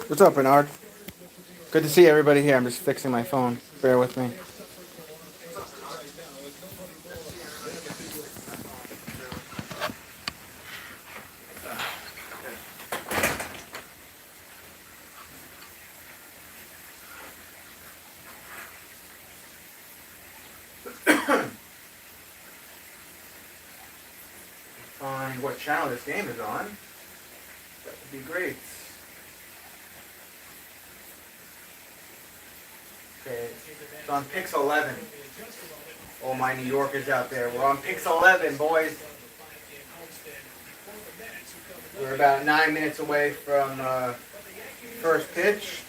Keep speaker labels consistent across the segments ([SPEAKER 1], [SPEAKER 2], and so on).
[SPEAKER 1] What's up, Bernard? Good to see everybody here. I'm just fixing my phone. Bear with me. Find what channel this game is on. That would be great. Okay, it's on Pix 11. All my New Yorkers out there, we're on Pix 11, boys. We're about 9 minutes away from first pitch.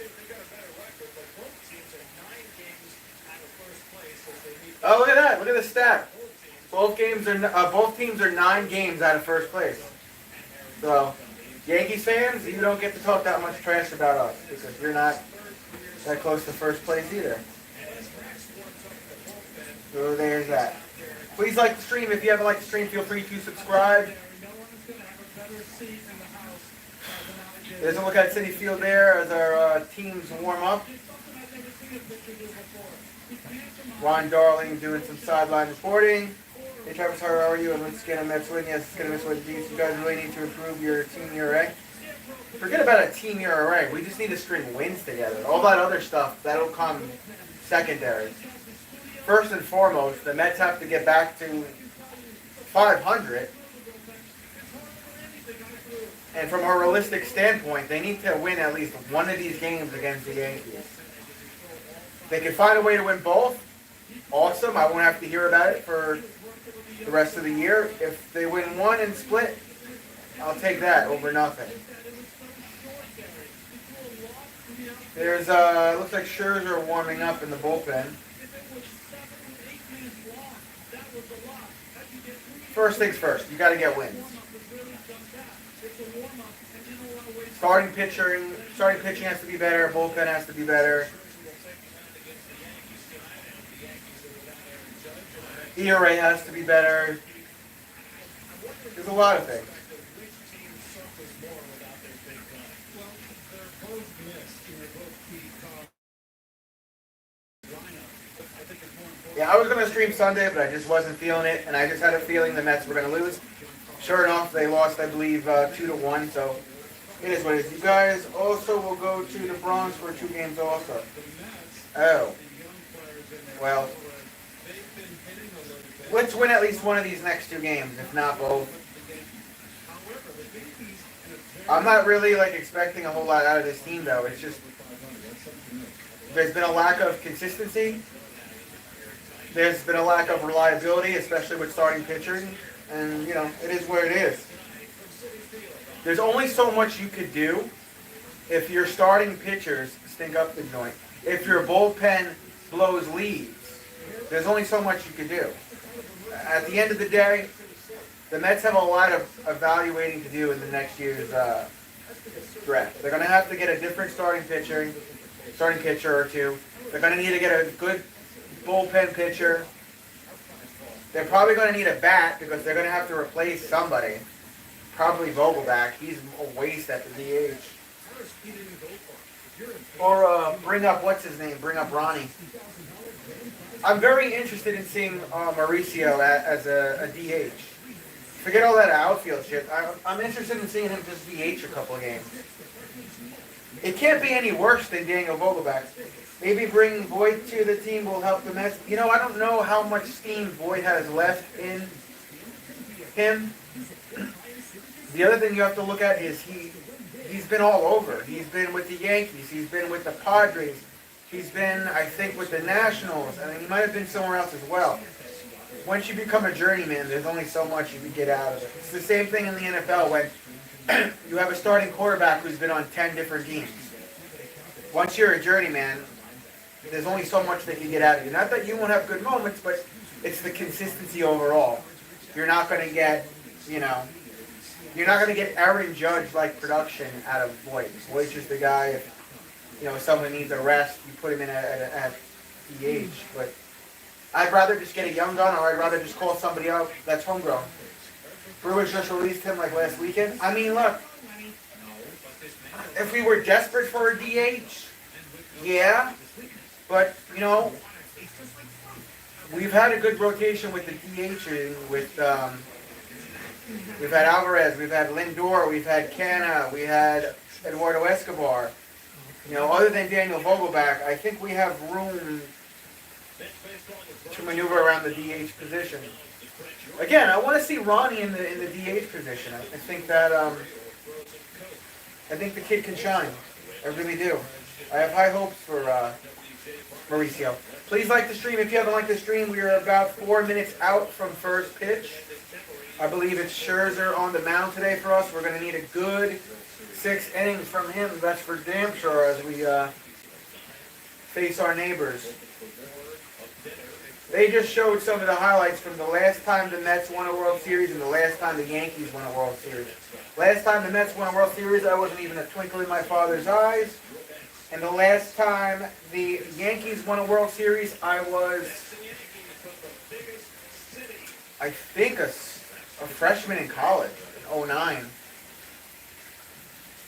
[SPEAKER 1] Oh, look at that! Look at the stat. Both teams are 9 games out of first place. So, Yankees fans, you don't get to talk that much trash about us because we're not that close to first place either. So there's that. Please like the stream. If you haven't liked the stream, feel free to subscribe. There's a look at Citi Field there as our teams warm up. Ron Darling doing some sideline reporting. Hey Travis, how are you? And let's get a Mets win. Yes, it's going to miss what you guys really need to improve your team ERA. Forget about a team ERA. We just need to string wins together. All that other stuff, that'll come secondary. First and foremost, the Mets have to get back to 500. And from a realistic standpoint, they need to win at least one of these games against the Yankees. If they can find a way to win both, awesome. I won't have to hear about it for the rest of the year. If they win one and split, I'll take that over nothing. There's, looks like Scherzer warming up in the bullpen. First things first, you got to get wins. Starting pitching has to be better. Bullpen has to be better. ERA has to be better. There's a lot of things. Yeah, I was going to stream Sunday, but I just wasn't feeling it, and I just had a feeling the Mets were going to lose. Sure enough, they lost, I believe, 2-1, so it is what it is. You guys also will go to the Bronx for 2 games also. Oh. Well, let's win at least one of these next 2 games, if not both. I'm not really, expecting a whole lot out of this team, though. It's just, there's been a lack of consistency. There's been a lack of reliability, especially with starting pitching. And, it is what it is. There's only so much you could do if your starting pitchers stink up the joint. If your bullpen blows leads, there's only so much you could do. At the end of the day, the Mets have a lot of evaluating to do in the next year's draft. They're going to have to get a different starting pitcher or two. They're going to need to get a good bullpen pitcher. They're probably going to need a bat because they're going to have to replace somebody. Probably Vogelback. He's a waste at the DH. Or bring up, what's his name? Bring up Ronnie. I'm very interested in seeing Mauricio as a DH. Forget all that outfield shit. I'm interested in seeing him just DH a couple of games. It can't be any worse than Daniel Vogelback. Maybe bringing Voit to the team will help the Mets. You know, I don't know how much steam Voit has left in him. The other thing you have to look at is he's been all over. He's been with the Yankees. He's been with the Padres. He's been, I think, with the Nationals. I mean, he might have been somewhere else as well. Once you become a journeyman, there's only so much you can get out of it. It's the same thing in the NFL when you have a starting quarterback who's been on 10 different teams. Once you're a journeyman, there's only so much they can get out of you. Not that you won't have good moments, but it's the consistency overall. You're not going to get, you're not going to get Aaron Judge-like production out of Voit. Voit's just the guy, if, someone needs a rest, you put him in at DH. But I'd rather just get a young gun, or I'd rather just call somebody out that's homegrown. Brewers just released him like last weekend. I mean, look, if we were desperate for a DH, yeah, but, we've had a good rotation with the DH with, we've had Alvarez, we've had Lindor, we've had Canna, we had Eduardo Escobar. Other than Daniel Vogelback, I think we have room to maneuver around the DH position. Again, I want to see Ronnie in the DH position. I think that I think the kid can shine. I really do. I have high hopes for Mauricio. Please like the stream. If you haven't liked the stream, we are about 4 minutes out from first pitch. I believe it's Scherzer on the mound today for us. We're going to need a good 6 innings from him. That's for damn sure as we face our neighbors. They just showed some of the highlights from the last time the Mets won a World Series and the last time the Yankees won a World Series. Last time the Mets won a World Series, I wasn't even a twinkle in my father's eyes. And the last time the Yankees won a World Series, I was, I think, a freshman in college in 09.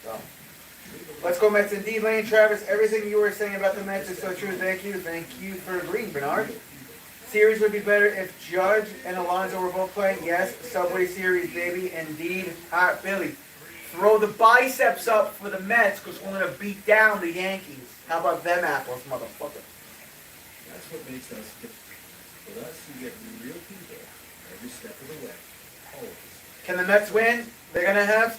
[SPEAKER 1] So, let's go Mets indeed. Lane Travis, everything you were saying about the Mets is so true. Thank you. Thank you for agreeing, Bernard. Series would be better if Judge and Alonso were both playing. Yes, Subway Series, baby. Indeed. Hot Billy. Throw the biceps up for the Mets because we're going to beat down the Yankees. How about them apples, motherfucker?
[SPEAKER 2] That's what makes us different. With us, you get real people every step of the way. Always.
[SPEAKER 1] Can the Mets win? They're going to have...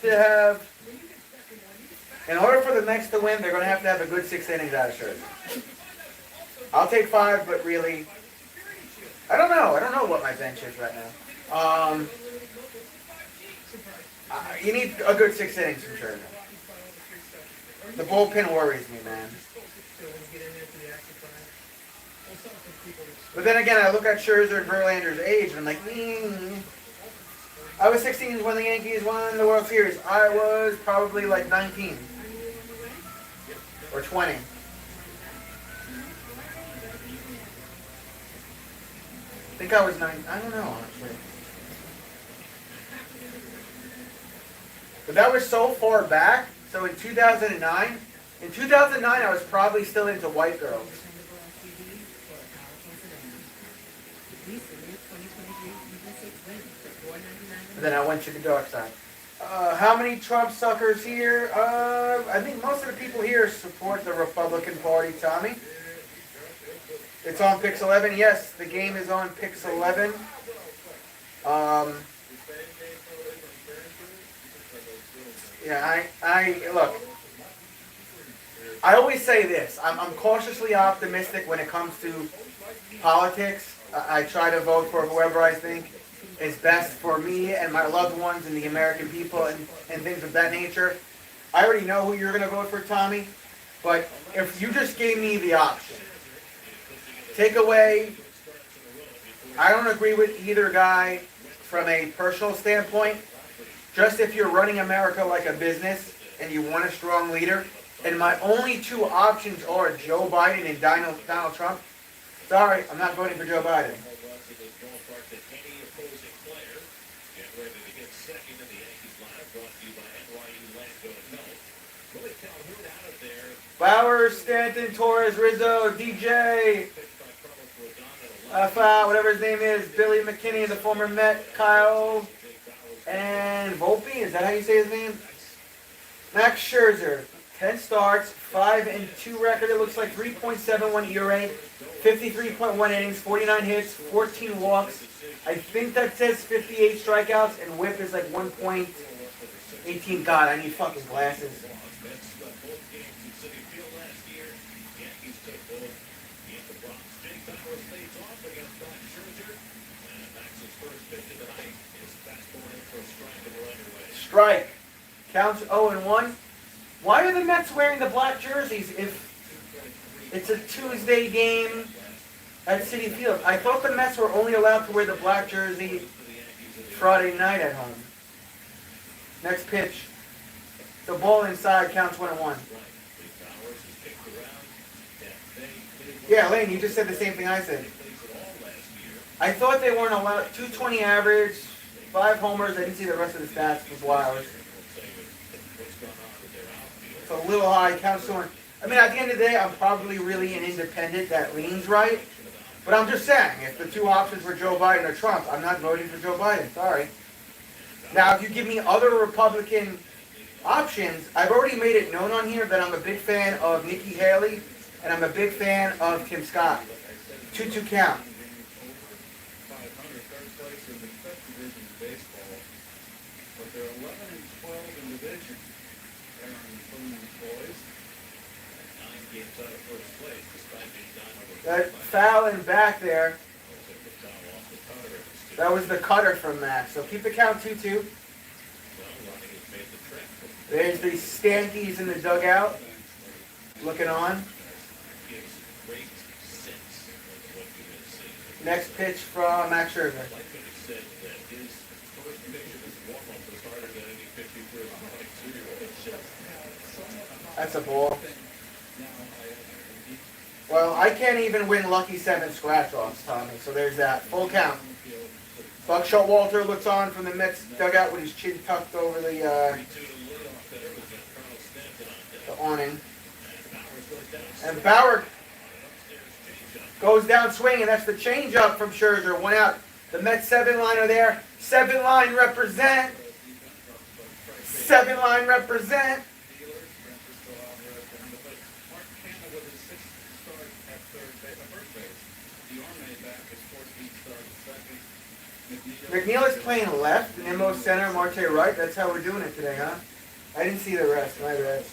[SPEAKER 1] In order for the Mets to win, they're going to have a good 6 innings out of Scherzer. I'll take 5, but really... I don't know what my bench is right now. You need a good 6 innings from Scherzer. The bullpen worries me, man. But then again, I look at Scherzer and Verlander's age, and I'm like, I was 16 when the Yankees won the World Series. I was probably like 19 or 20. I think I was 9. I don't know, actually. But that was so far back. So in 2009, I was probably still into white girls. And then I went to the dark side. How many Trump suckers here? I think most of the people here support the Republican Party, Tommy. It's on Pix 11. Yes, the game is on Pix 11. Yeah, I look. I always say this. I'm cautiously optimistic when it comes to politics. I try to vote for whoever I think is best for me and my loved ones and the American people and things of that nature. I already know who you're going to vote for, Tommy. But if you just gave me the option, take away, I don't agree with either guy from a personal standpoint. Just if you're running America like a business and you want a strong leader, and my only 2 options are Joe Biden and Donald Trump, sorry, I'm not voting for Joe Biden. Bowers, Stanton, Torres, Rizzo, DJ, whatever his name is, Billy McKinney, the former Met, Kyle, And Volpe, is that how you say his name? Max Scherzer, 10 starts, 5-2 record. It looks like 3.71 ERA, 53.1 innings, 49 hits, 14 walks. I think that says 58 strikeouts, and WHIP is like 1.18. God, I need fucking glasses. Strike. Counts 0-1. Why are the Mets wearing the black jerseys if it's a Tuesday game at Citi Field? I thought the Mets were only allowed to wear the black jersey Friday night at home. Next pitch. The ball inside, counts 1-1. Yeah, Lane, you just said the same thing I said. I thought they weren't allowed. 220 average, 5 homers. I didn't see the rest of the stats. It was wild. It's a little high. Counts 2-1. I mean, at the end of the day, I'm probably really an independent that leans right. But I'm just saying, if the two options were Joe Biden or Trump, I'm not voting for Joe Biden. Sorry. Now, if you give me other Republican options, I've already made it known on here that I'm a big fan of Nikki Haley, and I'm a big fan of Tim Scott. 2-2 count. That foul in back there, that was the cutter from Max. So keep the count 2-2. There's the Stankies in the dugout, looking on. Next pitch from Max Scherzer. That's a ball. Well, I can't even win Lucky 7 scratch-offs, Tommy, so there's that. Full count. Buck Showalter looks on from the Mets dugout with his chin tucked over the awning. And Bauer goes down swinging. That's the changeup from Scherzer. 1 out. The Mets 7-liner there. 7-line represent. 7-line represent. McNeil is playing left, Nimmo center, Marte right. That's how we're doing it today, huh? I didn't see the rest. My bad.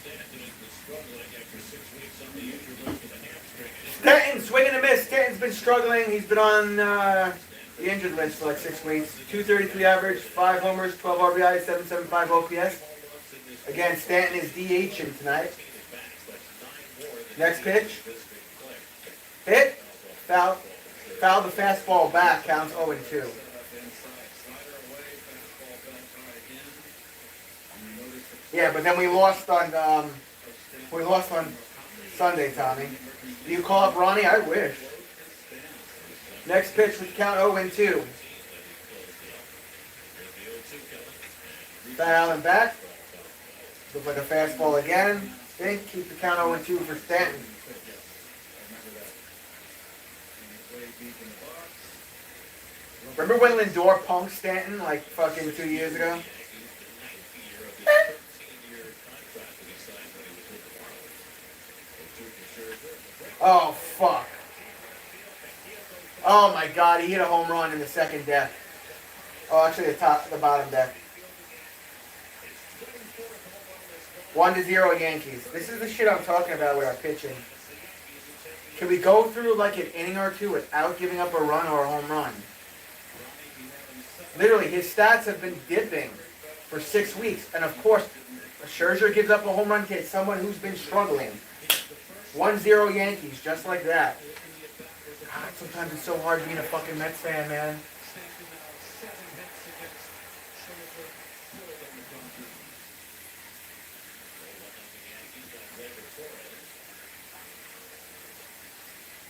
[SPEAKER 1] Stanton, swing and a miss. Stanton's been struggling. He's been on the injured list for like 6 weeks. 233 average, 5 homers, 12 RBI, 775 OPS. Again, Stanton is DHing tonight. Next pitch. Hit. Foul. Foul the fastball back. Counts 0-2. Yeah, but then we lost on Sunday, Tommy. Do you call up Ronnie? I wish. Next pitch would count 0-2. Foul and back. Looks like a fastball again. Think keep the count 0-2 for Stanton. Remember when Lindor punked Stanton like fucking 2 years ago? Oh, fuck. Oh, my God. He hit a home run in the second deck. Oh, actually, the bottom deck. 1-0 Yankees. This is the shit I'm talking about with our pitching. Can we go through like an inning or two without giving up a run or a home run? Literally, his stats have been dipping for 6 weeks. And, of course, Scherzer gives up a home run to someone who's been struggling. 1-0 Yankees, just like that. God, sometimes it's so hard being a fucking Mets fan, man.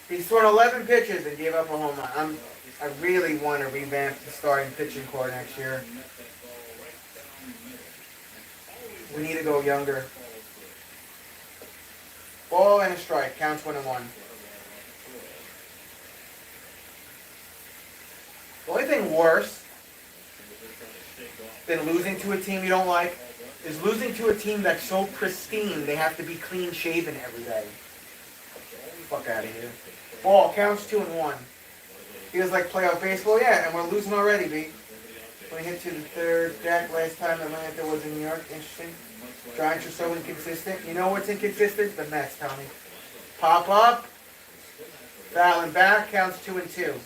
[SPEAKER 1] He's thrown 11 pitches and gave up a home run. I really want to revamp the starting pitching core next year. We need to go younger. Ball and a strike. Counts 1-1. The only thing worse than losing to a team you don't like is losing to a team that's so pristine they have to be clean shaven every day. Fuck out of here. Ball counts 2-1. Feels like playoff baseball, yeah, and we're losing already, B. When we hit to the third deck last time Atlanta was in New York, interesting. Giants are so inconsistent. You know what's inconsistent? The Mets, Tommy. Pop up. Fouling back, counts 2-2.
[SPEAKER 2] It's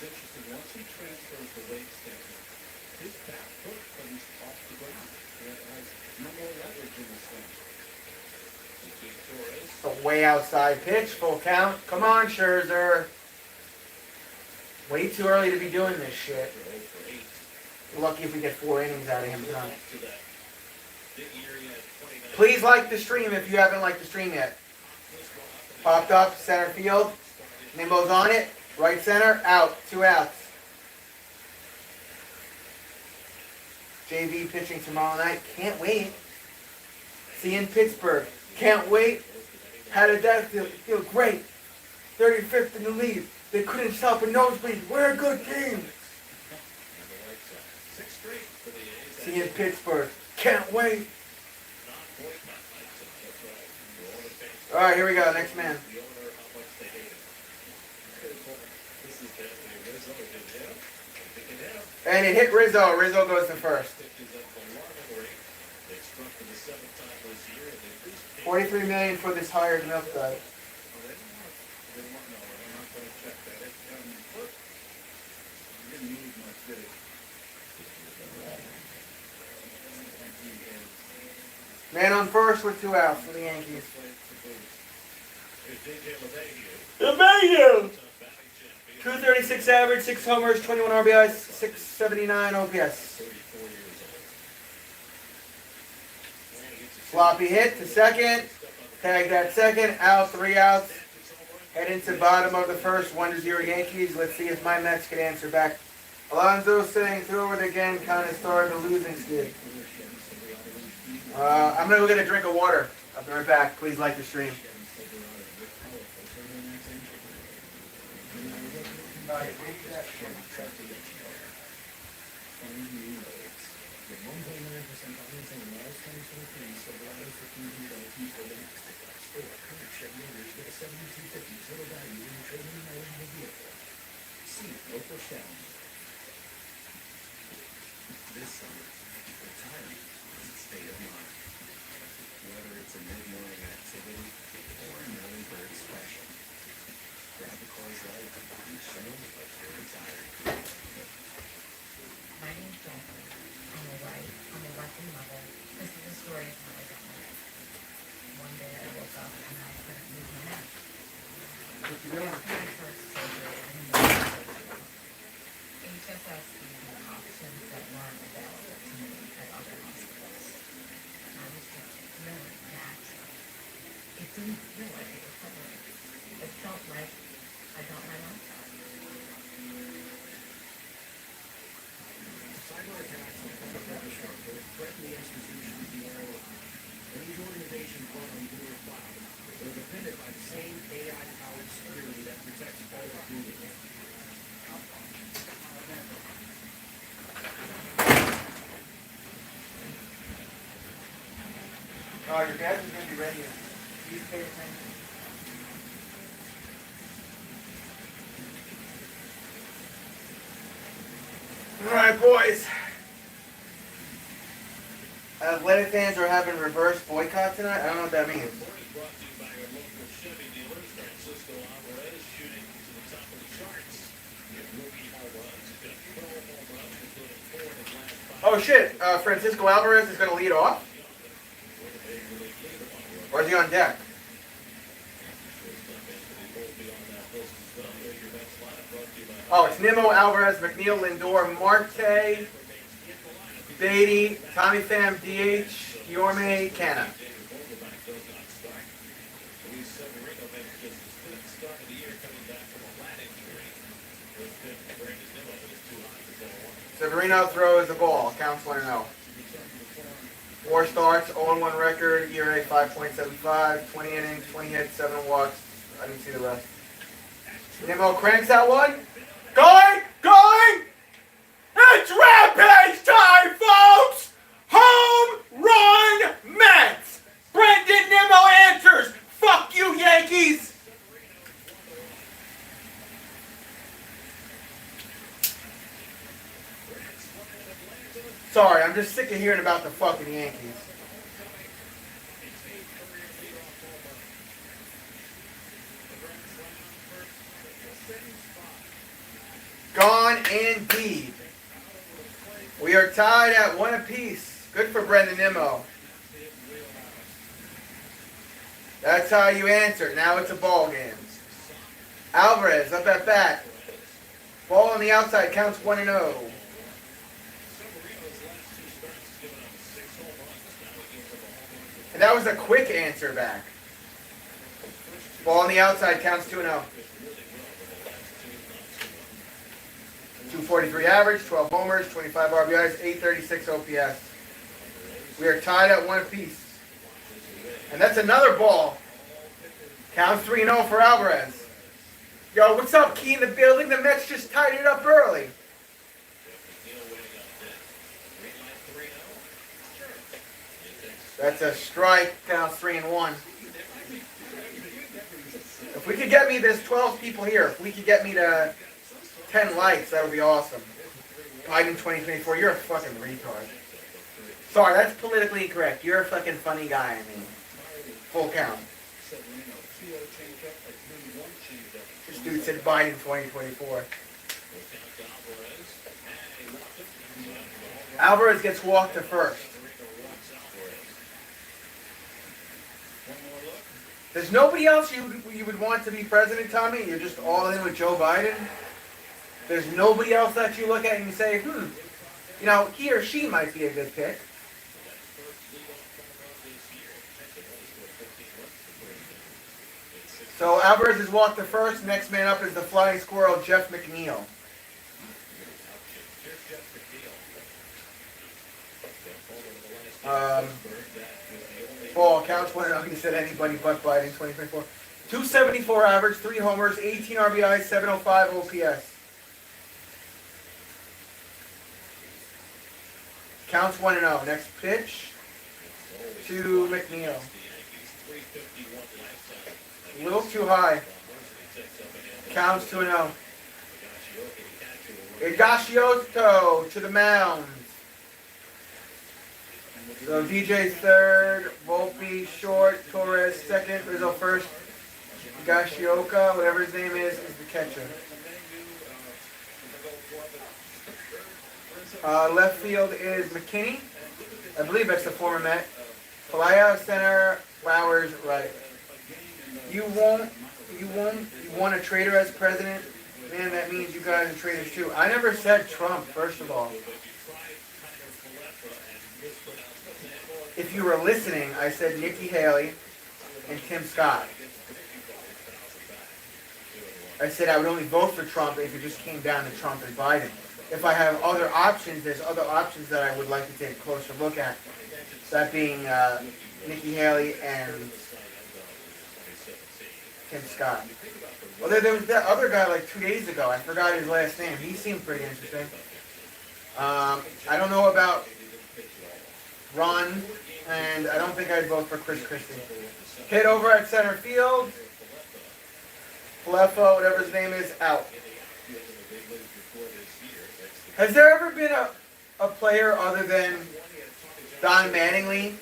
[SPEAKER 2] interesting, once he transfers the weight standpoint, his back foot comes off the ground. It has no more leverage in the swing.
[SPEAKER 1] The way outside pitch, full count. Come on, Scherzer. Way too early to be doing this shit. We're lucky if we get 4 innings out of him tonight. Please like the stream if you haven't liked the stream yet. Popped up, center field. Nimbo's on it. Right center, out. 2 outs. JV pitching tomorrow night. Can't wait. See you in Pittsburgh. Can't wait. How did that feel? Feel great. 35th in the lead. They couldn't stop a nosebleed. We're a good team. See you in Pittsburgh. Can't wait. All right, here we go. Next man. And it hit Rizzo. Rizzo goes to first. 43 million for this hired milk guy. Man on first with 2 outs for the Yankees. LeMahieu! 236 average, 6 homers, 21 RBIs, 679 OPS. Sloppy hit to second. Tag that second. Out, 3 outs. Head into bottom of the first, 1-0 Yankees. Let's see if my Mets can answer back. Alonso sitting through it again, kind of started the losing skid. I'm going to go get a drink of water. I'll be right back. Please like the stream.
[SPEAKER 2] This summer, retirement is a state of mind. Whether it's a mid-morning activity or an early bird special, grab the car's light and show like you're retired.
[SPEAKER 3] My name's Jennifer. I'm a wife. I'm a weapon mother. This is the story of how I got married. One day I woke up and I couldn't move my neck.
[SPEAKER 1] What you doing?
[SPEAKER 3] After my first surgery, I didn't know what surgery was. HSS gave me options that weren't available to me at other hospitals. And I was just really natural. It didn't feel like a recovery. It felt like I got my life back.
[SPEAKER 2] Cyber attacks on public infrastructure threaten the institution of the airline. These organizations run on Google Cloud. They're dependent by the same AI-powered security that protects all of Google.
[SPEAKER 1] Oh, your dad is going to be ready. Please pay attention. All right, boys. Atlanta fans are having reverse boycott tonight. I don't know what that means. Oh shit! Francisco Alvarez is going to lead off. Or is he on deck? Oh, it's Nimmo, Alvarez, McNeil, Lindor, Marte, Beatty, Tommy Pham, DH, Yorme, Canna. Severino throws the ball. Counts 1-0. 4 starts, 0-1 record, ERA 5.75, 20 innings, 20 hits, 7 walks. I didn't see the rest. Nimmo cranks that one. Going! It's rampage time, folks! Home run Mets! Brendan Nimmo answers. Fuck you, Yankees! Sorry, I'm just sick of hearing about the fucking Yankees. Gone indeed. We are tied at 1 apiece. Good for Brendan Nimmo. That's how you answer. Now it's a ball game. Alvarez up at bat. Ball on the outside counts 1-0. And that was a quick answer back. Ball on the outside counts 2-0. 243 average, 12 homers, 25 RBIs, 836 OPS. We are tied at 1 apiece. And that's another ball. Counts 3-0 for Alvarez. Yo, what's up, Key in the building? The Mets just tied it up early. That's a strike. Counts 3-1. If we could get me, there's 12 people here. If we could get me to 10 likes, that would be awesome. Biden 2024, you're a fucking retard. Sorry, that's politically incorrect. You're a fucking funny guy, I mean. Full count. This dude said Biden 2024. Alvarez gets walked to first. There's nobody else you would want to be president, Tommy? You're just all in with Joe Biden? There's nobody else that you look at and you say, you know, he or she might be a good pick. So Alvarez is walked to first. Next man up is the flying squirrel, Jeff McNeil. Ball counts 1-0. He said anybody but Biden 2024. 274 average, 3 homers, 18 RBIs, 705 OPS. Counts 1-0. Next pitch to McNeil. A little too high. Counts 2-0. Higashioka to the mound. So DJ third, Volpe short, Torres second, Rizzo first. Higashioka, whatever his name is the catcher. Left field is McKinney. I believe that's the former Met. Palaya center, Flowers right. You want a traitor as president? Man, that means you guys are traitors too. I never said Trump, first of all. If you were listening, I said Nikki Haley and Tim Scott. I said I would only vote for Trump if it just came down to Trump and Biden. If I have other options, there's other options that I would like to take a closer look at. That being Nikki Haley and Tim Scott. Well, there was that other guy like 2 days ago. I forgot his last name. He seemed pretty interesting. I don't know about Ron, and I don't think I'd vote for Chris Christie. Kid over at center field. Palefo, whatever his name is, out. Has there ever been a player other than Don Mattingly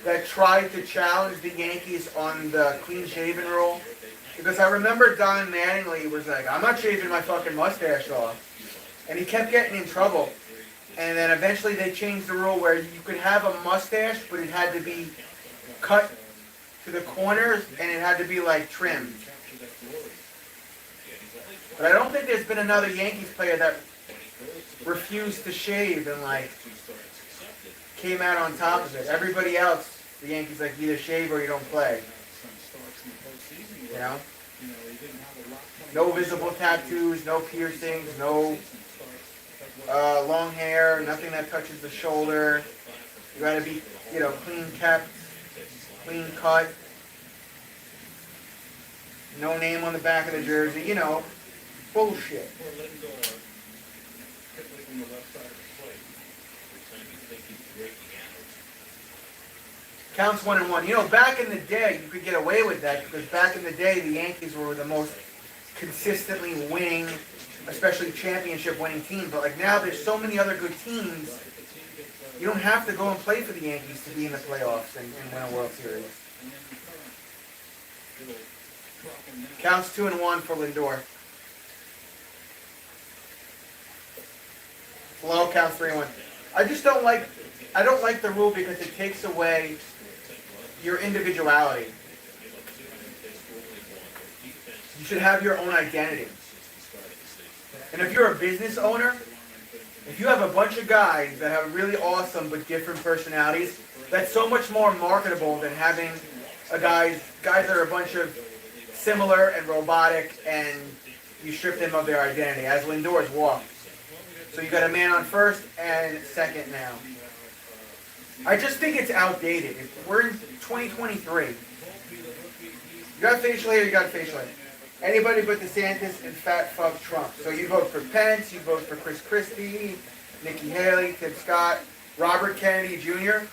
[SPEAKER 1] that tried to challenge the Yankees on the clean-shaven rule? Because I remember Don Mattingly was like, I'm not shaving my fucking mustache off. And he kept getting in trouble. And then eventually they changed the rule where you could have a mustache, but it had to be cut to the corners, and it had to be, like, trimmed. But I don't think there's been another Yankees player that refused to shave and, like, came out on top of it. Everybody else, the Yankees, like, either shave or you don't play. You know? No visible tattoos, no piercings, no long hair, nothing that touches the shoulder. You gotta be, clean kept, clean cut. No name on the back of the jersey. You know, bullshit.
[SPEAKER 2] For Lindor, quickly from the left side of the plate. Every time you think he's breaking out.
[SPEAKER 1] Counts 1-1. You know, back in the day, you could get away with that because back in the day, the Yankees were the most consistently winning, especially championship winning team. But like now, there's so many other good teams. You don't have to go and play for the Yankees to be in the playoffs and win a World Series. Counts 2-1 for Lindor. Low counts 3-1. I just don't like. I don't like the rule because it takes away your individuality. You should have your own identity. And if you're a business owner, if you have a bunch of guys that have really awesome but different personalities, that's so much more marketable than having guys that are a bunch of similar and robotic and you strip them of their identity, as Lindor's walked. So you got a man on first and second now. I just think it's outdated. We're in 2023. You got facial hair, you got facial hair. Anybody but DeSantis and fat fuck Trump. So you vote for Pence, you vote for Chris Christie, Nikki Haley, Tim Scott, Robert Kennedy Jr.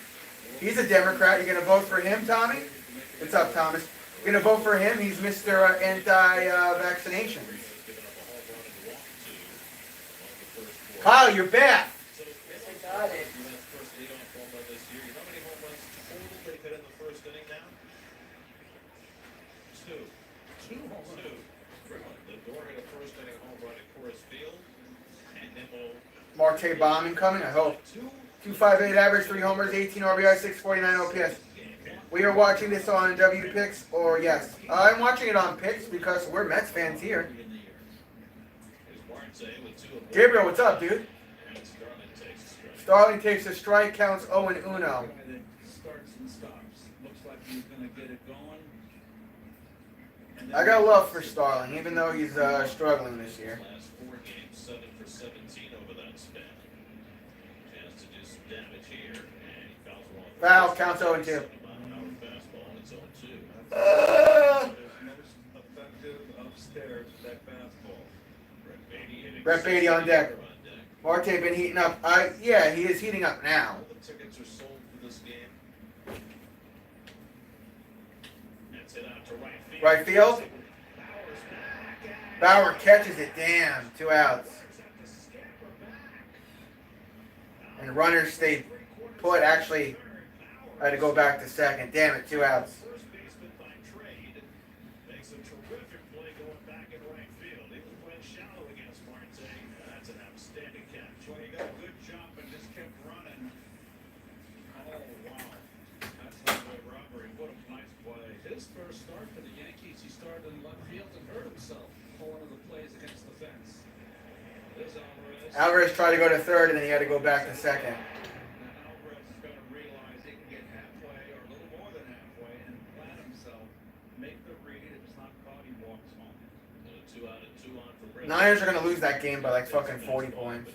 [SPEAKER 1] He's a Democrat. You're going to vote for him, Tommy? What's up, Thomas? You're going to vote for him? He's Mr. Anti-vaccination. Kyle, you're back.
[SPEAKER 3] Got it.
[SPEAKER 1] Marte Bauman coming, I hope. 258 average, 3 homers, 18 RBI, 649 OPS. We are watching this on W Picks, or yes. I'm watching it on Picks because we're Mets fans here. Gabriel, what's up, dude? Starling takes a strike, counts 0-1. I got love for Starling, even though he's struggling this year. Foul, counts 0-2. Brett Beatty on deck. Marte been heating up. Yeah, he is heating up now. Right field. Bauer catches it. Damn, 2 outs. And runners stayed put. Actually, I had to go back to second. Damn it, 2 outs.
[SPEAKER 2] His first start for the Yankees, he started in left field and hurt himself pulling of the plays against the fence. There's
[SPEAKER 1] Alvarez tried to go to third, and then he had to go back to second.
[SPEAKER 2] Alvarez is going to realize he can get halfway or a little more than halfway and plant himself, make the read. If it's not caught, he walks home. 2 out and 2 on for Brett.
[SPEAKER 1] Niners are going to lose that game by like fucking 40 points.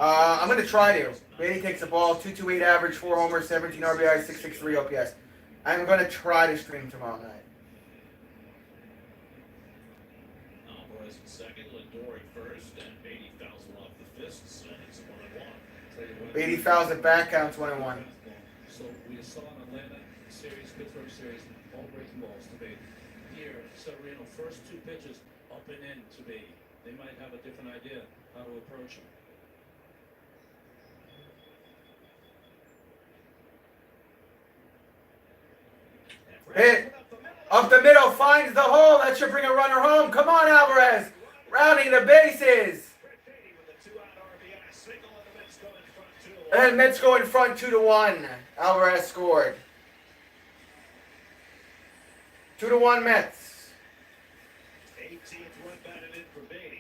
[SPEAKER 1] I'm going to try to. Beatty takes the ball, 228 average, 4 homers, 17 RBI, 663 OPS. I'm going to try to stream tomorrow night.
[SPEAKER 2] Alvarez in second, Lindor at first, and Beatty fouls off the fists, and it's 1-1.
[SPEAKER 1] Beatty fouls it back, counts 1-1.
[SPEAKER 2] So we saw in Atlanta series, Pittsburgh series, all breaking balls to Beatty. Here, Severino, first 2 pitches up and in to Beatty. They might have a different idea how to approach him.
[SPEAKER 1] Hit. Up the middle, finds the hole. That should bring a runner home. Come on, Alvarez. Rounding the bases. And Mets go in front 2-1. Alvarez scored. 2-1 Mets.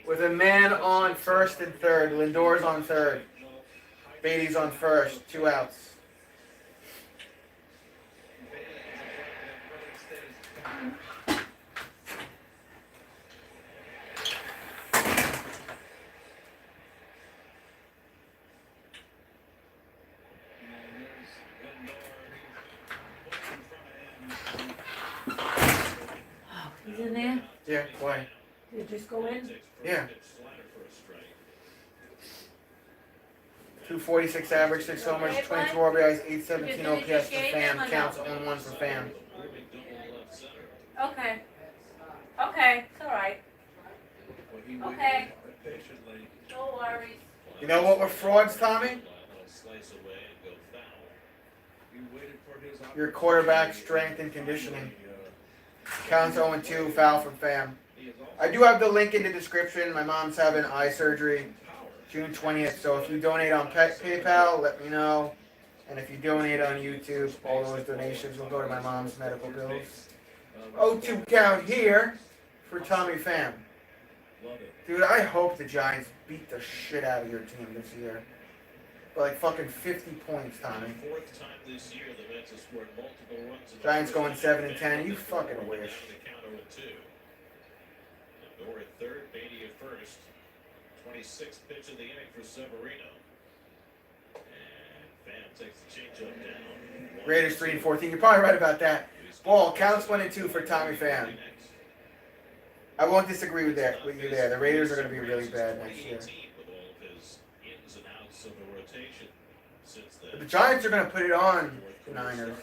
[SPEAKER 1] With a man on first and third. Lindor's on third. Beatty's on first. 2 outs.
[SPEAKER 3] in there?
[SPEAKER 1] Yeah, why?
[SPEAKER 3] You just go in?
[SPEAKER 1] Yeah. 246 average, 6 homers, 22 RBIs, 817 OPS for Fam. Counts 0-1 for Fam.
[SPEAKER 3] Okay. Okay, it's alright. Okay. No worries.
[SPEAKER 1] You know what were frauds, Tommy? Your quarterback strength and conditioning. Counts 0-2, foul from Fam. I do have the link in the description. My mom's having eye surgery June 20th, so if you donate on PayPal, let me know. And if you donate on YouTube, all those donations will go to my mom's medical bills. 0-2 count here for Tommy Pham. Dude, I hope the Giants beat the shit out of your team this year. By like fucking 50 points, Tommy. Giants going 7-10. You fucking wish.
[SPEAKER 2] Door at third, Beatty at first. 26th pitch of the inning for Severino. And Pham takes the changeup down.
[SPEAKER 1] Raiders 3-14. You're probably right about that. Ball counts 1-2 for Tommy Pham. I won't disagree with you there. The Raiders are going to be really bad next year. But the Giants are going to put it on the Niners.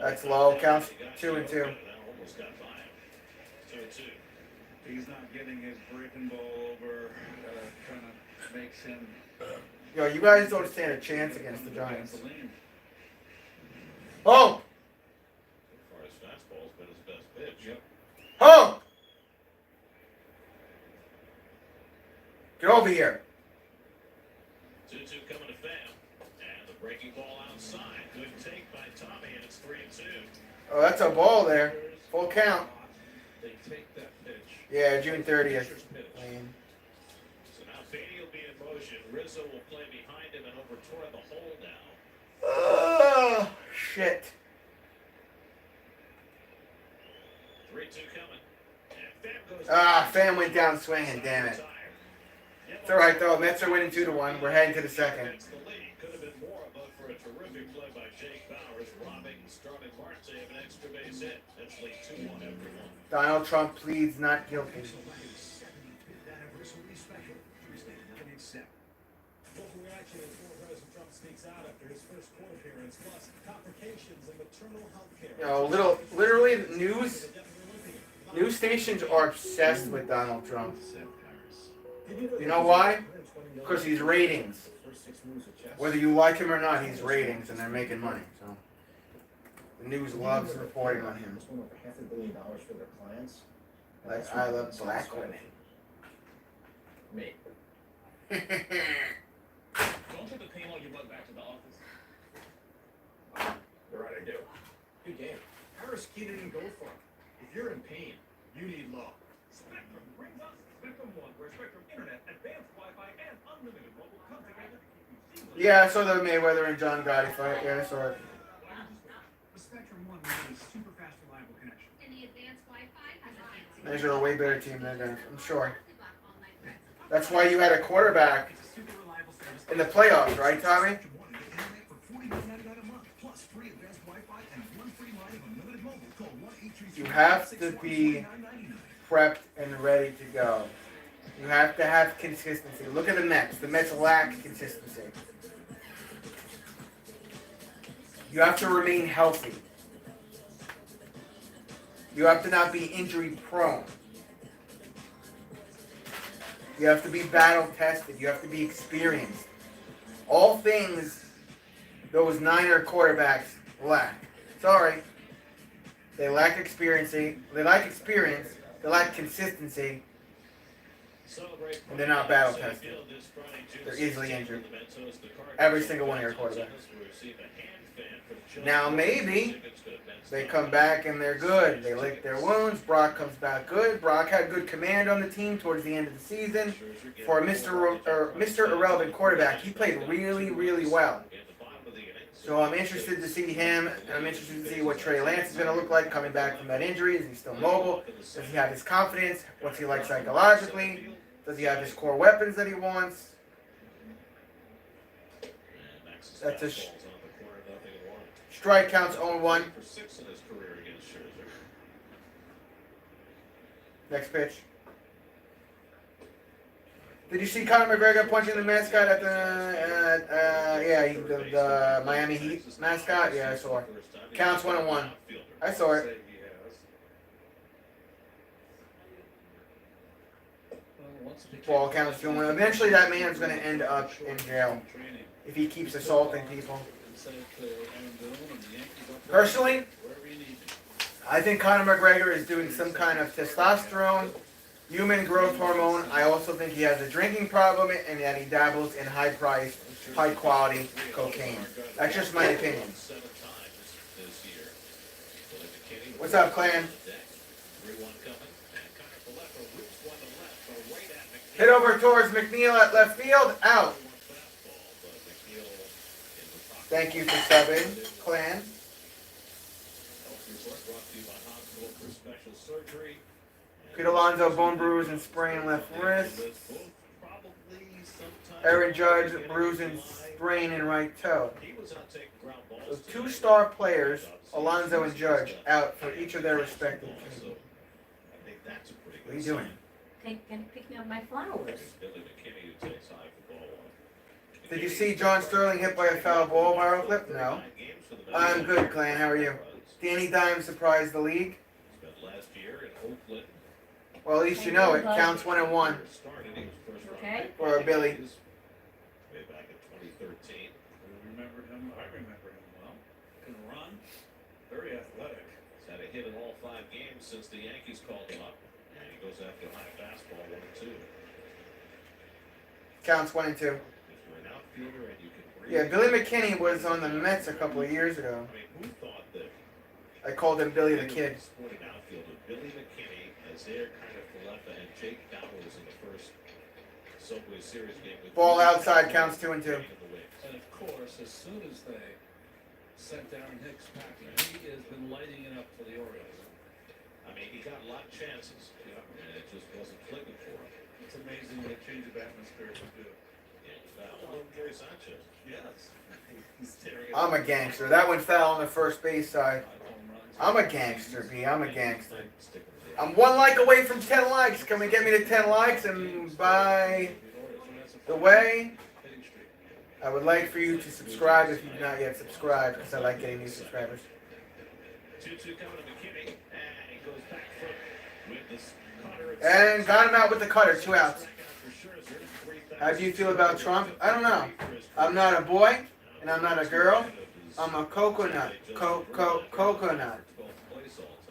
[SPEAKER 1] That's low. Counts 2-2.
[SPEAKER 2] He's not getting his breaking ball over, kind of makes him...
[SPEAKER 1] Yo, you guys don't stand a chance against the Giants. Oh!
[SPEAKER 2] As far as fastball's been his best pitch. Yep.
[SPEAKER 1] Oh! Get over here.
[SPEAKER 2] 2-2 coming to Pham. And the breaking ball outside. Good take by Tommy, and it's 3-2.
[SPEAKER 1] Oh, that's a ball there. Full count.
[SPEAKER 2] They take that pitch.
[SPEAKER 1] Yeah, June 30th.
[SPEAKER 2] So now Beatty will be in motion. Rizzo will play behind him and over toward the hole now.
[SPEAKER 1] Oh, shit.
[SPEAKER 2] 3-2 coming. And Pham goes
[SPEAKER 1] Pham went down swinging, damn it. It's alright though, Mets are winning 2-1. We're heading to the second.
[SPEAKER 2] Could have been more, but for a terrific play by Jake Bowers, robbing starting Marte of an extra base hit. That's lead 2-1 after 1.
[SPEAKER 1] Donald Trump pleads not guilty. You know, literally, news stations are obsessed with Donald Trump. You know why? Because he's ratings. Whether you like him or not, he's ratings, and they're making money. So the news loves reporting on him.
[SPEAKER 4] $500 million for their clients.
[SPEAKER 1] Like, I love black women.
[SPEAKER 4] Me.
[SPEAKER 5] Don't take the pain while you run back to the office.
[SPEAKER 4] You're right, I do. Good game. Harris Keenan and Goldfarb. If you're in pain, you need law.
[SPEAKER 5] Spectrum brings us Spectrum One, where Spectrum Internet, advanced Wi-Fi, and unlimited mobile come together to keep you seamless.
[SPEAKER 1] Yeah, I saw the Mayweather and John Gotti fight. Yeah, I saw it.
[SPEAKER 5] The Spectrum One is a super fast, reliable connection.
[SPEAKER 6] And the advanced Wi-Fi has a fancy.
[SPEAKER 1] These are a way better team than them, I'm sure. That's why you had a quarterback
[SPEAKER 5] It's a super reliable service.
[SPEAKER 1] in the playoffs, right, Tommy?
[SPEAKER 5] Spectrum One and get internet for $49.99 a month, plus free advanced Wi-Fi and one free line of unlimited mobile. Call 1-833-614-9999.
[SPEAKER 1] You have to be prepped and ready to go. You have to have consistency. Look at the Mets. The Mets lack consistency. You have to remain healthy. You have to not be injury prone. You have to be battle tested. You have to be experienced. All things those Niner quarterbacks lack. Sorry. They lack experience. They lack experience. They lack consistency. And they're not battle tested. They're easily injured. Every single one of your quarterbacks. Now maybe they come back and they're good. They lick their wounds. Brock comes back good. Brock had good command on the team towards the end of the season. For a Mr. Irrelevant quarterback, he played really, really well. So I'm interested to see him, and I'm interested to see what Trey Lance is going to look like coming back from that injury. Is he still mobile? Does he have his confidence? What's he like psychologically? Does he have his core weapons that he wants? That's a strike counts 0-1. Next pitch. Did you see Conor McGregor punching the mascot at the Miami Heat mascot? Yeah, I saw it. Counts 1-1. I saw it. Ball counts 2-1. Eventually, that man's going to end up in jail if he keeps assaulting people. Personally, I think Conor McGregor is doing some kind of testosterone, human growth hormone. I also think he has a drinking problem and that he dabbles in high-priced, high-quality cocaine. That's just my opinion. What's up, Clan? Hit over towards McNeil at left field. Out. Thank you for subbing, Clan. Pete Alonso, bone bruise and sprain left wrist. Aaron Judge, bruise and sprain in right toe. So 2 star players, Alonso and Judge, out for each of their respective teams. What are you doing?
[SPEAKER 3] Picking up my flowers.
[SPEAKER 1] Did you see John Sterling hit by a foul ball viral clip? No. I'm good, Clan. How are you? Danny Dimes surprised the league. Well, at least you know it. Counts 1-1.
[SPEAKER 3] Okay.
[SPEAKER 1] For Billy.
[SPEAKER 2] Way back in 2013.
[SPEAKER 5] Remembered him. I remember him well. Can run. Very athletic.
[SPEAKER 2] He's had a hit in all 5 games since the Yankees called him up. And he goes after a high fastball 1-2.
[SPEAKER 1] Counts 1-2.
[SPEAKER 2] If you're an outfielder and you can breathe.
[SPEAKER 1] Yeah, Billy McKinney was on the Mets a couple of years ago.
[SPEAKER 2] I mean, who thought that
[SPEAKER 1] I called him Billy the Kid.
[SPEAKER 2] sporting outfielder Billy McKinney as their kind of Falefa and Jake Bowers in the first Subway Series game with
[SPEAKER 1] Ball outside, counts 2-2.
[SPEAKER 5] And of course, as soon as they sent down Hicks packing, he has been lighting it up for the Orioles.
[SPEAKER 2] I mean, he got a lot of chances, you know, and it just wasn't clicking for him.
[SPEAKER 5] It's amazing what a change of atmosphere can do.
[SPEAKER 2] Hello, Gary Sanchez.
[SPEAKER 5] Yes.
[SPEAKER 2] He's tearing it
[SPEAKER 1] I'm a gangster. That one fell on the first base side.
[SPEAKER 5] 5 home runs.
[SPEAKER 1] I'm a gangster, B. I'm a gangster.
[SPEAKER 2] Sticking with it.
[SPEAKER 1] I'm 1 like away from 10 likes. Can we get me to 10 likes? And by the way,
[SPEAKER 5] Hitting streak.
[SPEAKER 1] I would like for you to subscribe if you've not yet subscribed, because I like getting new subscribers.
[SPEAKER 2] 2-2 coming to McKinney, and he goes back foot with this cutter.
[SPEAKER 1] And got him out with the cutter. 2 outs. How do you feel about Trump? I don't know. I'm not a boy, and I'm not a girl. I'm a coconut. Coconut.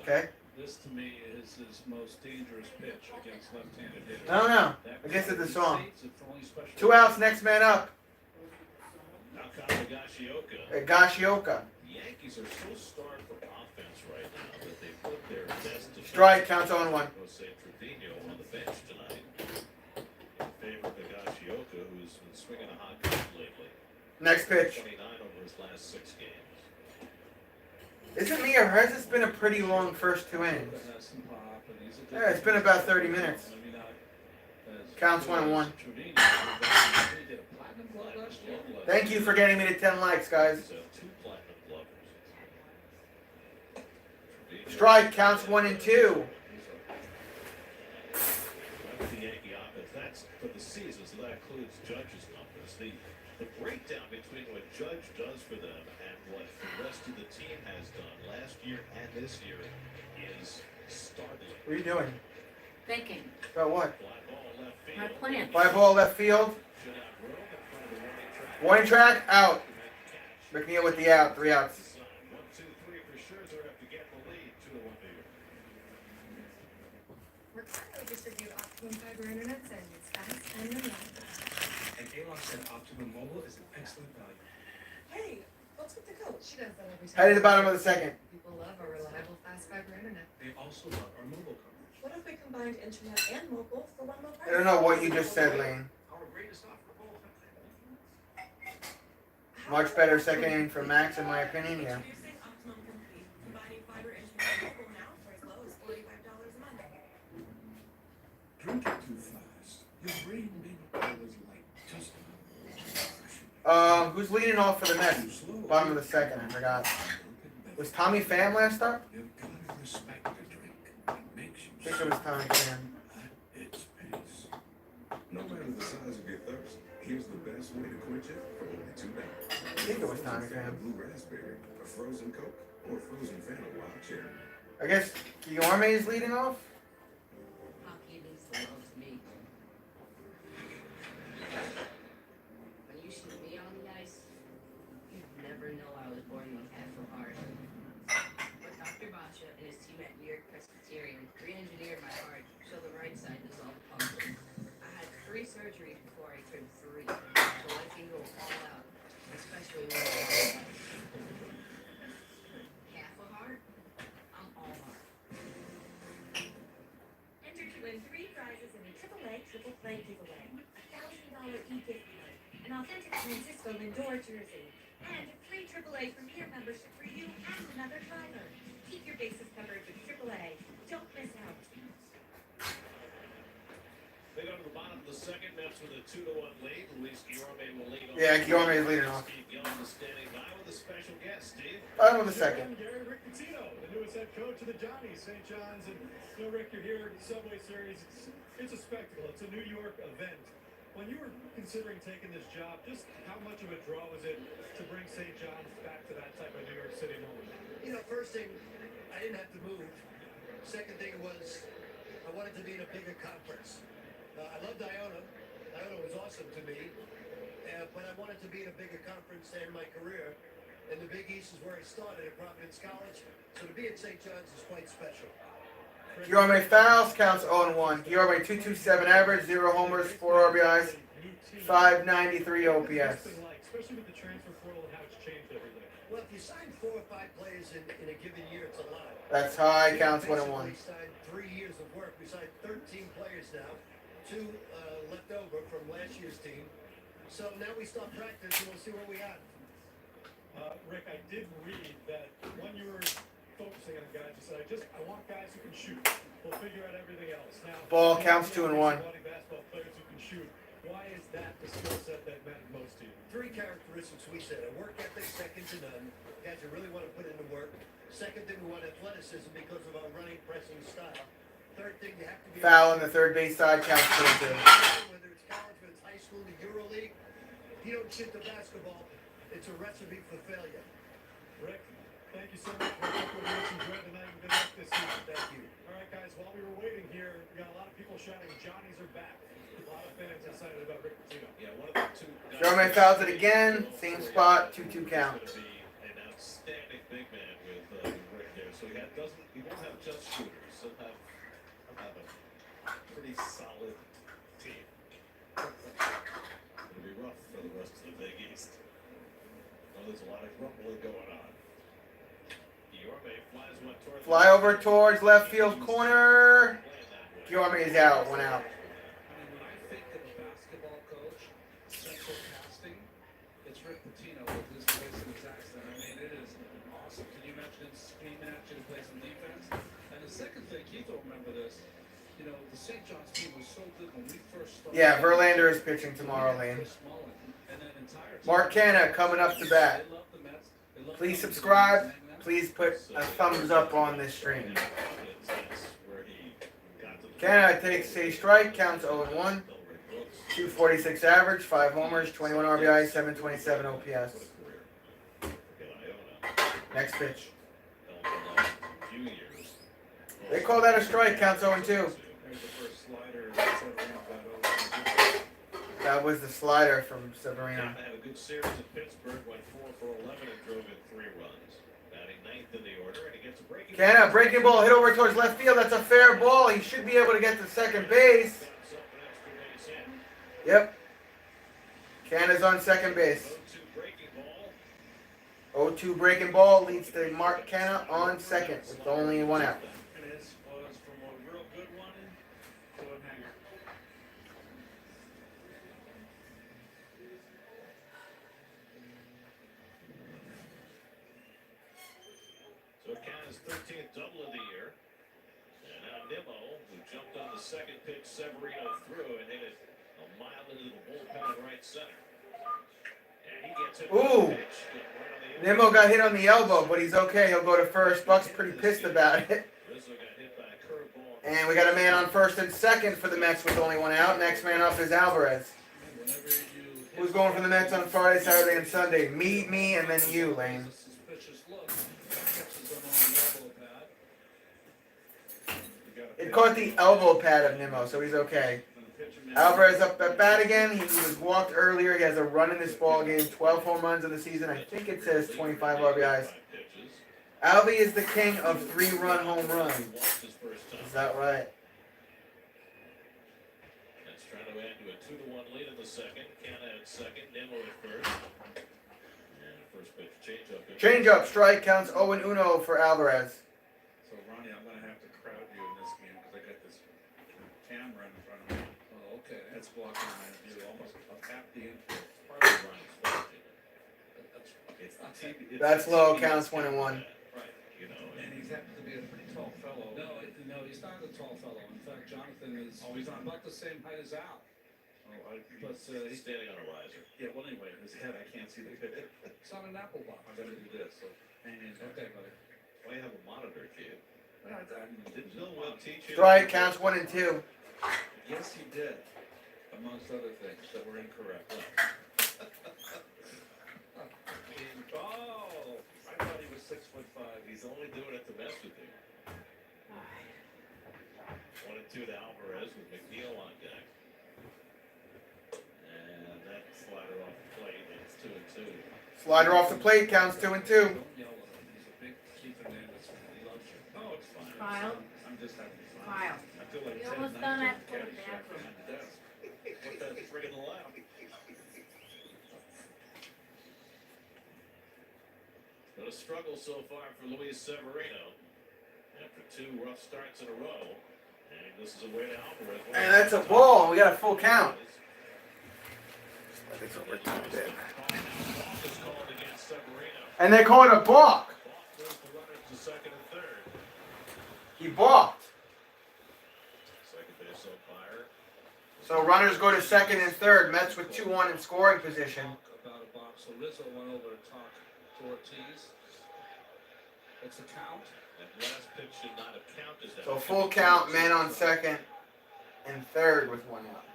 [SPEAKER 1] Okay?
[SPEAKER 5] This to me is his most dangerous pitch against left-handed hitters.
[SPEAKER 1] I don't know. I guess it's the song.
[SPEAKER 5] It's the only special-
[SPEAKER 1] 2 outs. Next man up.
[SPEAKER 2] Now comes Higashioka.
[SPEAKER 1] Gashioka.
[SPEAKER 2] The Yankees are so starved for offense right now that they put their best to
[SPEAKER 1] Strike. Counts 0-1.
[SPEAKER 2] Jose Trevino on the bench tonight in favor of Higashioka, who's been swinging a hot bat lately.
[SPEAKER 1] Next pitch.
[SPEAKER 2] 29 over his last 6 games.
[SPEAKER 1] Is it me or has this been a pretty long first 2 innings?
[SPEAKER 5] Has some pop, and he's a good
[SPEAKER 1] Yeah, it's been about 30 minutes.
[SPEAKER 5] Maybe not as
[SPEAKER 1] Counts
[SPEAKER 5] good as
[SPEAKER 1] 1-1.
[SPEAKER 5] Trevino, but he did a platinum glove last year.
[SPEAKER 1] Thank you for getting me to 10 likes, guys.
[SPEAKER 2] He's 2 platinum glovers. Trevino-
[SPEAKER 1] Strike. Counts 1 and 2.
[SPEAKER 2] That's the Yankee offense. That's for the season, so that includes Judge's numbers. The breakdown between what Judge does for them and what the rest of the team has done last year and this year is startling.
[SPEAKER 1] What are you doing?
[SPEAKER 3] Thinking.
[SPEAKER 1] About what?
[SPEAKER 2] Fly ball left field.
[SPEAKER 3] My plan.
[SPEAKER 1] Fly ball left field.
[SPEAKER 2] Should have room in front of the warning track.
[SPEAKER 1] Warning track. Out.
[SPEAKER 2] Catch.
[SPEAKER 1] McNeil with the out. 3 outs.
[SPEAKER 2] 1, 2, 3 for Scherzer after getting the lead. 2-1 lead.
[SPEAKER 7] Ricardo distribute Optimum Fiber Internet and it's fast and reliable.
[SPEAKER 8] And A-Lock said Optimum Mobile is an excellent value.
[SPEAKER 7] Hey, what's with the coach? She does that every time.
[SPEAKER 1] Head to the bottom of the second.
[SPEAKER 7] People love our reliable fast fiber internet.
[SPEAKER 8] They also love our mobile coverage.
[SPEAKER 7] What if we combined internet and mobile for one low price?
[SPEAKER 1] I don't know what you just said, Lane.
[SPEAKER 8] Our greatest offer both.
[SPEAKER 1] Much better second inning for Max, in my opinion. Yeah.
[SPEAKER 7] Introducing Optimum Complete, combining fiber internet and mobile now for as low as $45 a month.
[SPEAKER 8] Drink it too fast. Your brain may always like just
[SPEAKER 1] Who's leading off for the Mets?
[SPEAKER 8] too slow.
[SPEAKER 1] Bottom of the second. I forgot. Was Tommy Pham last up?
[SPEAKER 8] You've got to respect the drink. It makes you
[SPEAKER 1] think it was Tommy Graham.
[SPEAKER 8] at its pace.
[SPEAKER 2] No matter the size of your thirst, here's the best way to quench it for only $2.
[SPEAKER 1] I think it was Tommy Graham.
[SPEAKER 2] Blue raspberry, a frozen Coke, or a frozen Fanta wild cherry.
[SPEAKER 1] I guess Guillorme is leading off.
[SPEAKER 3] Hockey means the world to me. When you shoot me on the ice, you'd never know I was born with half a heart. But Dr. Basha and his team at New York Presbyterian re-engineered my heart so the right side does all the pumping. I had 3 surgeries before I turned 3, so I can go all out, especially when I'm on the ice. Half a heart? I'm all heart.
[SPEAKER 7] Enter to win 3 prizes in the AAA Triple Play giveaway. $1,000 e-gift card, an authentic Francisco Lindor jersey, and a free AAA Premier membership for you and another driver. Keep your bases covered with AAA. Don't miss out.
[SPEAKER 5] They go to the bottom of the second. Mets with a 2-1 lead. Luis Guillorme will lead off.
[SPEAKER 1] Yeah, Guillorme is leading off.
[SPEAKER 5] Steve Young is standing by with a special guest. Steve.
[SPEAKER 1] Bottom of the second.
[SPEAKER 5] Gary Rick Pitino, the newest head coach of the Johnnies, St. John's. And you know, Rick, you're here at the Subway Series. It's a spectacle. It's a New York event. When you were considering taking this job, just how much of a draw was it to bring St. John's back to that type of New York City moment?
[SPEAKER 9] You know, first thing, I didn't have to move. Second thing was, I wanted to be in a bigger conference. I loved Iona. Iona was awesome to me. But I wanted to be in a bigger conference to end my career. And the Big East is where I started at Providence College. So to be at St. John's is quite special.
[SPEAKER 1] Guillorme fouls, counts 0-1. Guillorme 227 average, 0 homers, 4 RBIs, 593 OPS.
[SPEAKER 5] Especially with the transfer portal and how it's changed everything.
[SPEAKER 9] Well, if you sign 4 or 5 players in a given year, it's a lot.
[SPEAKER 1] That's high, counts 1-1.
[SPEAKER 9] We signed 3 years of work. We signed 13 players now. 2 left over from last year's team. So now we start practice and we'll see what we got.
[SPEAKER 5] Rick, I did read that when you were focusing on guys, you said, I want guys who can shoot. We'll figure out everything else. Now,
[SPEAKER 1] Ball counts 2-1.
[SPEAKER 5] Basketball players who can shoot. Why is that the skill set that mattered most to you?
[SPEAKER 9] 3 characteristics we said. A work ethic, second to none. Guys who really want to put in the work. Second thing, we want athleticism because of our running, pressing style. Third thing, you have to be...
[SPEAKER 1] Foul on the third base side, counts 2-2.
[SPEAKER 9] Whether it's college, whether it's high school, the EuroLeague, if you don't shoot the basketball, it's a recipe for failure.
[SPEAKER 5] Rick, thank you so much for what you enjoyed tonight. Good luck this season.
[SPEAKER 9] Thank you.
[SPEAKER 5] All right, guys, while we were waiting here, we got a lot of people shouting, Johnnies are back. A lot of fans excited about Rick Pitino. Yeah, one of the 2 guys...
[SPEAKER 1] Guillorme fouls it again, same spot, 2-2 count.
[SPEAKER 5] Going to be an outstanding big man with Rick there. So he won't have just shooters. He'll have a pretty solid team. It'll be rough for the rest of the Big East. Oh, there's a lot of grumbling going on. Guillorme flies one towards...
[SPEAKER 1] Fly over towards left field corner. Guillorme is out, 1 out.
[SPEAKER 10] I mean, when I think of a basketball coach, central casting, it's Rick Pitino with his voice and his accent. I mean, it is awesome. Can you imagine him screaming at you to play some defense? And the second thing, Keith will remember this, you know, the St. John's team was so good when we first started.
[SPEAKER 1] Yeah, Verlander is pitching tomorrow, Lane. Mark Canna coming up to bat. Please subscribe. Please put a thumbs up on this stream. Canna takes a strike, counts 0-1. 246 average, 5 homers, 21 RBI, 727 OPS. Next pitch. They call that a strike, counts 0-2. That was the slider from Severino.
[SPEAKER 5] Had a good series in Pittsburgh, went 4 for 11 and drove in 3 runs. Batting 9th in the order, and he gets a breaking...
[SPEAKER 1] Canna, breaking ball, hit over towards left field. That's a fair ball. He should be able to get to second base. Yep. Canna's on second base. 0-2 breaking ball leads to Mark Canna on second with only 1 out.
[SPEAKER 10] This was from a real good one to a hanger.
[SPEAKER 5] So Canna's 13th double of the year. And now Nimmo, who jumped on the second pitch, Severino threw and hit it a mile into the bullpen right center. And he gets it.
[SPEAKER 1] Ooh. Nimmo got hit on the elbow, but he's okay. He'll go to first. Buck's pretty pissed about it. And we got a man on first and second for the Mets with only one out. Next man up is Alvarez.
[SPEAKER 10] Whenever you
[SPEAKER 1] Who's going for the Mets on Friday, Saturday, and Sunday? Me, and then you, Lane.
[SPEAKER 10] a suspicious look, catches them on the elbow pad.
[SPEAKER 1] It caught the elbow pad of Nimmo, so he's okay. Alvarez up at bat again. He was walked earlier. He has a run in this ball game. 12 home runs in the season. I think it says 25 RBIs. Alvy is the king of 3-run home runs. Is that right?
[SPEAKER 11] Let's try to add to a 2-1 lead in the second. Canna at second. Nimmo at first. And first pitch change-up.
[SPEAKER 1] Change-up strike counts 0-1 for Alvarez.
[SPEAKER 12] So, Ronnie, I'm going to have to crowd you in this game because I got this camera in front of me.
[SPEAKER 10] Oh, okay.
[SPEAKER 12] That's blocking my view. Almost half the infield. Part of the run is blocking. It's not TV.
[SPEAKER 1] That's low. Counts 1-1.
[SPEAKER 10] Right.
[SPEAKER 11] You know,
[SPEAKER 12] And he happens to be a pretty tall fellow.
[SPEAKER 10] No, he's not a tall fellow. In fact, Jonathan is
[SPEAKER 12] Oh, he's not.
[SPEAKER 10] about the same height as Al.
[SPEAKER 12] Oh,
[SPEAKER 10] But
[SPEAKER 11] he's standing on a riser.
[SPEAKER 12] yeah, well, anyway, his head, I can't see the picture.
[SPEAKER 10] it's on an apple box.
[SPEAKER 12] I'm going to do this. So, hang in there.
[SPEAKER 10] Okay, buddy.
[SPEAKER 11] Why you have a monitor, kid?
[SPEAKER 12] I didn't
[SPEAKER 11] Bill will teach you.
[SPEAKER 1] Strike counts 1 and 2.
[SPEAKER 12] Yes, he did. Amongst other things that were incorrect.
[SPEAKER 10] Oh,
[SPEAKER 12] I thought he was 6'5".
[SPEAKER 11] He's only doing it to mess with you. 1-2 to Alvarez with McNeil on deck. And that slider off the plate. It's 2-2.
[SPEAKER 1] Slider off the plate counts 2 and 2.
[SPEAKER 10] don't yell at him. He's a big keeper man. He loves you.
[SPEAKER 11] Oh, it's fine.
[SPEAKER 6] Kyle,
[SPEAKER 12] I'm just having fun.
[SPEAKER 6] Kyle,
[SPEAKER 12] I feel like
[SPEAKER 6] you
[SPEAKER 12] Ted
[SPEAKER 6] almost
[SPEAKER 12] Knight
[SPEAKER 6] done
[SPEAKER 12] in
[SPEAKER 6] that for the
[SPEAKER 12] Caddyshack
[SPEAKER 6] bathroom.
[SPEAKER 12] behind the desk.
[SPEAKER 11] Put that friggin' left. Been a struggle so far for Luis Severino. After 2 rough starts in a row. And this is a way to Alvarez.
[SPEAKER 1] And that's a ball. We got a full count.
[SPEAKER 11] It's overtime, Dave. Is called against Severino.
[SPEAKER 1] And they call it a balk.
[SPEAKER 11] Balk throws the runners to second and third.
[SPEAKER 1] He balked.
[SPEAKER 11] Second base umpire.
[SPEAKER 1] So runners go to second and third. Mets with 2-1 in scoring position.
[SPEAKER 10] About a box. So Rizzo went over to talk to Ortiz. It's a count.
[SPEAKER 11] That last pitch should not have counted. That
[SPEAKER 1] So full count, man on second and third with 1 out.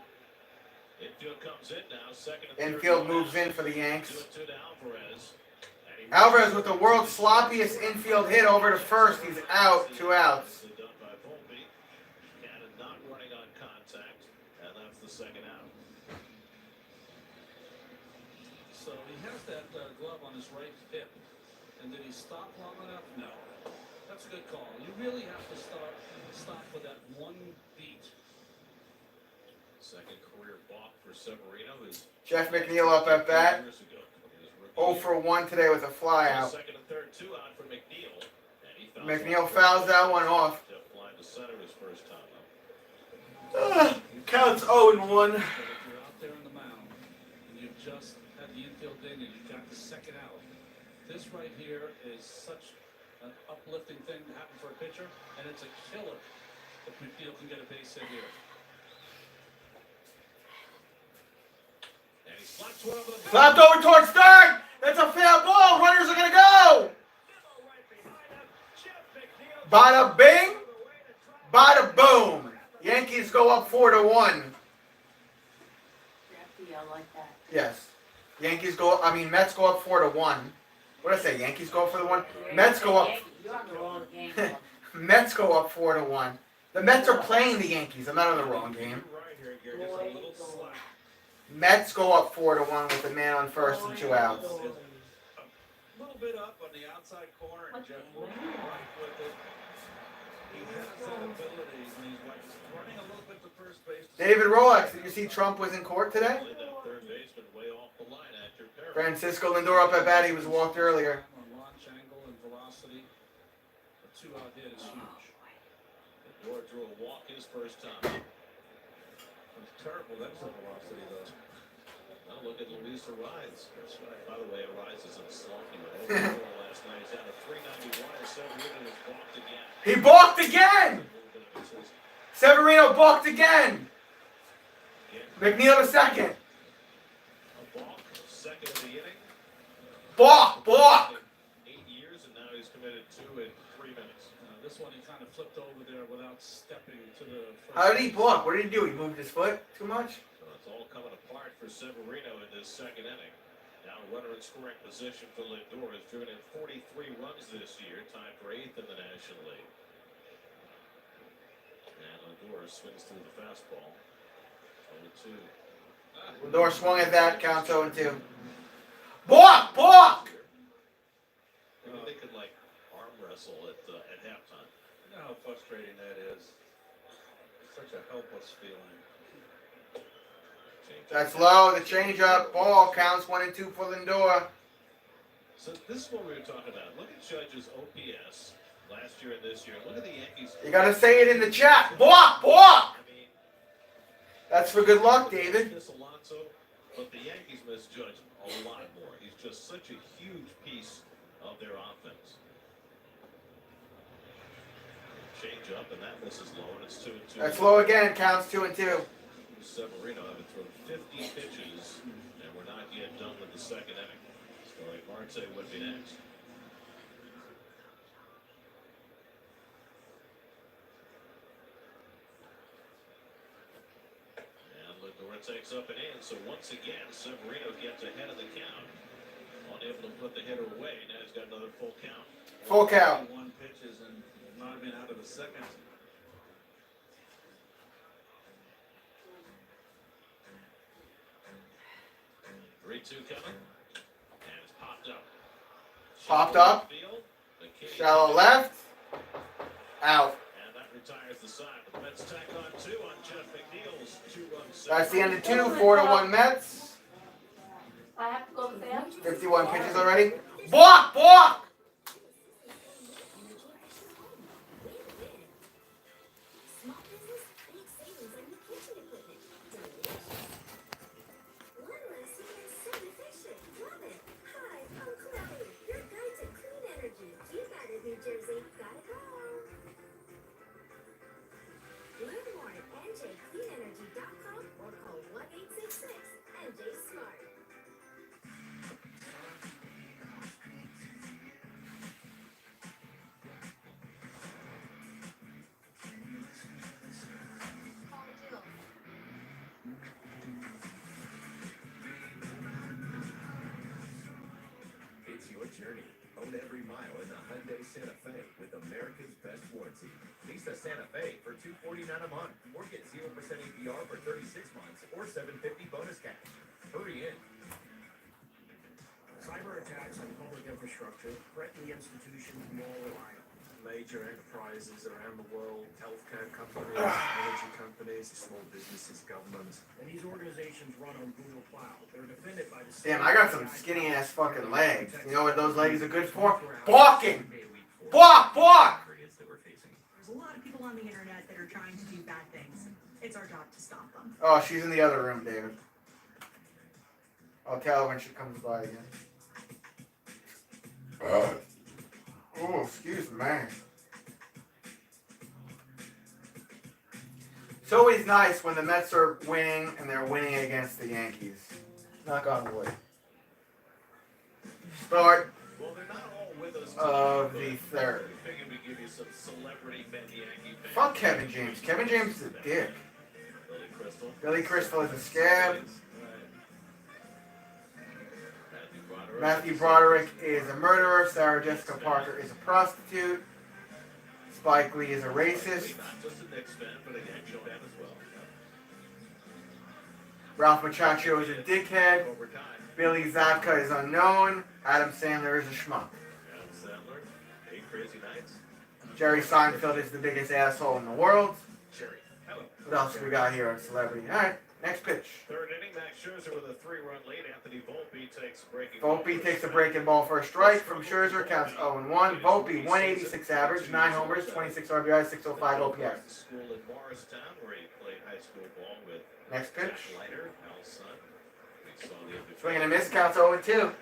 [SPEAKER 11] Infield comes in now. Second and third.
[SPEAKER 1] Infield moves in for the Yanks.
[SPEAKER 11] 2-2 to Alvarez. And he
[SPEAKER 1] Alvarez with the world's sloppiest infield hit over to first. He's out. 2 outs.
[SPEAKER 11] Done by Volpe. Cannon not running on contact, and that's the second out.
[SPEAKER 10] So he has that glove on his right hip. And did he stop long enough? No. That's a good call. You really have to stop with that one beat.
[SPEAKER 11] Second career balk for Severino.
[SPEAKER 1] Jeff McNeil up at bat.
[SPEAKER 11] Years ago.
[SPEAKER 1] 0 for 1 today with a fly out.
[SPEAKER 11] Second and third, 2 out for McNeil. And he
[SPEAKER 1] McNeil fouls that one off.
[SPEAKER 11] Jeff flying to center his first time
[SPEAKER 1] Counts 0 and 1.
[SPEAKER 10] But if you're out there on the mound and you've just had the infield in and you've got the second out, this right here is such an uplifting thing to happen for a pitcher, and it's a killer if McNeil can get a base hit here.
[SPEAKER 11] And he slaps one over the
[SPEAKER 1] Slapped over towards third. That's a fair ball. Runners are going to go. Bada bing. Bada boom. Yankees go up 4-1.
[SPEAKER 6] like that.
[SPEAKER 1] Yes. Mets go up 4-1. What did I say? Yankees go up for the 1? Mets go up.
[SPEAKER 6] You're on the wrong game.
[SPEAKER 1] Mets go up 4-1. The Mets are playing the Yankees. I'm not on the wrong game.
[SPEAKER 12] Right here, Gary. Just a little slack.
[SPEAKER 1] Mets go up 4-1 with a man on first and 2 outs.
[SPEAKER 12] A little bit up on the outside corner, and Jeff will be right with it. He has that ability when he's like running a little bit to first base.
[SPEAKER 1] David Rolex, did you see Trump was in court today?
[SPEAKER 11] That third baseman way off the line after Perry.
[SPEAKER 1] Francisco Lindor up at bat. He was walked earlier.
[SPEAKER 10] On launch angle and velocity, a 2-out hit is huge.
[SPEAKER 11] Lindor drew a walk his first time.
[SPEAKER 12] It's terrible. That's the velocity, though.
[SPEAKER 11] Now look at Luis Ariz. By the way, Ariz is in a slump. He went over last night. He's down to 391 and Severino is balked again.
[SPEAKER 1] He balked again!
[SPEAKER 11] A little bit of assist.
[SPEAKER 1] Severino balked again! McNeil to second.
[SPEAKER 11] A balk, second of the inning.
[SPEAKER 1] Balk!
[SPEAKER 11] 8 years, and now he's committed 2 in 3 minutes.
[SPEAKER 10] This one he kind of flipped over there without stepping to the first.
[SPEAKER 1] How did he block? What did he do? He moved his foot too much?
[SPEAKER 11] So it's all coming apart for Severino in this second inning. Now runner in scoring position for Lindor has driven in 43 runs this year, tied for 8th in the National League. And Lindor swings through the fastball. 0-2.
[SPEAKER 1] Lindor swung at that, counts 0-2. Block! Block!
[SPEAKER 11] Maybe they could like arm wrestle at halftime.
[SPEAKER 10] You know how frustrating that is. Such a helpless feeling.
[SPEAKER 1] That's low. The changeup. Ball counts 1-2 for Lindor.
[SPEAKER 11] So this is what we were talking about. Look at Judge's OPS last year and this year. Look at the Yankees.
[SPEAKER 1] You gotta say it in the chat. Block! Block!
[SPEAKER 11] I mean,
[SPEAKER 1] That's for good luck, David.
[SPEAKER 11] Miss Alonso, but the Yankees miss Judge a lot more. He's just such a huge piece of their offense. Change up, and that misses low, and it's 2-2.
[SPEAKER 1] That's low again. Counts 2-2.
[SPEAKER 11] Severino having thrown 50 pitches, and we're not yet done with the second inning. Story Marte would be next. And Lindor takes up an in, so once again, Severino gets ahead of the count. Unable to put the hitter away. Now he's got another full count.
[SPEAKER 1] Full count.
[SPEAKER 10] 1 pitches and not been out of the second.
[SPEAKER 11] Three-two coming, and it's popped up.
[SPEAKER 1] Popped up. Shallow left. Out.
[SPEAKER 11] And that retires the side. The Mets tack on 2 on Jeff McNeil's 2-run.
[SPEAKER 1] That's the end of 2. 4-1 Mets.
[SPEAKER 6] I have to go to bed.
[SPEAKER 1] 51 pitches already. Block! Block!
[SPEAKER 7] Small business, big savings on your kitchen equipment. One less unit, so efficient. Love it. Hi, I'm Chloe, your guide to clean energy. You got it, New Jersey. Gotta go. Learn more at njcleanenergy.com or call 1-866-NJ-SMART.
[SPEAKER 2] It's your journey. Own every mile in the Hyundai Santa Fe with America's best warranty. Lease a Santa Fe for $249 a month, or get 0% APR for 36 months, or $750 bonus cash. Hurry in.
[SPEAKER 4] Cyber attacks on public infrastructure threaten the institutions we all rely on. Major enterprises around the world, healthcare companies, energy companies, small businesses, governments. And these organizations run on Google Cloud. They're defended by the
[SPEAKER 1] Damn, I got some skinny ass fucking legs. You know what those legs are good for? Blocking! Block! Block!
[SPEAKER 13] There's a lot of people on the internet that are trying to do bad things. It's our job to stop them.
[SPEAKER 1] Oh, she's in the other room, David. I'll tell her when she comes by again. Oh, excuse me. It's always nice when the Mets are winning and they're winning against the Yankees. Knock on wood. Start
[SPEAKER 11] Well, they're not all with us
[SPEAKER 1] of
[SPEAKER 11] tonight,
[SPEAKER 1] the
[SPEAKER 11] but
[SPEAKER 1] third.
[SPEAKER 11] we figured we'd give you some celebrity Yankee fans.
[SPEAKER 1] Fuck Kevin James. Kevin James is a dick.
[SPEAKER 11] Billy Crystal.
[SPEAKER 1] Billy Crystal is a scab. Matthew Broderick is a murderer. Sarah Jessica Parker is a prostitute. Spike Lee is a racist.
[SPEAKER 11] Not just a Knicks fan, but a Yankee fan as well.
[SPEAKER 1] Ralph Macchio is a dickhead.
[SPEAKER 11] Over time,
[SPEAKER 1] Billy Zabka is unknown. Adam Sandler is a schmuck.
[SPEAKER 11] Adam Sandler, 8 Crazy Nights.
[SPEAKER 1] Jerry Seinfeld is the biggest asshole in the world.
[SPEAKER 11] Jerry, hello.
[SPEAKER 1] What else we got here on celebrity? All right, next pitch.
[SPEAKER 11] Third inning, Max Scherzer with a 3-run lead. Anthony Volpe takes a breaking
[SPEAKER 1] Volpe takes a breaking ball for a strike from Scherzer. Counts 0-1. Volpe, 186 average, 9 homers, 26 RBI, 605 OPS.
[SPEAKER 11] School in Morristown, where he played high school ball with
[SPEAKER 1] Next pitch.
[SPEAKER 11] Jack Leiter, Al's son. We saw the other
[SPEAKER 1] Swing and a miss. Counts 0-2.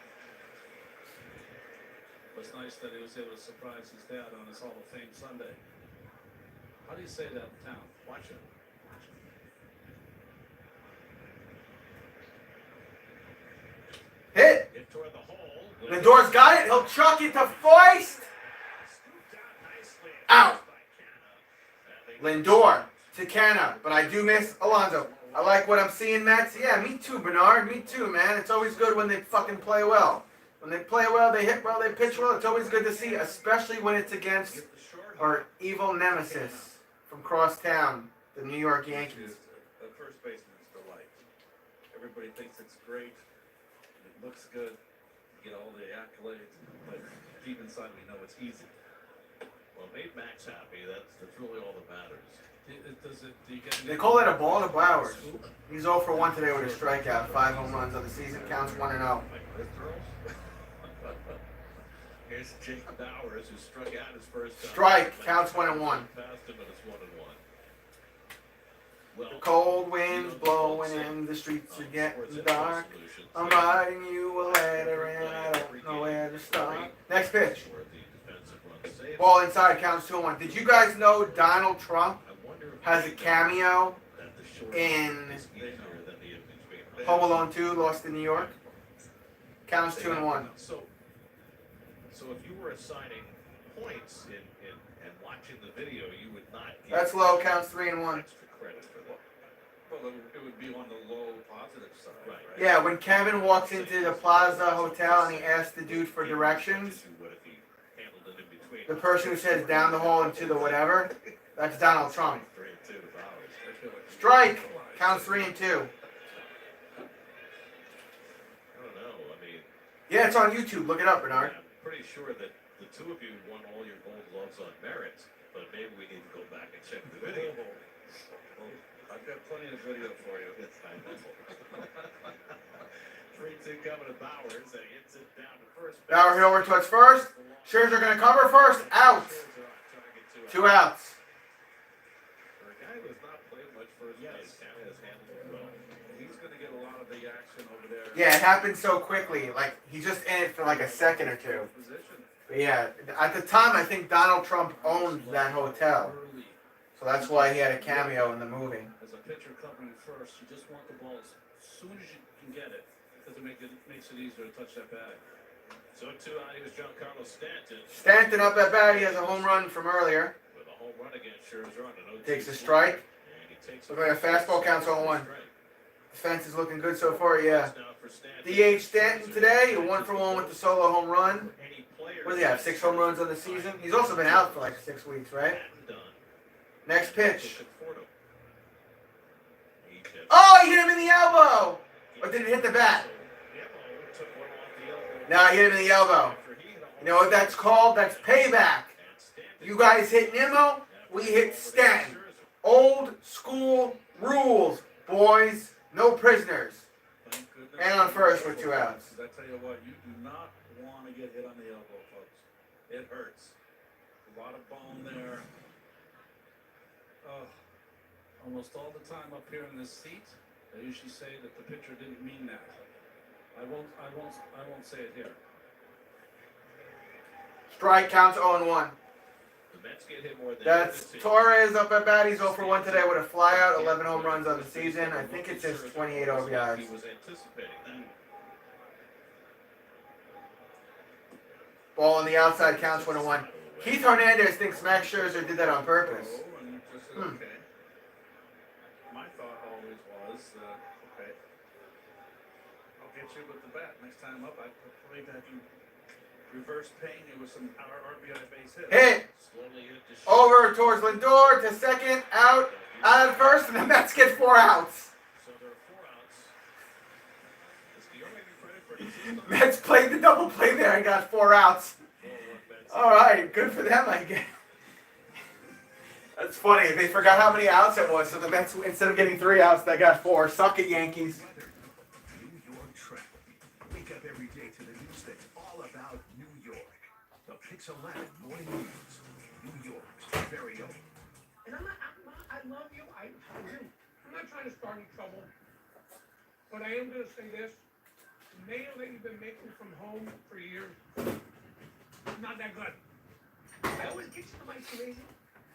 [SPEAKER 10] It's nice that he was able to surprise his dad on his Hall of Fame Sunday. How do you say that in town? Watch it.
[SPEAKER 1] Hit.
[SPEAKER 11] Hit toward the hole.
[SPEAKER 1] Lindor's got it. He'll chuck it to first.
[SPEAKER 11] Scooped out nicely.
[SPEAKER 1] Out. Lindor to Canna, but I do miss Alonso. I like what I'm seeing, Mets. Yeah, me too, Bernard. Me too, man. It's always good when they fucking play well. When they play well, they hit well, they pitch well. It's always good to see, especially when it's against our evil nemesis from crosstown, the New York Yankees.
[SPEAKER 12] The first baseman's delight. Everybody thinks it's great. It looks good. You get all the accolades, but deep inside we know it's easy.
[SPEAKER 11] Well, it made Max happy. That's really all that matters.
[SPEAKER 1] They call that a ball to Bowers. He's 0 for 1 today with a strikeout. 5 home runs on the season. Counts 1-0.
[SPEAKER 11] Here's Jake Bowers, who struck out his first time.
[SPEAKER 1] Strike. Counts 1-1.
[SPEAKER 11] Passed him, and it's 1-1. Well,
[SPEAKER 1] The cold wind's blowing in, the streets are getting dark. I'm writing you a letter and I don't know where to start. Next pitch. Ball inside, counts 2-1. Did you guys know Donald Trump has a cameo in Home Alone 2, Lost in New York? Counts 2-1.
[SPEAKER 11] So if you were assigning points and watching the video, you would not get
[SPEAKER 1] That's low, counts 3-1.
[SPEAKER 11] extra credit for that.
[SPEAKER 12] Well, it would be on the low positive side, right?
[SPEAKER 1] Yeah, when Kevin walks into the Plaza Hotel and he asks the dude for directions, the person who says down the hall and to the whatever, that's Donald Trump. Strike, counts 3-2.
[SPEAKER 11] I don't know. I mean,
[SPEAKER 1] Yeah, it's on YouTube. Look it up, Bernard.
[SPEAKER 11] I'm pretty sure that the two of you won all your gold gloves on merit, but maybe we need to go back and check the video.
[SPEAKER 12] Well, I've got plenty of video for you.
[SPEAKER 11] It's time. 3-2 coming to Bowers, and he hits it down to first base.
[SPEAKER 1] Bauer hit over towards first. Scherzer going to cover first. Out. 2 outs.
[SPEAKER 11] For a guy who has not played much first base, Canada has handled it well.
[SPEAKER 12] He's going to get a lot of the action over there.
[SPEAKER 1] Yeah, it happened so quickly. Like, he's just in it for like a second or two. But yeah, at the time, I think Donald Trump owned that hotel. So that's why he had a cameo in the movie.
[SPEAKER 10] As a pitcher covering first, you just want the ball as soon as you can get it, because it makes it easier to touch that bag.
[SPEAKER 11] So 2 out, here's Giancarlo Stanton.
[SPEAKER 1] Stanton up at bat. He has a home run from earlier.
[SPEAKER 11] With a home run against Scherzer on an 0-2
[SPEAKER 1] Takes a strike.
[SPEAKER 11] And he takes
[SPEAKER 1] Looks like a fastball, counts 0-1. Defense is looking good so far, yeah.
[SPEAKER 11] Now for Stanton.
[SPEAKER 1] DH Stanton today, 1 for 1 with the solo home run. What does he have, 6 home runs on the season? He's also been out for like 6 weeks, right? Next pitch. Oh, he hit him in the elbow! Or did it hit the bat? No, he hit him in the elbow. You know what that's called? That's payback. You guys hit Nimmo, we hit Stanton. Old school rules, boys. No prisoners. And on first with 2 outs.
[SPEAKER 12] I tell you what, you do not want to get hit on the elbow, folks. It hurts. A lot of bone there.
[SPEAKER 10] Oh, almost all the time up here in this seat, they usually say that the pitcher didn't mean that. I won't say it here.
[SPEAKER 1] Strike, counts 0-1.
[SPEAKER 11] The Mets get hit more than
[SPEAKER 1] That's Torres up at bat. He's 0 for 1 today with a flyout, 11 home runs on the season. I think it's his 28 RBIs.
[SPEAKER 11] He was anticipating that.
[SPEAKER 1] Ball on the outside, counts 1-1. Keith Hernandez thinks Max Scherzer did that on purpose.
[SPEAKER 12] Okay. My thought always was, okay, I'll get you with the bat next time up. I played that in reverse pain. It was some RBI base hit.
[SPEAKER 1] Hit! Over towards Lindor to second, out of first, and the Mets get 4 outs.
[SPEAKER 11] So there are 4 outs. Is Dior maybe credit for
[SPEAKER 1] Mets played the double play there and got 4 outs. All right, good for them, I guess. That's funny. They forgot how many outs it was, so the Mets, instead of getting 3 outs, they got 4. Suck it, Yankees.
[SPEAKER 8] New York traffic. Wake up every day to the news that's all about New York. The Pix 11 Morning News. New York's very own.
[SPEAKER 9] And I love you. I do. I'm not trying to start any trouble. But I am going to say this. The mail that you've been making from home for years, not that good. I always get you the mighty amazing.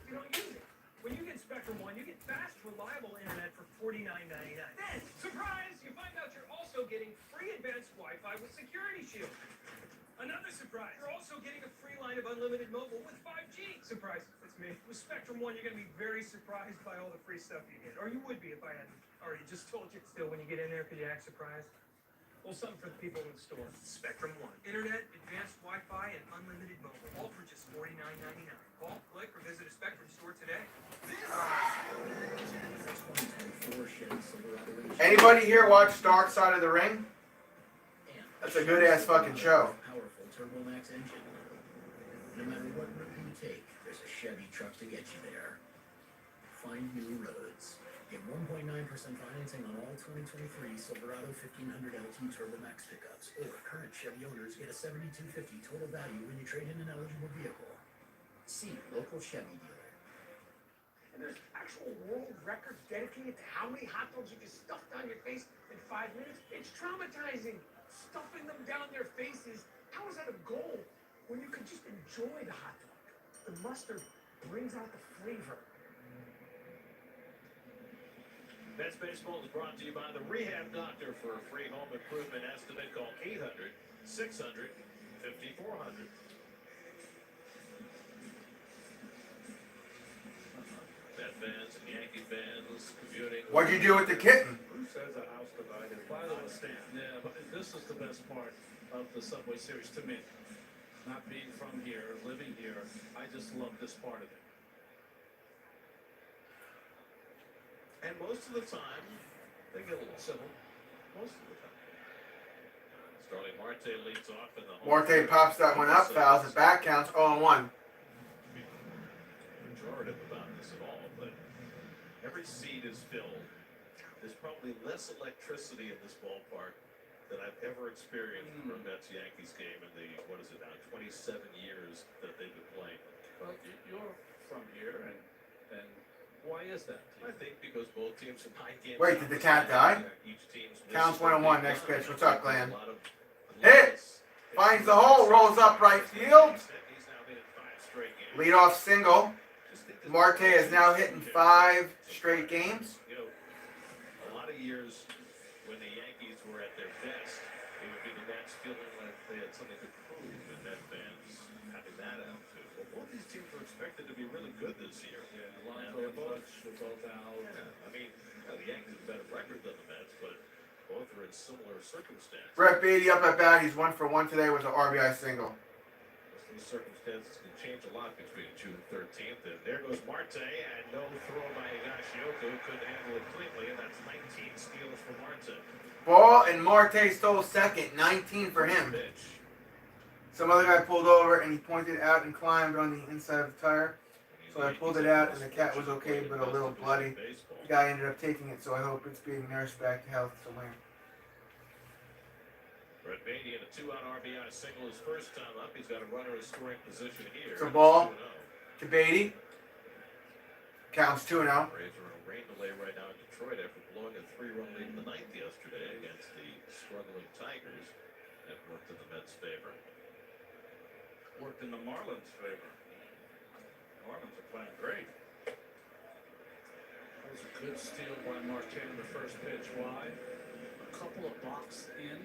[SPEAKER 9] You don't use it. When you get Spectrum One, you get fast, reliable internet for $49.99. Then, surprise, you find out you're also getting free advanced Wi-Fi with Security Shield. Another surprise, you're also getting a free line
[SPEAKER 4] of unlimited mobile with 5G. Surprise, it's me. With Spectrum One, you're gonna be very surprised by all the free stuff you get. Or you would be if I hadn't already just told you. Still, when you get in there, could you act surprised? Well, something for the people in the store. Spectrum One. Internet, advanced Wi-Fi, and unlimited mobile. All for just $49.99. Call, click, or visit a Spectrum store today.
[SPEAKER 1] Anybody here watch Dark Side of the Ring? That's a good ass fucking show.
[SPEAKER 2] Powerful TurboMax engine. No matter what route you take, there's a Chevy truck to get you there. Find new roads. Get 1.9% financing on all 2023 Silverado 1500 LT TurboMax pickups, or current Chevy owners get a $7,250 total value when you trade in an eligible vehicle. See local Chevy dealer.
[SPEAKER 4] And there's actual world records dedicated to how many hot dogs you can stuff down your face in 5 minutes. It's traumatizing. Stuffing them down their faces. How is that a goal when you can just enjoy the hot dog? The mustard brings out the flavor.
[SPEAKER 11] Mets Baseball is brought to you by the Rehab Doctor. For a free home improvement estimate, call 800-600-5400. Met fans and Yankee fans commuting.
[SPEAKER 1] What'd you do with the kitten?
[SPEAKER 12] Who says a house divided
[SPEAKER 10] By
[SPEAKER 12] by
[SPEAKER 10] the
[SPEAKER 12] the
[SPEAKER 10] way,
[SPEAKER 12] stand?
[SPEAKER 10] yeah, but this is the best part of the Subway Series to me. Not being from here, living here, I just love this part of it.
[SPEAKER 11] And most of the time, they get a little civil. Most of the time. Starling Marte leads off in the home.
[SPEAKER 1] Marte pops that one up, fouls it back, counts 0-1.
[SPEAKER 11] Pejorative about this at all, but every seat is filled. There's probably less electricity in this ballpark than I've ever experienced for a Mets-Yankees game in the, 27 years that they've been playing.
[SPEAKER 10] Well, you're from here, and why is that?
[SPEAKER 11] I think because both teams have 9 games.
[SPEAKER 1] Wait, did the cat die?
[SPEAKER 11] Each team's
[SPEAKER 1] Counts
[SPEAKER 11] missed
[SPEAKER 1] 1-1,
[SPEAKER 11] a
[SPEAKER 1] next
[SPEAKER 11] game.
[SPEAKER 1] pitch. What's up, Glenn?
[SPEAKER 11] A lot of
[SPEAKER 1] Hit! Finds the hole, rolls up right field.
[SPEAKER 11] He's now hit 5 straight games.
[SPEAKER 1] Leadoff single.
[SPEAKER 11] Just think this-
[SPEAKER 1] Marte is now hitting 5 straight games.
[SPEAKER 11] You know, a lot of years when the Yankees were at their best, it would be the Mets feeling like they had something to prove, and Met fans having that attitude. Well, both these teams were expected to be really good this year.
[SPEAKER 10] Yeah,
[SPEAKER 11] And
[SPEAKER 10] Lonzo
[SPEAKER 11] they're
[SPEAKER 10] and
[SPEAKER 11] both,
[SPEAKER 10] Butch were both out.
[SPEAKER 11] I mean, the Yankees have a better record than the Mets, but both are in similar circumstances.
[SPEAKER 1] Brett Beatty up at bat. He's 1 for 1 today with an RBI single.
[SPEAKER 11] Most of the circumstances can change a lot between June 13th, and there goes Marte, and no throw by Higashioka, who couldn't handle it cleanly, and that's 19 steals for Marte.
[SPEAKER 1] Ball, and Marte stole second. 19 for him.
[SPEAKER 11] Pitch.
[SPEAKER 1] Some other guy pulled over and he pointed out and climbed on the inside of the tire. So I pulled it out and the cat was okay, but a little bloody. The guy ended up taking it, so I hope it's being nursed back to health somewhere.
[SPEAKER 11] Brett Beatty in a 2-out RBI single his first time up. He's got a runner in scoring position here.
[SPEAKER 1] It's a ball
[SPEAKER 11] 2-0.
[SPEAKER 1] to Beatty. Counts 2-0.
[SPEAKER 11] Rays are on a rain delay right now in Detroit after blowing a 3-run lead in the ninth yesterday against the struggling Tigers. That worked in the Mets' favor.
[SPEAKER 12] Worked in the Marlins' favor. Marlins are playing great.
[SPEAKER 10] That was a good steal by Marte in the first pitch. Why? A couple of box in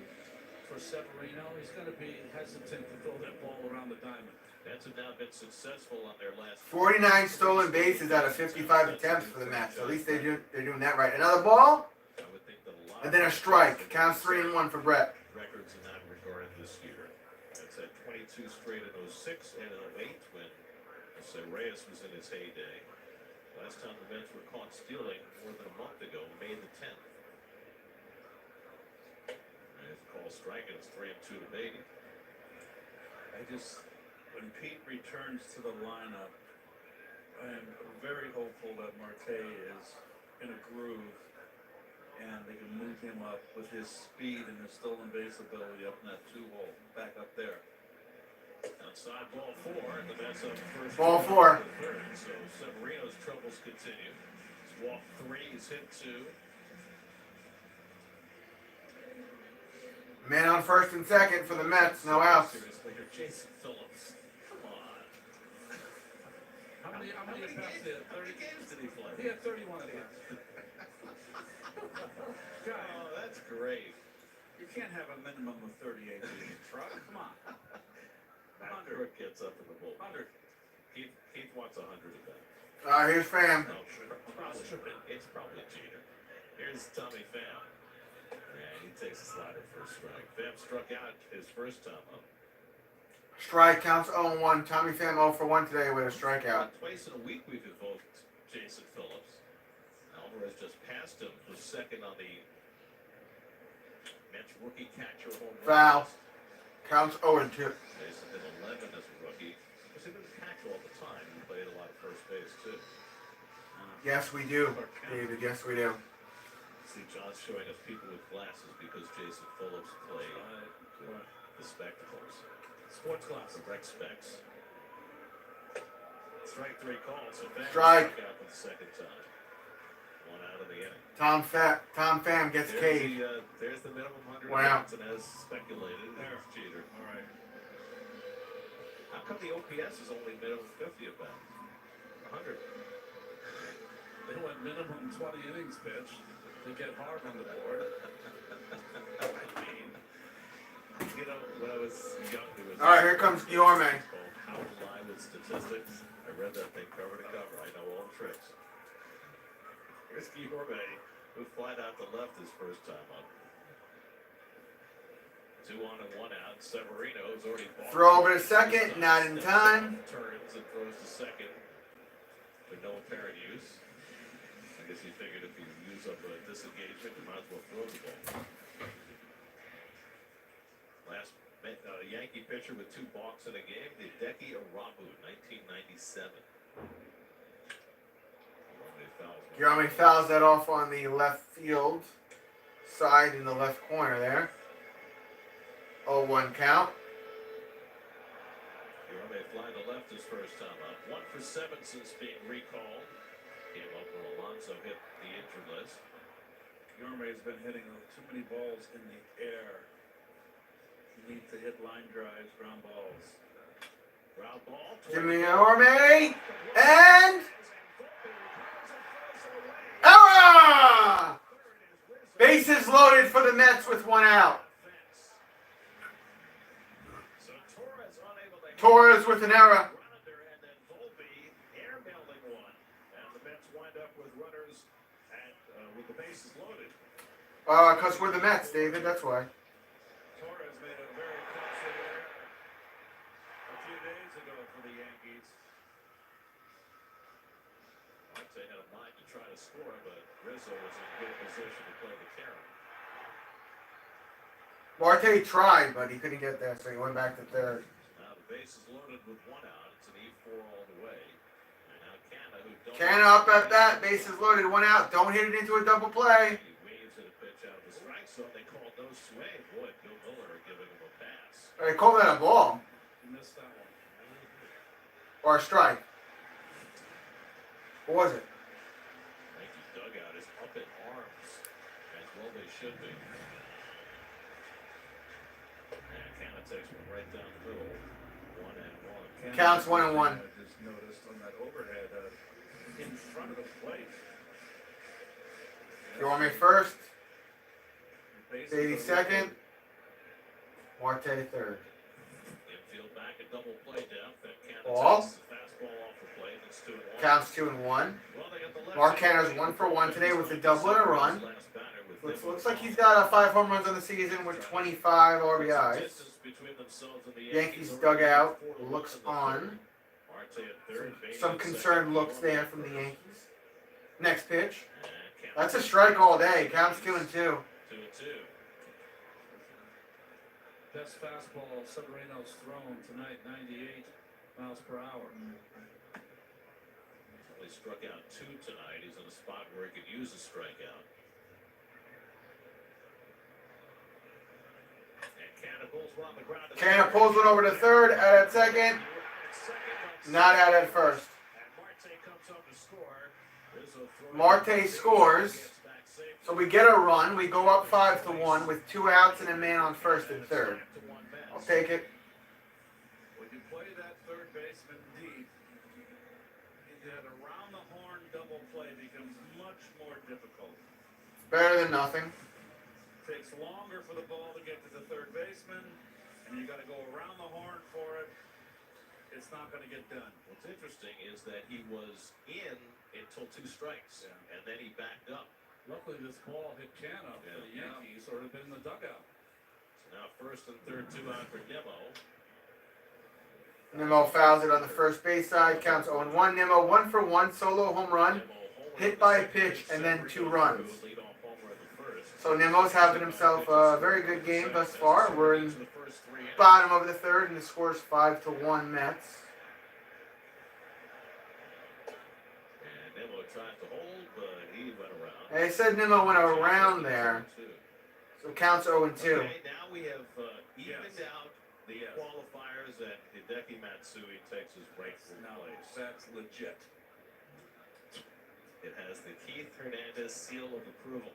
[SPEAKER 10] for Severino. He's going to be hesitant to throw that ball around the diamond.
[SPEAKER 11] Mets have now been successful on their last
[SPEAKER 1] 49 stolen bases out of 55 attempts for the Mets. At least they're doing that right. Another ball,
[SPEAKER 11] I would think that a lot
[SPEAKER 1] and then a strike. Counts 3-1 for Brett.
[SPEAKER 11] records in that regard this year. That's at 22 straight in 06 and in 08 when Reyes was in his heyday. Last time the Mets were caught stealing more than a month ago, May the 10th. Reyes calls striking, it's 3-2 to Beatty.
[SPEAKER 12] When Pete returns to the lineup, I am very hopeful that Marte is in a groove and they can move him up with his speed and his stolen base ability up in that 2-hole, back up there.
[SPEAKER 11] Outside ball 4, and the Mets up first.
[SPEAKER 1] Ball 4.
[SPEAKER 11] Third, so Severino's troubles continue. He's walked 3, he's hit 2.
[SPEAKER 1] Man on first and second for the Mets. No outs.
[SPEAKER 11] Seriously, you're Jason Phillips. Come on.
[SPEAKER 10] How many at-bats did he have?
[SPEAKER 11] 30 games did he play?
[SPEAKER 10] He had 31 at-bats.
[SPEAKER 11] Oh, that's great.
[SPEAKER 12] You can't have a minimum of 38 in your truck. Come on.
[SPEAKER 11] Matt Crook gets up in the bullpen.
[SPEAKER 12] 100.
[SPEAKER 11] Keith wants 100 of that.
[SPEAKER 1] Here's Pham.
[SPEAKER 11] No, it's probably Jeter. Here's Tommy Pham. And he takes a slider for a strike. Pham struck out his first time up.
[SPEAKER 1] Strike counts 0-1. Tommy Pham 0 for 1 today with a strikeout.
[SPEAKER 11] Twice in a week we've invoked Jason Phillips. Alvarez just passed him for second on the Mets rookie catcher home run.
[SPEAKER 1] Foul. Counts 0-2.
[SPEAKER 11] Jason did 11 as a rookie. Because he didn't catch all the time. He played a lot of first base too.
[SPEAKER 1] Yes, we do, David. Yes, we do.
[SPEAKER 11] See, John's showing us people with glasses because Jason Phillips played the spectacles.
[SPEAKER 12] Sports class.
[SPEAKER 11] The rec specs. Strike 3 calls. So Pham
[SPEAKER 1] Strike.
[SPEAKER 11] struck out for the second time. 1 out of the inning.
[SPEAKER 1] Tom Pham gets K.
[SPEAKER 11] There's the minimum 100
[SPEAKER 1] Wow.
[SPEAKER 11] hits, and as speculated, there's Jeter.
[SPEAKER 12] All right.
[SPEAKER 11] How come the OPS is only minimum 50 at bat? 100.
[SPEAKER 12] They went minimum 20 innings pitch to get hard on the board.
[SPEAKER 11] I mean, you know, when I was young, there was
[SPEAKER 1] All right, here comes Guillorme.
[SPEAKER 11] called How to Lie with Statistics. I read that thing cover to cover. I know all the tricks. Here's Guillorme, who flied out to left his first time up. 2 on and 1 out. Severino is already
[SPEAKER 1] Throw over to second, not in time.
[SPEAKER 11] Turns and throws to second with no apparent use. I guess he figured if you use up a disengagement, you might as well throw the ball. Last Yankee pitcher with 2 balks in a game, Hideki Arabu, 1997.
[SPEAKER 1] Guillorme fouls that off on the left field side in the left corner there. 0-1 count.
[SPEAKER 11] Guillorme flying to left his first time up. 1 for 7 since being recalled. Came up when Alonso hit the injured list.
[SPEAKER 12] Guillorme has been hitting too many balls in the air. You need to hit line drives, ground balls.
[SPEAKER 11] Ground ball.
[SPEAKER 1] Guillorme and error! Bases loaded for the Mets with 1 out.
[SPEAKER 11] So Torres unable to hit.
[SPEAKER 1] Torres with an error.
[SPEAKER 11] And then Volpe airmailing 1. And the Mets wind up with runners at with the bases loaded.
[SPEAKER 1] Because we're the Mets, David. That's why.
[SPEAKER 12] Torres made a very costly error a few days ago for the Yankees.
[SPEAKER 11] Marte had a mind to try to score, but Rizzo was in good position to play the carry.
[SPEAKER 1] Marte tried, but he couldn't get there, so he went back to third.
[SPEAKER 11] Now the base is loaded with 1 out. It's an E4 all the way. And now Canna, who don't...
[SPEAKER 1] Canna up at bat, bases loaded, 1 out. Don't hit it into a double play.
[SPEAKER 11] He waves at a pitch out of the strike zone. They called no swing. Boy, Bill Miller giving him a pass.
[SPEAKER 1] They called that a ball
[SPEAKER 12] You missed that one.
[SPEAKER 1] or a strike. What was it?
[SPEAKER 11] Yankees dugout is up in arms, as well they should be. And Canna takes one right down the middle. 1-1.
[SPEAKER 1] Counts 1-1.
[SPEAKER 12] I just noticed on that overhead in front of the plate.
[SPEAKER 1] Guillorme first,
[SPEAKER 12] Bases
[SPEAKER 1] Beatty
[SPEAKER 12] are
[SPEAKER 1] second,
[SPEAKER 12] loaded.
[SPEAKER 1] Marte third.
[SPEAKER 11] Infield back at double play depth. And Canna
[SPEAKER 1] Ball.
[SPEAKER 11] takes the fastball off the plate. It's 2-1.
[SPEAKER 1] Counts 2-1.
[SPEAKER 11] Well, they got the left
[SPEAKER 1] Mark
[SPEAKER 11] side
[SPEAKER 1] Canna's
[SPEAKER 11] plate.
[SPEAKER 1] 1 for 1 today with a double and a run.
[SPEAKER 11] Last batter with
[SPEAKER 1] Looks like he's got 5 home runs on the season with 25 RBIs.
[SPEAKER 11] Distance between themselves and the
[SPEAKER 1] Yankees
[SPEAKER 11] Yankees
[SPEAKER 1] dugout
[SPEAKER 11] 4-1
[SPEAKER 1] looks
[SPEAKER 11] in the
[SPEAKER 1] on.
[SPEAKER 11] third. Marte at third, Beatty
[SPEAKER 1] Some
[SPEAKER 11] at
[SPEAKER 1] concerned
[SPEAKER 11] second.
[SPEAKER 1] looks there from the Yankees. Next pitch.
[SPEAKER 11] And Canna
[SPEAKER 1] That's a strike all day. Counts 2-2.
[SPEAKER 11] 2-2.
[SPEAKER 10] Best fastball Severino's thrown tonight, 98 miles per hour.
[SPEAKER 11] He struck out 2 tonight. He's in a spot where he could use a strikeout. And Canna pulls one on the ground.
[SPEAKER 1] Canna pulls one over to third, out at second. Not out at first.
[SPEAKER 11] And Marte comes home to score. Rizzo throwing
[SPEAKER 1] Marte scores.
[SPEAKER 11] gets back safe.
[SPEAKER 1] So we get a run. We go up 5-1 with 2 outs and a man on first and third.
[SPEAKER 11] To 1 Mets.
[SPEAKER 1] I'll take it.
[SPEAKER 12] When you play that third baseman deep, that around the horn double play becomes much more difficult.
[SPEAKER 1] Better than nothing.
[SPEAKER 12] Takes longer for the ball to get to the third baseman, and you got to go around the horn for it. it's not going to get done.
[SPEAKER 11] What's interesting is that he was in until 2 strikes, and then he backed up.
[SPEAKER 10] Luckily, this ball hit Canna for the Yankees, or it would have been in the dugout.
[SPEAKER 11] So now first and third, 2 out for Nimmo.
[SPEAKER 1] Nimmo fouls it on the first base side. Counts 0-1. Nimmo 1 for 1. Solo home run. Hit by a pitch and then 2 runs. So Nimmo's having himself a very good game thus far. We're in bottom of the third, and the score's 5-1 Mets.
[SPEAKER 11] And Nimmo tried to hold, but he went around.
[SPEAKER 1] I said Nimmo went around there. So counts 0-2.
[SPEAKER 11] Okay, now we have evened out the qualifiers, and Hideki Matsui takes his rightful place.
[SPEAKER 12] That's legit.
[SPEAKER 11] It has the Keith Hernandez seal of approval.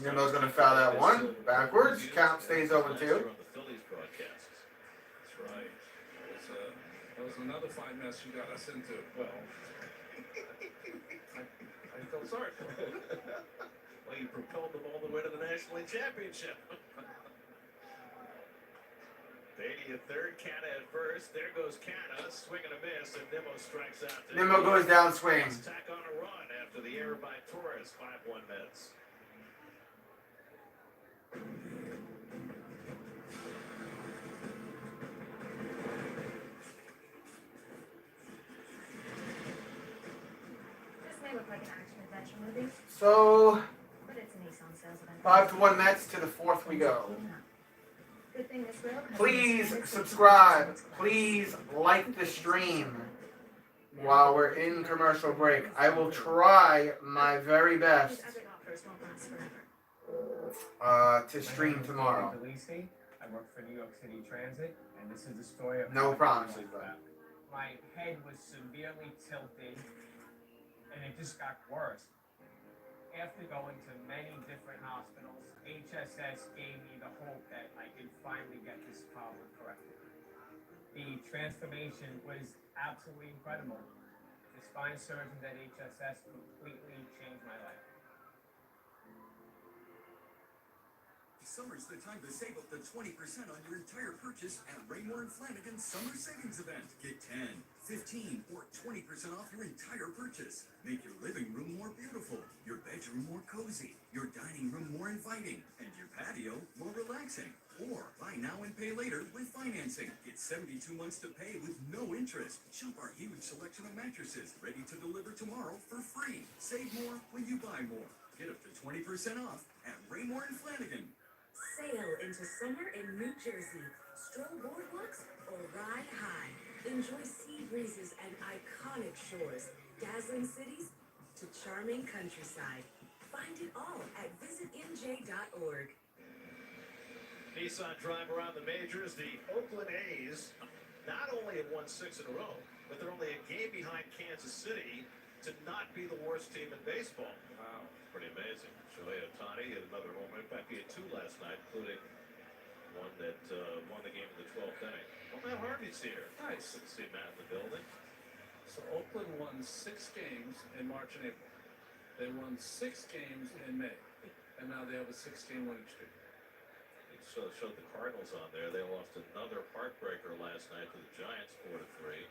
[SPEAKER 1] Nimmo's going to foul that one. Backwards. Count stays 0-2.
[SPEAKER 11] On the Phillies broadcasts.
[SPEAKER 10] That's right. That was another 5 mess you got us into.
[SPEAKER 11] Well,
[SPEAKER 10] I felt sorry for him.
[SPEAKER 11] well, you propelled them all the way to the National League Championship. Beatty at third, Canna at first. There goes Canna, swing and a miss, and Nimmo strikes out.
[SPEAKER 1] Nimmo goes down swing.
[SPEAKER 11] Let's tack on a run after the error by Torres. 5-1 Mets.
[SPEAKER 7] This may look like an action-adventure movie,
[SPEAKER 1] So
[SPEAKER 7] but it's a Nissan sales event.
[SPEAKER 1] 5-1 Mets. To the fourth we go.
[SPEAKER 7] Good thing this rail company
[SPEAKER 1] Please
[SPEAKER 7] is-
[SPEAKER 1] subscribe. Please like the stream while we're in commercial break. I will try my very best
[SPEAKER 7] These other offers won't last forever.
[SPEAKER 1] to stream tomorrow.
[SPEAKER 14] My name is Delisi. I work for New York City Transit, and this is the story of
[SPEAKER 1] No
[SPEAKER 14] how I
[SPEAKER 1] promises,
[SPEAKER 14] got
[SPEAKER 1] though.
[SPEAKER 14] back. My head was severely tilted, and it just got worse. After going to many different hospitals, HSS gave me the hope that I could finally get this problem corrected. The transformation was absolutely incredible. The spine surgeons at HSS completely changed my life.
[SPEAKER 8] Summer's the time to save up to 20% on your entire purchase at Raymore and Flanagan's Summer Savings Event. Get 10, 15, or 20% off your entire purchase. Make your living room more beautiful, your bedroom more cozy, your dining room more inviting, and your patio more relaxing. Or buy now and pay later with financing. Get 72 months to pay with no interest. Shop our huge selection of mattresses ready to deliver tomorrow for free. Save more when you buy more. Get up to 20% off at Raymore and Flanagan.
[SPEAKER 15] Sail into summer in New Jersey. Stroll boardwalks or ride high. Enjoy sea breezes and iconic shores, dazzling cities to charming countryside. Find it all at visitnj.org.
[SPEAKER 11] Nissan drive around the majors. The Oakland A's not only have won 6 in a row, but they're only a game behind Kansas City to not be the worst team in baseball. Wow, pretty amazing. Shohei Ohtani hit another home run. In fact, he had 2 last night, including one that won the game in the 12th inning. Well, Matt Harvey's here. Nice to see Matt in the building.
[SPEAKER 10] So Oakland won 6 games in March and April. They won 6 games in May, and now they have a 16 winning streak.
[SPEAKER 11] It showed the Cardinals on there. They lost another heartbreaker last night to the Giants, 4-3.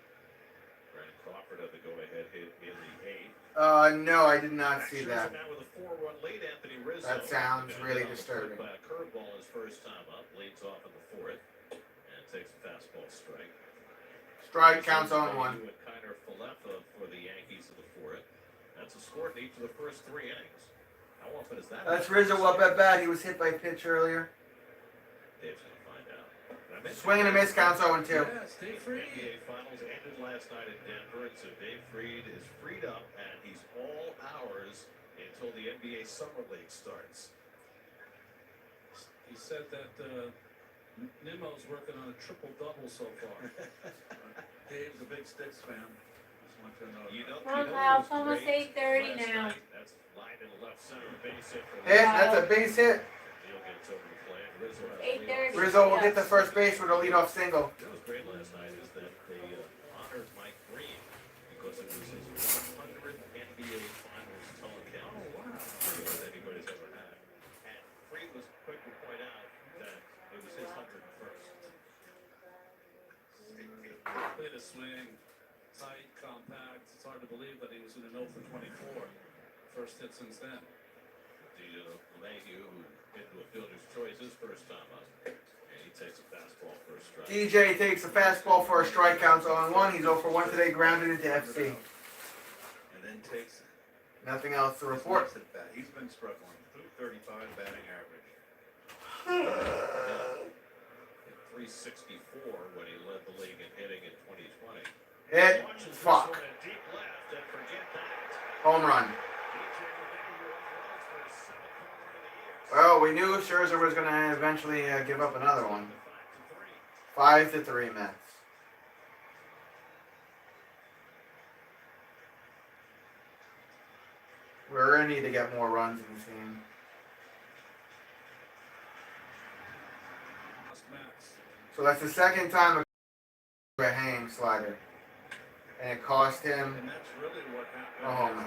[SPEAKER 11] Brandon Crawford had the go-ahead hit in the 8th.
[SPEAKER 1] No, I did not see that.
[SPEAKER 11] Now with a 4-run lead, Anthony Rizzo.
[SPEAKER 1] That sounds really
[SPEAKER 11] on the
[SPEAKER 1] disturbing.
[SPEAKER 11] By a curveball his first time up, leads off in the 4th, and takes a fastball strike.
[SPEAKER 1] Strike counts on 1.
[SPEAKER 11] And Kiner Falefa for the Yankees in the 4th. That's a score in each of the first 3 innings. How often is that?
[SPEAKER 1] That's Rizzo up at bat. He was hit by a pitch earlier.
[SPEAKER 11] Dave's going to find out.
[SPEAKER 1] Swing and a miss counts 0-2.
[SPEAKER 11] Yes, Dave Freed. NBA Finals ended last night in Denver, and so Dave Freed is freed up, and he's all hours until the NBA Summer League starts.
[SPEAKER 10] He said that Nimmo's working on a triple-double so far.
[SPEAKER 12] Dave's a big Sticks fan. Just want you to know.
[SPEAKER 6] Come on, Kyle. It's almost 8:30 now.
[SPEAKER 11] That's line in the left center base hit for
[SPEAKER 1] Hit. That's a base hit.
[SPEAKER 11] Neal gets over the plate. Rizzo has
[SPEAKER 6] 8:30.
[SPEAKER 1] Rizzo will get the first base with a leadoff single.
[SPEAKER 11] What was great last night is that they honored Mike Green because it was his 100th NBA Finals telecast that anybody's ever had. And Freed was quick to point out that it was his 101st.
[SPEAKER 10] played his swing, tight, compact. It's hard to believe that he was in an 0 for 24. First hit since then.
[SPEAKER 11] LeMahieu, who hit to a fielder's choice his first time up. And he takes a fastball for a strike.
[SPEAKER 1] DJ takes a fastball for a strike, counts 0-1. He's 0 for 1 today, grounded into FC.
[SPEAKER 12] And then takes
[SPEAKER 1] Nothing else to report.
[SPEAKER 12] his bat. He's been struggling. 235 batting average.
[SPEAKER 11] Hit 364 when he led the league in hitting in 2020.
[SPEAKER 1] Hit.
[SPEAKER 11] Watches this
[SPEAKER 1] Fuck.
[SPEAKER 11] one at deep left and forget that.
[SPEAKER 1] Home run. Well, we knew Scherzer was going to eventually give up another one. 5-3 Mets. We're going to need to get more runs in this game. So that's the second time a hang slider. And it cost him
[SPEAKER 12] And that's really what happened.
[SPEAKER 1] a home run.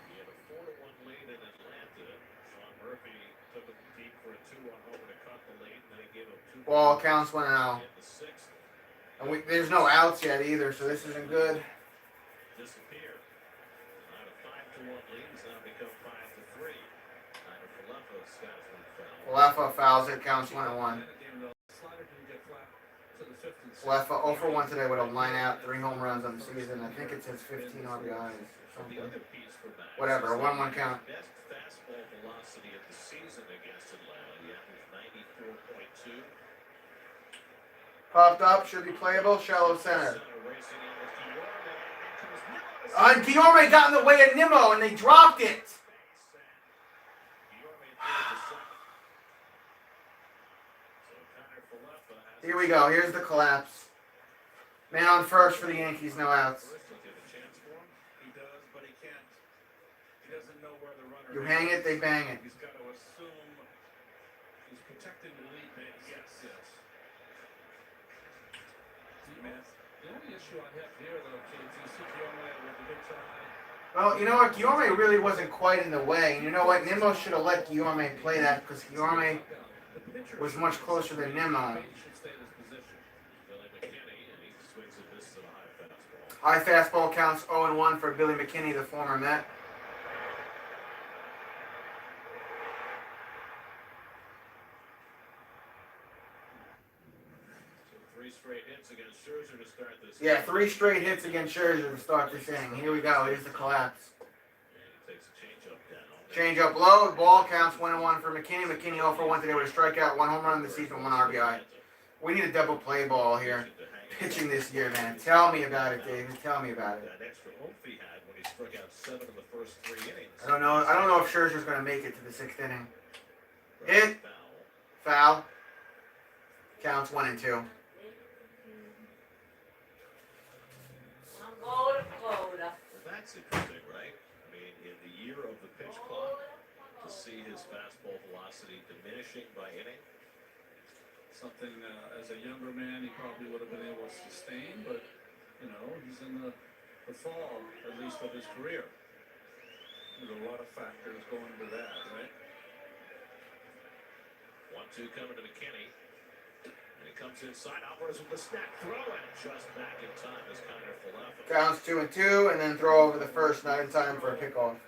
[SPEAKER 11] He had a 4-1 lead in Atlanta. Sean Murphy took him deep for a 2-1 homer to cut the lead, and then he gave up 2
[SPEAKER 1] Ball counts 1-0.
[SPEAKER 11] in the 6th.
[SPEAKER 1] And there's no outs yet either, so this isn't good.
[SPEAKER 11] Disappear. Out of 5-1 lead, has now become 5-3. Tyler Falefa scouts one foul.
[SPEAKER 1] Falefa fouls it, counts 1-1. Falefa 0 for 1 today with a line out, 3 home runs on the season. I think it says 15 RBIs or something. Whatever, a 1-1 count.
[SPEAKER 11] Best fastball velocity of the season against Atlanta. He averaged 94.2.
[SPEAKER 1] Popped up, should be playable, shallow center.
[SPEAKER 11] Racing in with Guillorme.
[SPEAKER 1] Guillorme got in the way of Nimmo and they dropped it. Here we go, here's the collapse. Man on first for the Yankees, no outs.
[SPEAKER 12] He does, but he can't. He doesn't know where the runner
[SPEAKER 1] You
[SPEAKER 12] is.
[SPEAKER 1] hang it, they bang it.
[SPEAKER 12] He's got to assume he's protecting the lead base. Yes.
[SPEAKER 10] The only issue I have here, though, Keith, you see Guillorme with the big try.
[SPEAKER 1] Well, you know what, Guillorme really wasn't quite in the way. And you know what, Nimmo should have let Guillorme play that because Guillorme was much closer than Nimmo. High fastball counts 0-1 for Billy McKinney, the former Met.
[SPEAKER 11] So 3 straight hits against Scherzer to start this.
[SPEAKER 1] Yeah, 3 straight hits against Scherzer to start this inning. Here we go, here's the collapse.
[SPEAKER 11] And he takes a changeup down.
[SPEAKER 1] Change up low, ball counts 1-1 for McKinney. McKinney 0 for 1 today with a strikeout, 1 home run in the season, 1 RBI. We need a double play ball here. Pitching this year, man. Tell me about it, David. Tell me about it.
[SPEAKER 11] That extra oomph he had when he struck out 7 in the first 3 innings.
[SPEAKER 1] I don't know if Scherzer's going to make it to the 6th inning. Hit.
[SPEAKER 11] Foul.
[SPEAKER 1] Foul. Counts 1 and 2.
[SPEAKER 6] I'm going to Florida.
[SPEAKER 11] Well, that's interesting, right? I mean, in the year of the pitch clock, to see his fastball velocity diminishing by inning.
[SPEAKER 10] Something as a younger man he probably would have been able to sustain, but you know, he's in the fall, at least of his career.
[SPEAKER 12] There's a lot of factors going into that, right?
[SPEAKER 11] 1-2 coming to McKinney. And it comes inside. Alvarez with the snap throw and just back in time as Connor Falefa.
[SPEAKER 1] Counts 2 and 2, and then throw over the first, not in time for a pickoff.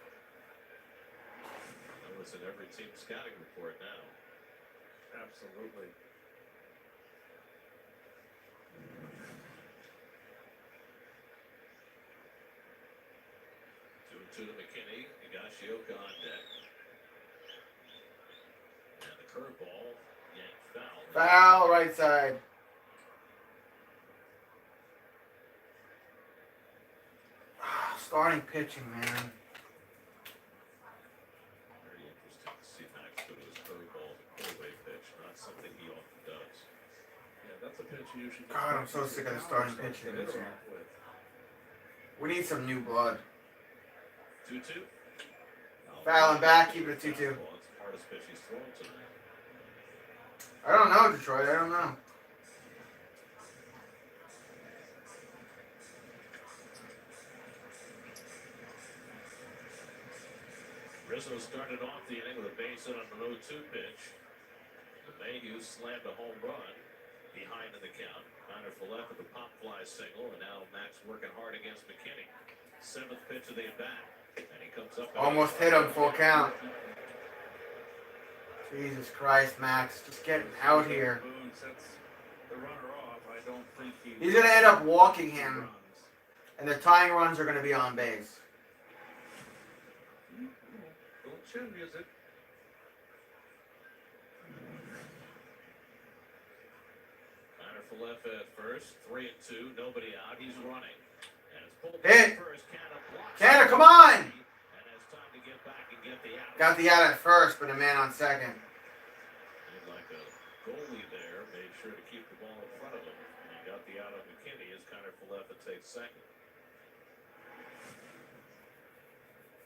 [SPEAKER 11] That was in every team scouting report now.
[SPEAKER 12] Absolutely.
[SPEAKER 11] 2-2 to McKinney. Higashioka on deck. And the curveball, yanked foul.
[SPEAKER 1] Foul, right side. Starting pitching, man.
[SPEAKER 11] Very interesting to see Max put his curveball pull-away pitch, not something he often does.
[SPEAKER 10] Yeah, that's a pitch you usually.
[SPEAKER 1] God, I'm so sick of the starting pitching this year. We need some new blood.
[SPEAKER 11] 2-2.
[SPEAKER 1] Foul and back, keep it at 2-2.
[SPEAKER 11] It's the hardest pitch he's thrown tonight.
[SPEAKER 1] I don't know, Detroit. I don't know.
[SPEAKER 11] Rizzo started off the inning with a base hit on an 0-2 pitch. LeMahieu slammed a home run behind the in the count. Connor Follett with the pop fly single, and now Max working hard against McKinney. 7th pitch of the at bat, and he comes up.
[SPEAKER 1] Almost hit him, full count. Jesus Christ, Max, just getting out here.
[SPEAKER 12] Boone sets the runner off. I don't think
[SPEAKER 1] He's gonna end up walking him, and the tying runs are gonna be on base.
[SPEAKER 12] Little chin music.
[SPEAKER 11] Connor Follett at first, 3-2, nobody out. He's running, and it's pulled
[SPEAKER 1] Hit.
[SPEAKER 11] back first.
[SPEAKER 1] Canada, come on!
[SPEAKER 11] And has time to get back and get the out.
[SPEAKER 1] Got the out at first, but a man on second.
[SPEAKER 11] Seemed like a goalie there, made sure to keep the ball in front of him. And he got the out of McKinney as Connor Follett takes second.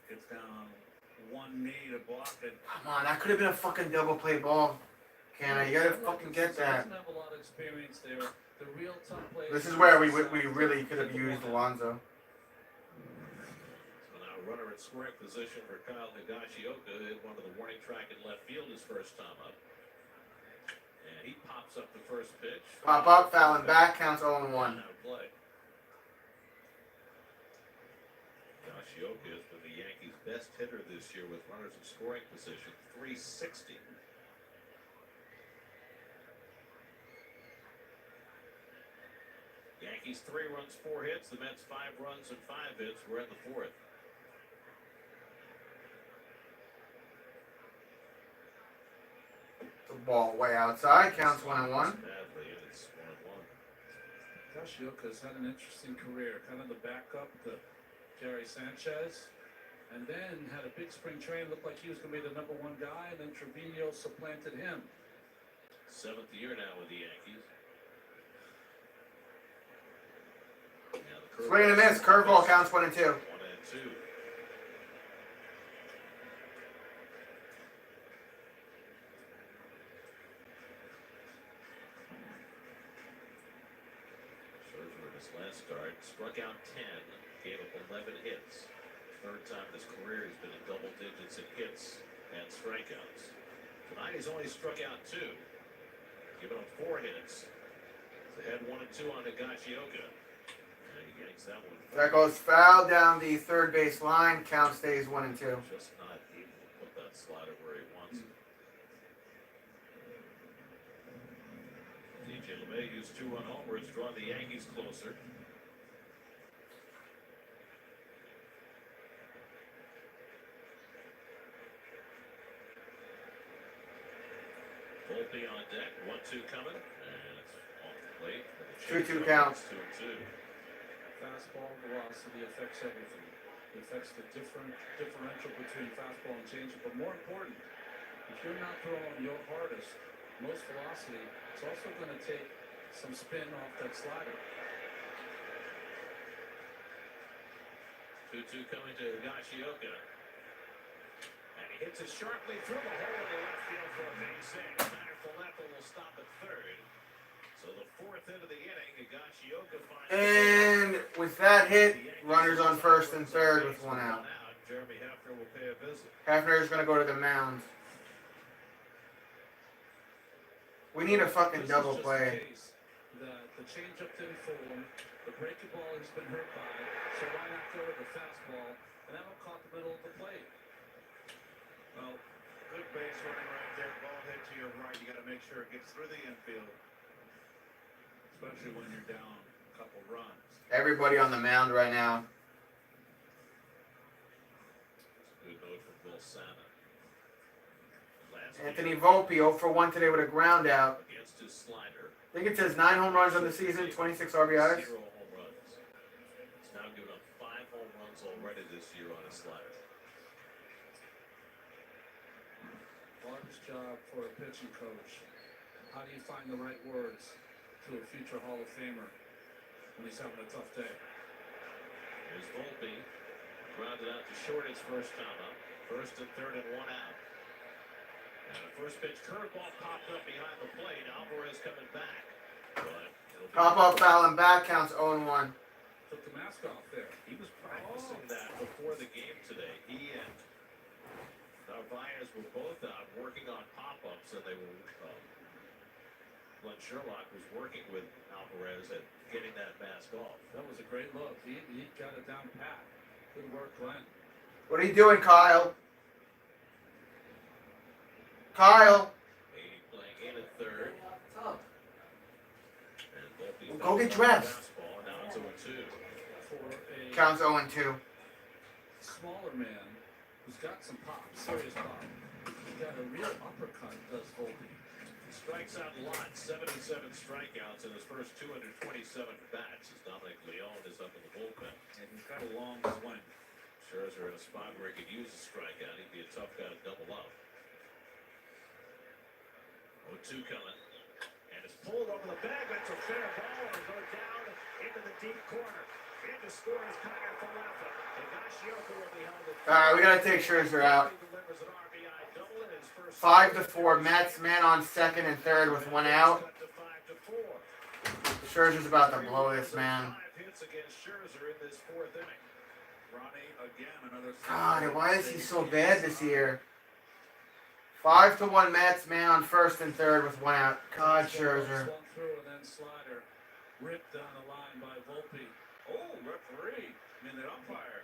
[SPEAKER 12] Gets down on one knee to block it.
[SPEAKER 1] Come on, that could have been a fucking double play ball. Canada, you gotta fucking get that.
[SPEAKER 10] Doesn't have a lot of experience there. The real tough players.
[SPEAKER 1] This is where we really could have used Alonso.
[SPEAKER 11] So now runner at scoring position for Kyle Higashioka, hit one of the warning track in left field his first time up. And he pops up the first pitch.
[SPEAKER 1] Pop up, fouling back, counts 0-1.
[SPEAKER 11] Now play. Higashioka has been the Yankees' best hitter this year with runners in scoring position, 360. Yankees 3 runs, 4 hits. The Mets 5 runs and 5 hits. We're in the 4th.
[SPEAKER 1] The ball way outside, counts 1-1.
[SPEAKER 11] Badly, and it's 1-1.
[SPEAKER 10] Higashioka's had an interesting career, kind of the backup to Gary Sanchez, and then had a big spring training, looked like he was going to be the #1 guy, and then Trevino supplanted him.
[SPEAKER 11] 7th year now with the Yankees.
[SPEAKER 1] Swing and a miss, curveball, counts 1-2.
[SPEAKER 11] 1-2. Scherzer in his last start struck out 10, gave up 11 hits. 3rd time in his career he's been in double digits in hits and strikeouts. Tonight he's only struck out 2, giving up 4 hits. He's ahead 1-2 on Higashioka.
[SPEAKER 1] That goes foul down the third base line. Count stays 1-2.
[SPEAKER 11] Just not able to put that slider where he wants it. DJ LeMahieu's 2-run homer has drawn the Yankees closer. Volpe on deck. 1-2 coming, and it's off the plate.
[SPEAKER 1] 2-2 counts.
[SPEAKER 11] 2-2.
[SPEAKER 10] Fastball velocity affects everything. It affects the differential between fastball and changeup. But more important, if you're not throwing your hardest, most velocity, it's also going to take some spin off that slider.
[SPEAKER 11] 2-2 coming to Higashioka. And he hits it sharply through the hole in the left field for a base hit. Connor Follett will stop at 3rd. So the 4th hit of the inning, Higashioka finds.
[SPEAKER 1] And with that hit, runners on 1st and 3rd with 1 out.
[SPEAKER 11] Jeremy Hefner will pay a visit.
[SPEAKER 1] Hefner is going to go to the mound. We need a fucking double play.
[SPEAKER 10] The changeup didn't fool him. The breaking ball has been hurt by. So why not go with the fastball? And that one caught the middle of the plate.
[SPEAKER 12] Well, good base running right there. Ball hit to your right. You got to make sure it gets through the infield. Especially when you're down a couple runs.
[SPEAKER 1] Everybody on the mound right now.
[SPEAKER 11] Good note from Will Santa.
[SPEAKER 1] Anthony Volpe 0 for 1 today with a ground out.
[SPEAKER 11] Against his slider.
[SPEAKER 1] I think it says 9 home runs on the season, 26 RBIs.
[SPEAKER 11] 0 home runs. He's now given up 5 home runs already this year on his slider.
[SPEAKER 10] Hardest job for a pitching coach. How do you find the right words to a future Hall of Famer when he's having a tough day?
[SPEAKER 11] Here's Volpe. Grounded out to short his first time up. 1st and 3rd and 1 out. And the first pitch curveball popped up behind the plate. Alvarez coming back.
[SPEAKER 1] Pop up, foul, and back, counts 0-1.
[SPEAKER 10] Took the mask off there.
[SPEAKER 11] He was practicing that before the game today. He and Narvaez were both out working on pop-ups, and they were Glenn Sherlock was working with Alvarez at getting that mask off.
[SPEAKER 10] That was a great look. He got it down pat. Good work, Glenn.
[SPEAKER 1] What are you doing, Kyle? Kyle.
[SPEAKER 11] He playing in at third. And Volpe
[SPEAKER 1] Go get dressed.
[SPEAKER 11] fastball. Now it's 0-2.
[SPEAKER 10] For a
[SPEAKER 1] Counts 0-2.
[SPEAKER 10] smaller man who's got some pop, serious pop. He's got a real uppercut, does Volpe.
[SPEAKER 11] Strikes out lots, 77 strikeouts in his first 227 bats as Dominic Leone is up in the bullpen.
[SPEAKER 10] And he's got a long swing.
[SPEAKER 11] Scherzer in a spot where he could use a strikeout. He'd be a tough guy to double up. 0-2 coming.
[SPEAKER 5] And it's pulled over the bag. That's a fair ball. It'll go down into the deep corner. In to score is Connor Falefa. Higashioka will be held at
[SPEAKER 1] Alright, we gotta take Scherzer out. 5-4. Mets, man on second and third with one out. Scherzer's about to blow this, man. God, why is he so bad this year? 5-1 Mets, man on first and third with one out. God, Scherzer.
[SPEAKER 10] Swung through and then slider ripped down the line by Volpe. Oh, referee. I mean, the umpire.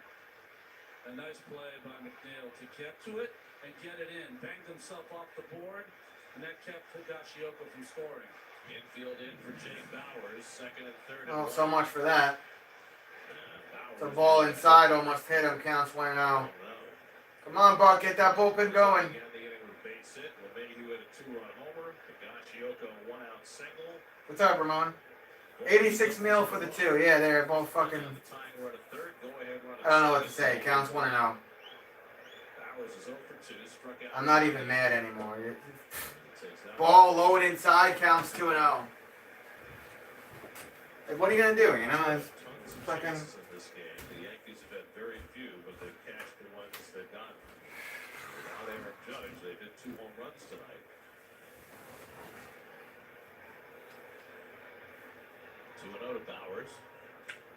[SPEAKER 10] A nice play by McNeil to get to it and get it in. Banged himself off the board, and that kept Higashioka from scoring.
[SPEAKER 11] Infield in for Jake Bowers, second and third.
[SPEAKER 1] Oh, so much for that. The ball inside almost hit him. Counts 1-0. Come on, Buck, get that bullpen going.
[SPEAKER 11] Again, the inning with base hit. LeMahieu hit a 2-run homer. Higashioka a 1-out single.
[SPEAKER 1] What's up, Ramon? 86 mil for the two. Yeah, they're both fucking. I don't know what to say. Counts 1-0.
[SPEAKER 11] Bowers is 0 for 2. Struck out.
[SPEAKER 1] I'm not even mad anymore. Ball low and inside. Counts 2-0. Like, what are you gonna do? You know, it's fucking.
[SPEAKER 11] In this game, the Yankees have had very few, but they've cashed the ones they've gotten. Without Aaron Judge, they hit 2 home runs tonight. 2-0 to Bowers.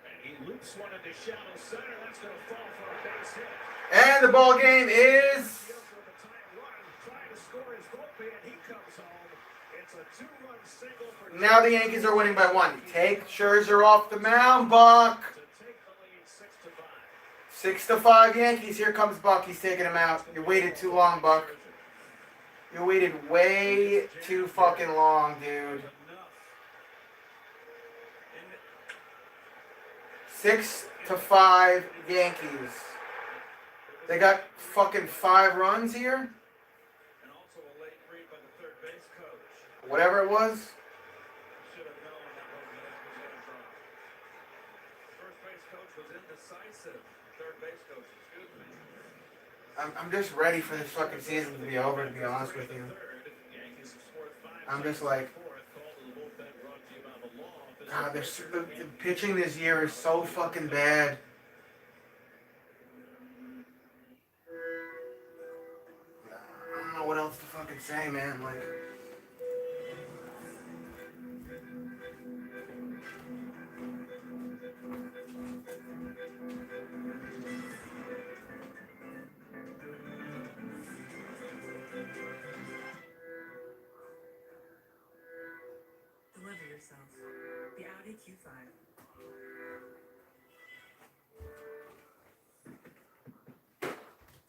[SPEAKER 11] And he loops one into shallow center. That's going to fall for a base hit.
[SPEAKER 1] And the ball game is. Now the Yankees are winning by 1. Take Scherzer off the mound, Buck. 6-5 Yankees. Here comes Buck. He's taking him out. You waited too long, Buck. You waited way too fucking long, dude. 6-5 Yankees. They got fucking 5 runs here?
[SPEAKER 10] And also a late read by the third base coach.
[SPEAKER 1] Whatever it was.
[SPEAKER 10] Should have known that was going to drop. First base coach was indecisive. Third base coach, excuse me.
[SPEAKER 1] I'm just ready for this fucking season to be over, to be honest with you. I'm just like, God, the pitching this year is so fucking bad. I don't know what else to fucking say, man. Like,
[SPEAKER 15] Deliver yourself. The Audi Q5.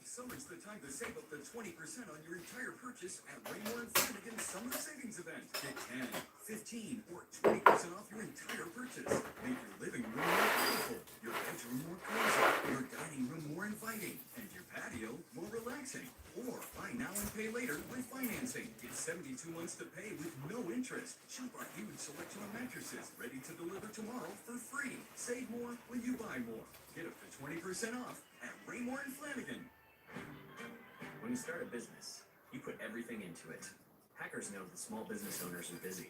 [SPEAKER 8] Summer's the time to save up to 20% on your entire purchase at Raymore & Flanagan's Summer Savings Event. Get 10, 15, or 20% off your entire purchase. Make your living room more beautiful, your bedroom more cozy, your dining room more inviting, and your patio more relaxing. Or buy now and pay later with financing. Get 72 months to pay with no interest. Shop our huge selection of mattresses ready to deliver tomorrow for free. Save more when you buy more. Get up to 20% off at Raymore & Flanagan.
[SPEAKER 16] When you start a business, you put everything into it. Hackers know that small business owners are busy.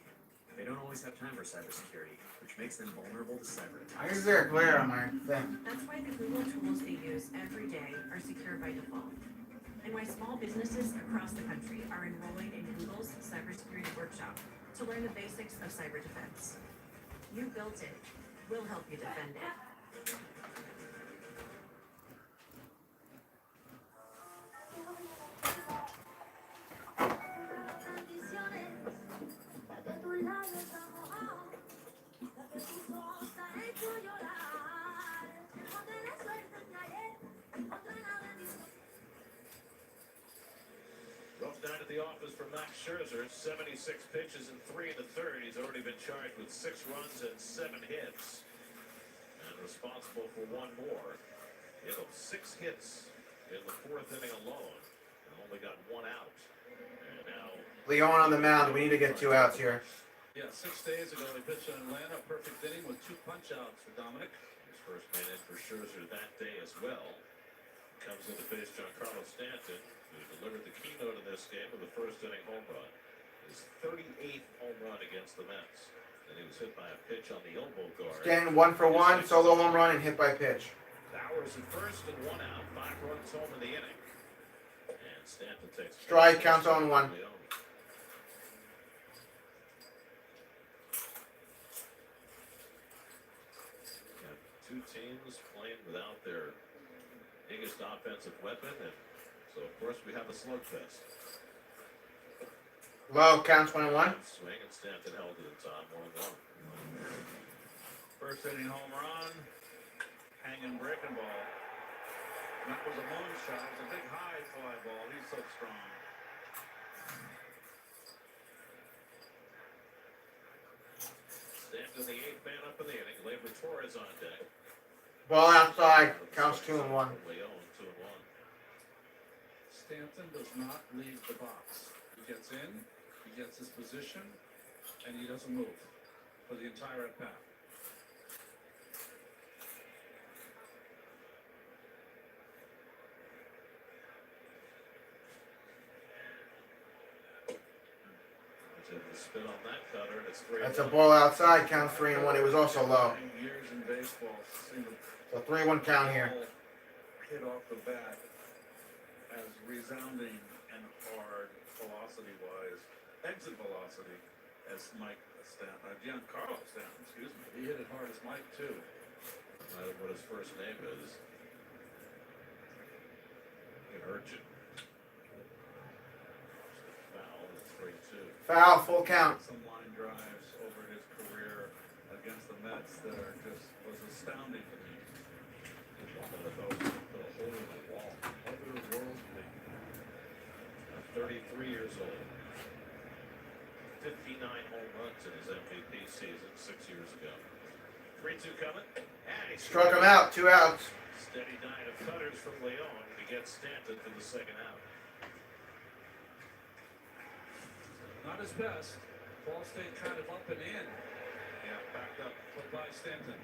[SPEAKER 16] They don't always have time for cybersecurity, which makes them vulnerable to cyber attacks.
[SPEAKER 1] why is there a glare on my thing?
[SPEAKER 13] That's why the Google tools they use every day are secure by default. And why small businesses across the country are enrolling in Google's cybersecurity workshop to learn the basics of cyber defense. You built it. We'll help you defend it.
[SPEAKER 11] Rough night at the office for Max Scherzer. 76 pitches in 3 1/3. He's already been charged with 6 runs and 7 hits. And responsible for 1 more. He had 6 hits in the 4th inning alone. And only got 1 out. And now
[SPEAKER 1] Leon on the mound. We need to get 2 outs here.
[SPEAKER 10] Yeah, 6 days ago he pitched in Atlanta, a perfect inning with 2 punch-outs for Dominic.
[SPEAKER 11] his first man in for Scherzer that day as well. Comes in to face Giancarlo Stanton, who delivered the keynote in this game with a first inning home run. His 38th home run against the Mets. And he was hit by a pitch on the elbow guard.
[SPEAKER 1] Stanton 1 for 1, solo home run and hit by pitch.
[SPEAKER 11] Bowers at first and 1 out. 5 runs home in the inning. And Stanton takes
[SPEAKER 1] Strike, counts on 1.
[SPEAKER 11] Two teams playing without their biggest offensive weapon, and so of course we have a slugfest.
[SPEAKER 1] Low, counts 1-1.
[SPEAKER 11] Swing, and Stanton held it in time, 1-1.
[SPEAKER 12] First inning home run, hanging breaking ball. That was a moonshot. It was a big high fly ball. He's so strong.
[SPEAKER 11] Stanton, the 8th man up in the inning. Gleyber Torres on deck.
[SPEAKER 1] Ball outside, counts 2-1.
[SPEAKER 11] Leon 2-1.
[SPEAKER 10] Stanton does not leave the box. He gets in, he gets his position, and he doesn't move for the entire at-bat.
[SPEAKER 11] Spin on that cutter, and it's 3-1.
[SPEAKER 1] That's a ball outside, counts 3-1. It was also low.
[SPEAKER 12] Years in baseball, seen
[SPEAKER 1] So 3-1 count here.
[SPEAKER 12] hit off the bat as resounding and hard velocity-wise, exit velocity, as Mike Stanton, Giancarlo Stanton, excuse me.
[SPEAKER 10] He hit it hard as Mike, too.
[SPEAKER 11] I don't know what his first name is. Urchin. Foul, it's 3-2.
[SPEAKER 1] Foul, full count.
[SPEAKER 12] Some line drives over his career against the Mets that are just was astounding to me.
[SPEAKER 11] One of those put a hole in the wall.
[SPEAKER 12] Otherworldly.
[SPEAKER 11] 33 years old. 59 home runs in his MVP season 6 years ago. 3-2 coming. And he
[SPEAKER 1] Struck him out, 2 outs.
[SPEAKER 11] Steady diet of cutters from Leon to get Stanton to the second out.
[SPEAKER 10] Not his best. Ball stayed kind of up and in.
[SPEAKER 11] Yeah, backed up.
[SPEAKER 10] Put by Stanton.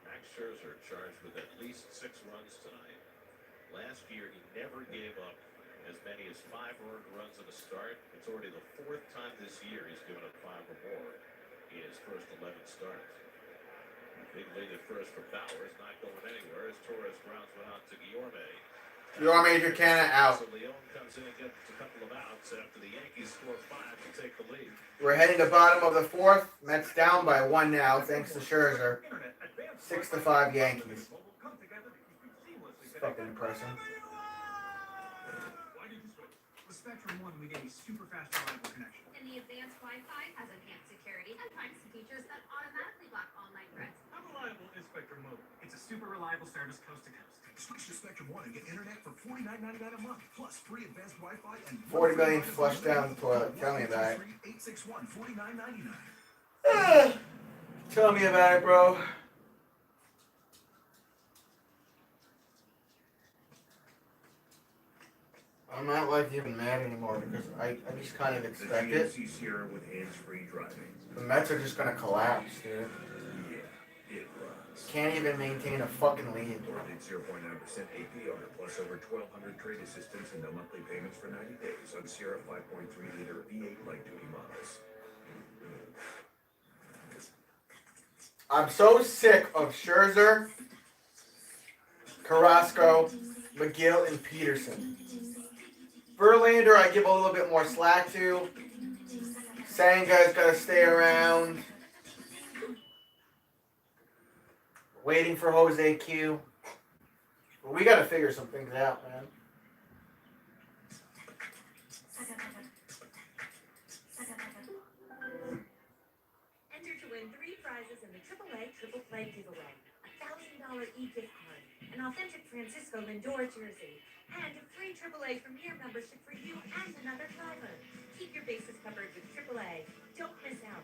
[SPEAKER 11] Max Scherzer charged with at least 6 runs tonight. Last year, he never gave up as many as 5 earned runs in a start. It's already the 4th time this year he's given up 5 or more in his first 11 starts. Big lead at first for Bowers, not going anywhere as Torres grounds one out to Guillorme.
[SPEAKER 1] Your Major Canna out.
[SPEAKER 11] So Leon comes in and gets a couple of outs after the Yankees score 5 to take the lead.
[SPEAKER 1] We're heading to bottom of the 4th. Mets down by 1 now, thanks to Scherzer. 6-5 Yankees. It's fucking impressive.
[SPEAKER 8] With Spectrum One, we get a super fast, reliable connection.
[SPEAKER 7] And the advanced Wi-Fi has enhanced security and privacy features that automatically block online threats.
[SPEAKER 8] How reliable is Spectrum Mobile? It's a super reliable service coast to coast. Switch to Spectrum One and get internet for $49.99 a month, plus free advanced Wi-Fi and
[SPEAKER 1] 40 million flushed down the toilet. Tell me about it.
[SPEAKER 8] 861-4999.
[SPEAKER 1] Tell me about it, bro. I'm not like even mad anymore because I just kind of expect it.
[SPEAKER 8] Sierra with hands-free driving.
[SPEAKER 1] The Mets are just gonna collapse, dude.
[SPEAKER 8] Yeah, it runs.
[SPEAKER 1] Can't even maintain a fucking lead.
[SPEAKER 8] At 0.9% APR, plus over 1,200 trade assistance and no monthly payments for 90 days on Sierra 5.3-liter V8 light-duty models.
[SPEAKER 1] I'm so sick of Scherzer, Carrasco, McGill, and Peterson. Verlander, I give a little bit more slack to. Sanga's got to stay around. Waiting for Jose Q. But we got to figure some things out, man.
[SPEAKER 7] win 3 prizes in the AAA Triple Play giveaway. A $1,000 e-gift card, an authentic Francisco Lindor jersey, and a free AAA Premier membership for you and another driver. Keep your bases covered with AAA. Don't miss out.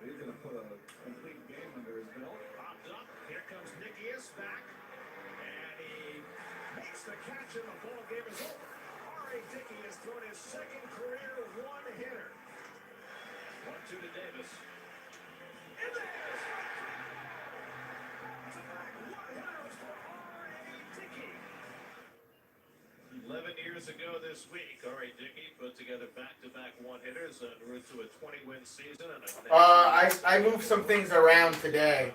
[SPEAKER 12] He's going to put a complete game under his belt.
[SPEAKER 5] Popped up. Here comes Nikias back. And he makes the catch, and the ball game is over. R.A. Dickey has thrown his second career one-hitter. 1-2 to Davis. And there's back one-hitters for R.A. Dickey. 11 years ago this week, R.A. Dickey put together back-to-back one-hitters en route to a 20-win season. And
[SPEAKER 1] I moved some things around today,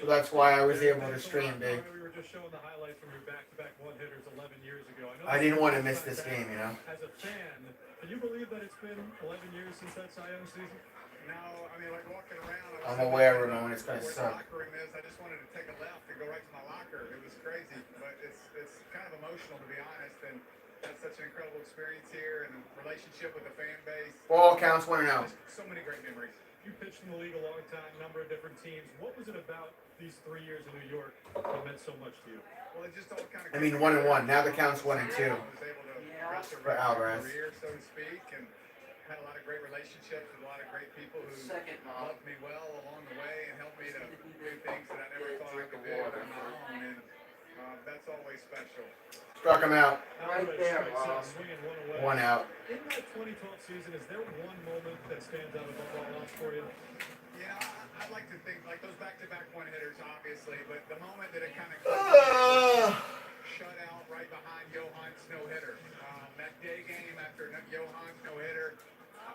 [SPEAKER 1] so that's why I was able to stream big.
[SPEAKER 5] We were just showing the highlights from your back-to-back one-hitters 11 years ago.
[SPEAKER 1] I didn't want to miss this game, you know.
[SPEAKER 5] As a fan, can you believe that it's been 11 years since that Cy Young season?
[SPEAKER 17] No, I mean, like walking around.
[SPEAKER 1] I'm aware, Ramon, it's gonna suck.
[SPEAKER 17] Locker room is. I just wanted to take a left and go right to my locker. It was crazy, but it's kind of emotional to be honest. And that's such an incredible experience here and a relationship with the fan base.
[SPEAKER 1] Ball counts 1-0.
[SPEAKER 17] So many great memories.
[SPEAKER 5] You pitched in the league a long time, number of different teams. What was it about these 3 years in New York that meant so much to you?
[SPEAKER 17] Well, it just all kind of.
[SPEAKER 1] I mean 1-1. Now the count's 1-2
[SPEAKER 17] I was able to
[SPEAKER 1] for Alvarez.
[SPEAKER 17] career, so to speak, and had a lot of great relationships with a lot of great people who loved me well along the way and helped me to do things that I never thought I could do on my own, and that's always special.
[SPEAKER 1] Struck him out.
[SPEAKER 5] Right there, swinging
[SPEAKER 1] one out.
[SPEAKER 5] In that 2012 season, is there one moment that stands out above all else for you?
[SPEAKER 17] Yeah, I'd like to think like those back-to-back one-hitters, obviously, but the moment that it kind of shut out right behind Johan's no-hitter. That day game after Johan's no-hitter,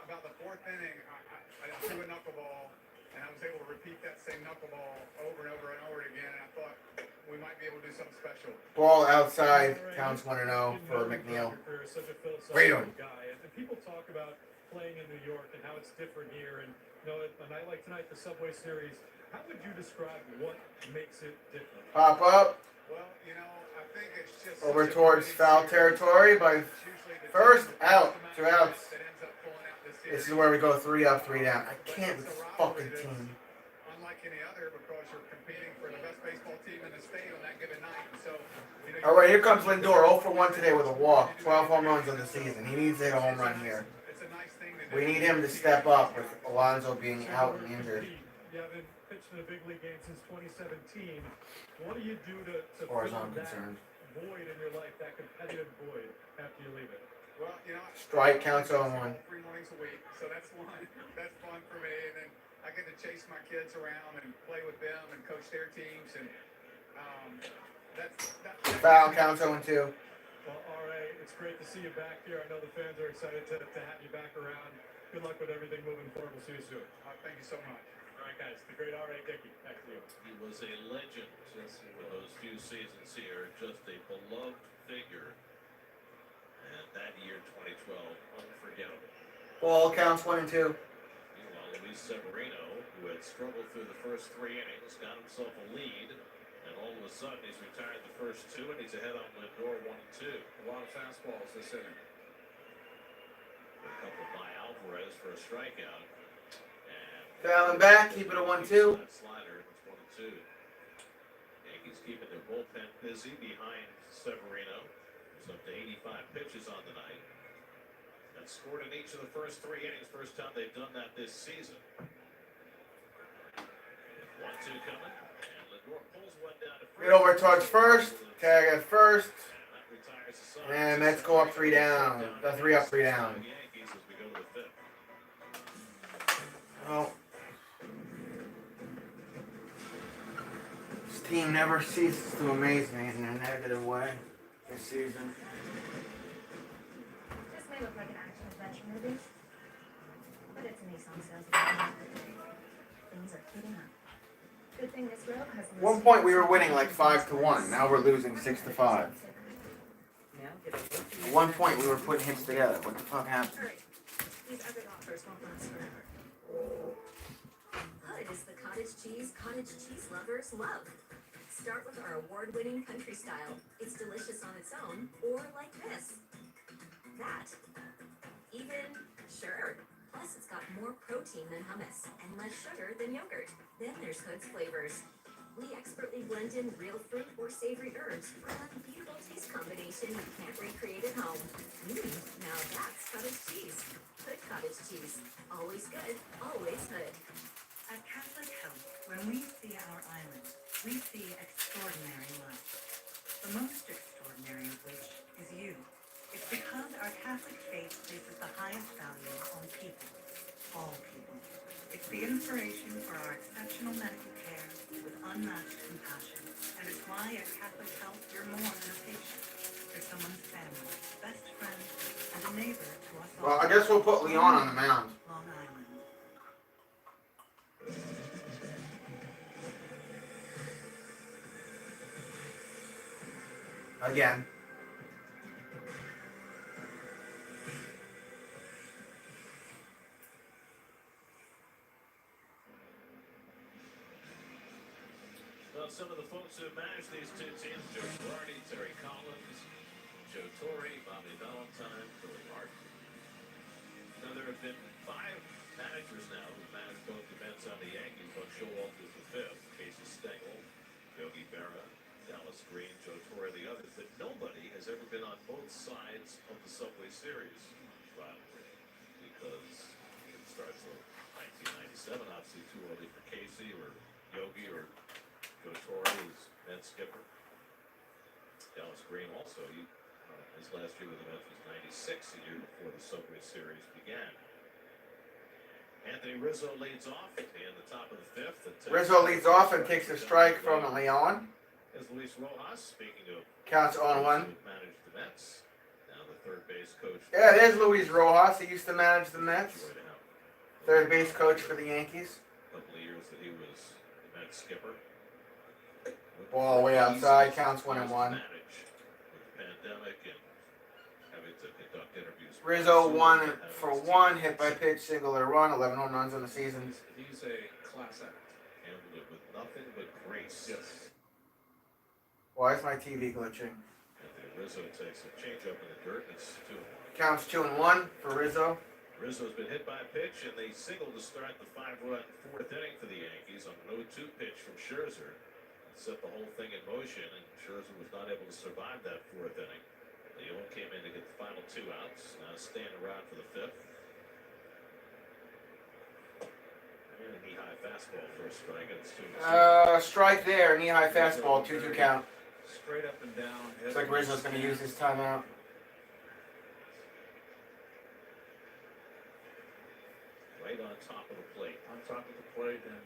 [SPEAKER 17] about the 4th inning, I threw a knuckleball, and I was able to repeat that same knuckleball over and over and over again, and I thought we might be able to do something special.
[SPEAKER 1] Ball outside, counts 1-0 for McNeil. Great one.
[SPEAKER 5] And people talk about playing in New York and how it's different here, and you know, a night like tonight, the Subway Series, how would you describe what makes it different?
[SPEAKER 1] Pop up.
[SPEAKER 17] Well, you know, I think it's just
[SPEAKER 1] Over towards foul territory by first out. 2 outs. This is where we go 3 up, 3 down. I can't with this fucking team.
[SPEAKER 17] Unlike any other, because you're competing for the best baseball team in the state on that given night. And so, you know,
[SPEAKER 1] All right, here comes Lindor, 0 for 1 today with a walk. 12 home runs on the season. He needs to hit a home run here. We need him to step up with Alonso being out and injured.
[SPEAKER 5] You haven't pitched in a big league game since 2017. What do you do to
[SPEAKER 1] As far as
[SPEAKER 5] fill
[SPEAKER 1] I'm
[SPEAKER 5] that
[SPEAKER 1] concerned.
[SPEAKER 5] void in your life, that competitive void, after you leave it?
[SPEAKER 17] well, you know,
[SPEAKER 1] Strike counts 0-1.
[SPEAKER 17] 3 mornings a week, so that's one. That's fun for me, and then I get to chase my kids around and play with them and coach their teams, and that's
[SPEAKER 1] Foul counts 0-2.
[SPEAKER 5] Well, R.A., it's great to see you back here. I know the fans are excited to have you back around. Good luck with everything moving forward. We'll see you soon.
[SPEAKER 17] Thank you so much.
[SPEAKER 5] All right, guys. The great R.A. Dickey. Back to you.
[SPEAKER 11] He was a legend for those few seasons here, just a beloved figure. And that year, 2012, unforgettable.
[SPEAKER 1] Ball counts 1-2.
[SPEAKER 11] Meanwhile, Luis Severino, who had struggled through the first 3 innings, got himself a lead. And all of a sudden, he's retired the first 2, and he's ahead on Lindor 1-2.
[SPEAKER 12] A lot of fastballs this inning.
[SPEAKER 11] A couple by Alvarez for a strikeout. And
[SPEAKER 1] Down and back, keep it a 1-2.
[SPEAKER 11] that slider, it's 1-2. Yankees keeping their bullpen busy behind Severino. He's up to 85 pitches on the night. And scored in each of the first 3 innings. First time they've done that this season. 1-2 coming. And Lindor pulls one down to
[SPEAKER 1] Get over towards first. Tag at first. And Mets go up 3 down. 3 up, 3 down.
[SPEAKER 11] Yankees as we go to the 5th.
[SPEAKER 1] Well, this team never ceases to amaze me in a negative way this season.
[SPEAKER 7] This may look like an action-adventure movie, but it's an Nissan sales event. Things are heating up. Good thing this road has...
[SPEAKER 1] At one point we were winning like 5-1. Now we're losing 6-5. At one point we were putting hits together. What the fuck happened?
[SPEAKER 13] Hurry. These other offers won't last forever. Hood is the cottage cheese lovers love. Start with our award-winning country style. It's delicious on its own, or like this. That. Even, sure. Plus, it's got more protein than hummus and less sugar than yogurt. Then there's Hood's flavors. We expertly blend in real fruit or savory herbs for an unbeatable taste combination you can't recreate at home. Now that's cottage cheese. Hood cottage cheese. Always good, always Hood.
[SPEAKER 18] At Catholic Health, when we see our island, we see extraordinary life. The most extraordinary of which is you. It's because our Catholic faith places the highest value on people, all people. It's the inspiration for our exceptional medical care with unmatched compassion. And it's why at Catholic Health you're more than a patient. You're someone's family, best friend, and a neighbor to us all.
[SPEAKER 1] Well, I guess we'll put Leon on the mound.
[SPEAKER 18] Long Island.
[SPEAKER 1] Again.
[SPEAKER 11] Well, some of the folks who have managed these two teams, Joe Girardi, Terry Collins, Joe Torre, Bobby Valentine, Billy Martin. Now, there have been 5 managers now who've managed both events on the Yankees. Buck Showalter is the 5th. Casey Stengel, Yogi Berra, Dallas Green, Joe Torre, the others. But nobody has ever been on both sides of the Subway Series rivalry. Because it starts in 1997, obviously too early for Casey or Yogi or Joe Torre, who's Mets skipper. Dallas Green also, his last year with the Mets was 96, the year before the Subway Series began. Anthony Rizzo leads off in the top of the 5th.
[SPEAKER 1] Rizzo leads off and takes a strike from Leon.
[SPEAKER 11] As Luis Rojas, speaking of
[SPEAKER 1] Counts on 1.
[SPEAKER 11] managed the Mets, now the third base coach.
[SPEAKER 1] Yeah, there's Luis Rojas. He used to manage the Mets. Third base coach for the Yankees.
[SPEAKER 11] A couple of years that he was the Mets skipper.
[SPEAKER 1] Ball way outside. Counts 1-1.
[SPEAKER 11] With the pandemic and having to conduct interviews.
[SPEAKER 1] Rizzo 1 for 1. Hit by pitch, single or run. 11 home runs on the season.
[SPEAKER 12] He's a class act.
[SPEAKER 11] Handled it with nothing but grace.
[SPEAKER 12] Yes.
[SPEAKER 1] Why is my TV glitching?
[SPEAKER 11] Anthony Rizzo takes a changeup in the dirt. It's 2-1.
[SPEAKER 1] Counts 2-1 for Rizzo.
[SPEAKER 11] Rizzo's been hit by a pitch, and they singled to start the 5-run 4th inning for the Yankees on an 0-2 pitch from Scherzer. Set the whole thing in motion, and Scherzer was not able to survive that 4th inning. Leon came in to get the final 2 outs. Now staying around for the 5th. And a knee-high fastball for a strike, and it's 2-2.
[SPEAKER 1] Strike there. Knee-high fastball. 2-2 count.
[SPEAKER 12] Straight up and down.
[SPEAKER 1] Looks like Rizzo's going to use his timeout.
[SPEAKER 11] Right on top of the plate.
[SPEAKER 12] On top of the plate, and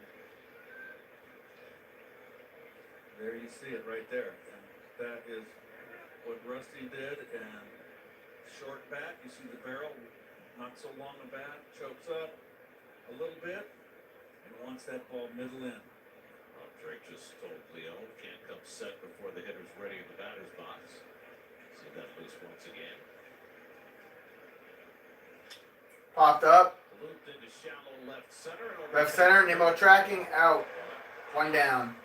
[SPEAKER 12] there you see it right there. And that is what Rusty did. And short bat, you see the barrel, not so long a bat, chokes up a little bit and wants that ball middle in.
[SPEAKER 11] Drake just told Leon can't come set before the hitter's ready in the batter's box. See that loose once again.
[SPEAKER 1] Popped up.
[SPEAKER 11] Looped into shallow left center.
[SPEAKER 1] Left center. Nimmo tracking. Out. 1 down.